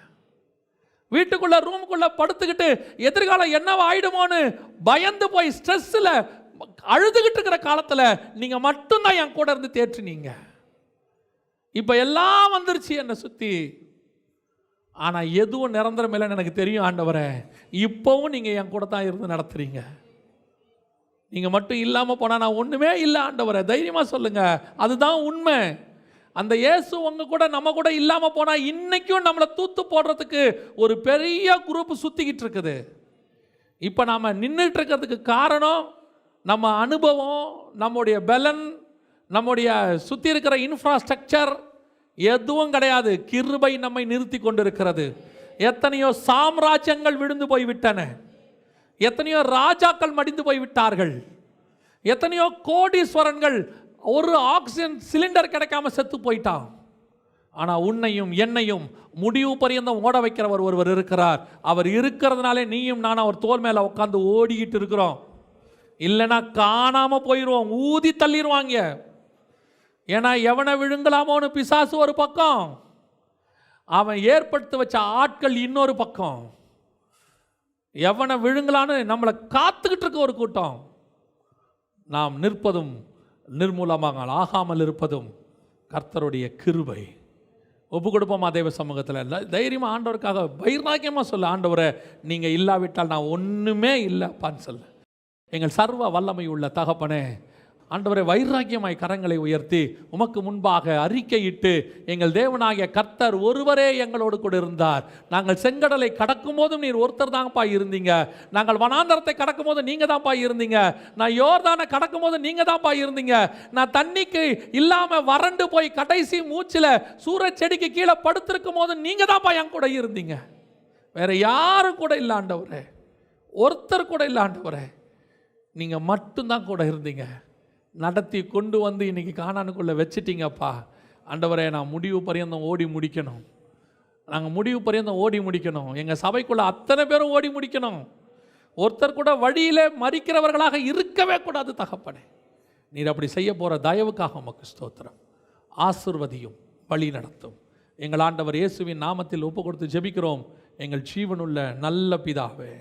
வீட்டுக்குள்ள ரூமுக்குள்ள படுத்துக்கிட்டு எதிர்காலம் என்னவா ஆயிடுமோன்னு பயந்து போய் ஸ்ட்ரெஸ்ஸில் அழுதுகிட்டு இருக்கிற காலத்தில் நீங்கள் மட்டும்தான் என் கூட இருந்து தேற்றினீங்க. இப்போ எல்லாம் வந்துருச்சு என்னை சுற்றி, ஆனால் எதுவும் நிரந்தரம் இல்லைன்னு எனக்கு தெரியும் ஆண்டவரே. இப்போவும் நீங்கள் என் கூட தான் இருந்து நடத்துறீங்க. நீங்கள் மட்டும் இல்லாமல் போனால் நான் ஒன்றுமே இல்லை ஆண்டவரே. தைரியமாக சொல்லுங்கள், அதுதான் உண்மை. அந்த இயேசு உங்க கூட நம்ம கூட இல்லாமல் போனால் இன்றைக்கும் நம்மளை தூத்து போடுறதுக்கு ஒரு பெரிய குரூப் சுற்றிக்கிட்டு இருக்குது. இப்போ நாம் நின்றுட்டு இருக்கிறதுக்கு காரணம் நம்ம அனுபவம், நம்முடைய பலன், நம்முடைய சுற்றி இருக்கிற இன்ஃப்ராஸ்ட்ரக்சர் எதுவும் கிடையாது. கிருபை நம்மை நிறுத்தி கொண்டிருக்கிறது. எத்தனையோ சாம்ராஜ்யங்கள் விழுந்து போய்விட்டன, எத்தனையோ ராஜாக்கள் மடிந்து போய்விட்டார்கள், எத்தனையோ கோடீஸ்வரன்கள் ஒரு ஆக்சிஜன் சிலிண்டர் கிடைக்காம செத்து போயிட்டான். ஆனால் உன்னையும் என்னையும் முடிவு பரியந்தம் ஓட வைக்கிறவர் ஒருவர் இருக்கிறார். அவர் இருக்கிறதுனாலே நீயும் நான் அவர் தோல் மேலே உட்காந்து ஓடிக்கிட்டு இருக்கிறோம். இல்லைன்னா காணாமல் போயிடுவோம், ஊதி தள்ளிடுவாங்க. ஏன்னா எவனை விழுங்கலாமோன்னு பிசாசு ஒரு பக்கம், அவன் ஏற்படுத்தி வச்ச ஆட்கள் இன்னொரு பக்கம். எவனை விழுங்கலான்னு நம்மளை காத்துக்கிட்டு இருக்க ஒரு கூட்டம். நாம் நிற்பதும் நிர்மூலமாக ஆகாமல் இருப்பதும் கர்த்தருடைய கிருபை. ஒப்பு கொடுப்போமா தேவ சமூகத்தில்? தைரியமாக ஆண்டவருக்காக வைராக்கியமாக சொல்ல, ஆண்டவரை நீங்கள் இல்லாவிட்டால் நான் ஒன்றுமே இல்லைப்பான்னு சொல்ல. எங்கள் சர்வ வல்லமை உள்ள தகப்பனே, ஆண்டவரை வைராக்கியமாய் கரங்களை உயர்த்தி உமக்கு முன்பாக அறிக்கையிட்டு, எங்கள் தேவனாகிய கர்த்தர் ஒருவரே எங்களோடு கூட இருந்தார். நாங்கள் செங்கடலை கடக்கும் போதும் நீர் ஒருத்தர் தான்ப்பா இருந்தீங்க. நாங்கள் வனாந்தரத்தை கடக்கும் போது நீங்கள் தான்ப்பா இருந்தீங்க. நான் யோர்தானை கடக்கும் போது நீங்கள் தான்ப்பா இருந்தீங்க. நான் தண்ணிக்கு இல்லாமல் வறண்டு போய் கடைசி மூச்சில் சூரச் செடிக்கு கீழே படுத்திருக்கும் போது நீங்கள் தான்ப்பா என் கூட இருந்தீங்க. வேற யாரும் கூட இல்லை ஆண்டவரே, ஒருத்தர் கூட இல்லை ஆண்டவரே. நீங்கள் மட்டும்தான் கூட இருந்தீங்க. நடத்தி கொண்டு வந்து இன்றைக்கி கானானுக்குள்ளே வச்சிட்டிங்கப்பா. ஆண்டவரே, நான் முடிவு பரியந்தம் ஓடி முடிக்கணும். நாங்கள் முடிவு பரியந்தம் ஓடி முடிக்கணும். எங்கள் சபைக்குள்ளே அத்தனை பேரும் ஓடி முடிக்கணும். ஒருத்தர் கூட வழியிலே மறிக்கிறவர்களாக இருக்கவே கூடாது தகப்பனே. நீர் அப்படி செய்ய போகிற தயவுக்காக உமக்கு ஸ்தோத்திரம். ஆசீர்வதியும், வழி நடத்தும். எங்கள் ஆண்டவர் இயேசுவின் நாமத்தில் ஒப்பு கொடுத்து ஜெபிக்கிறோம் எங்கள் ஜீவனுள்ள நல்ல பிதாவே.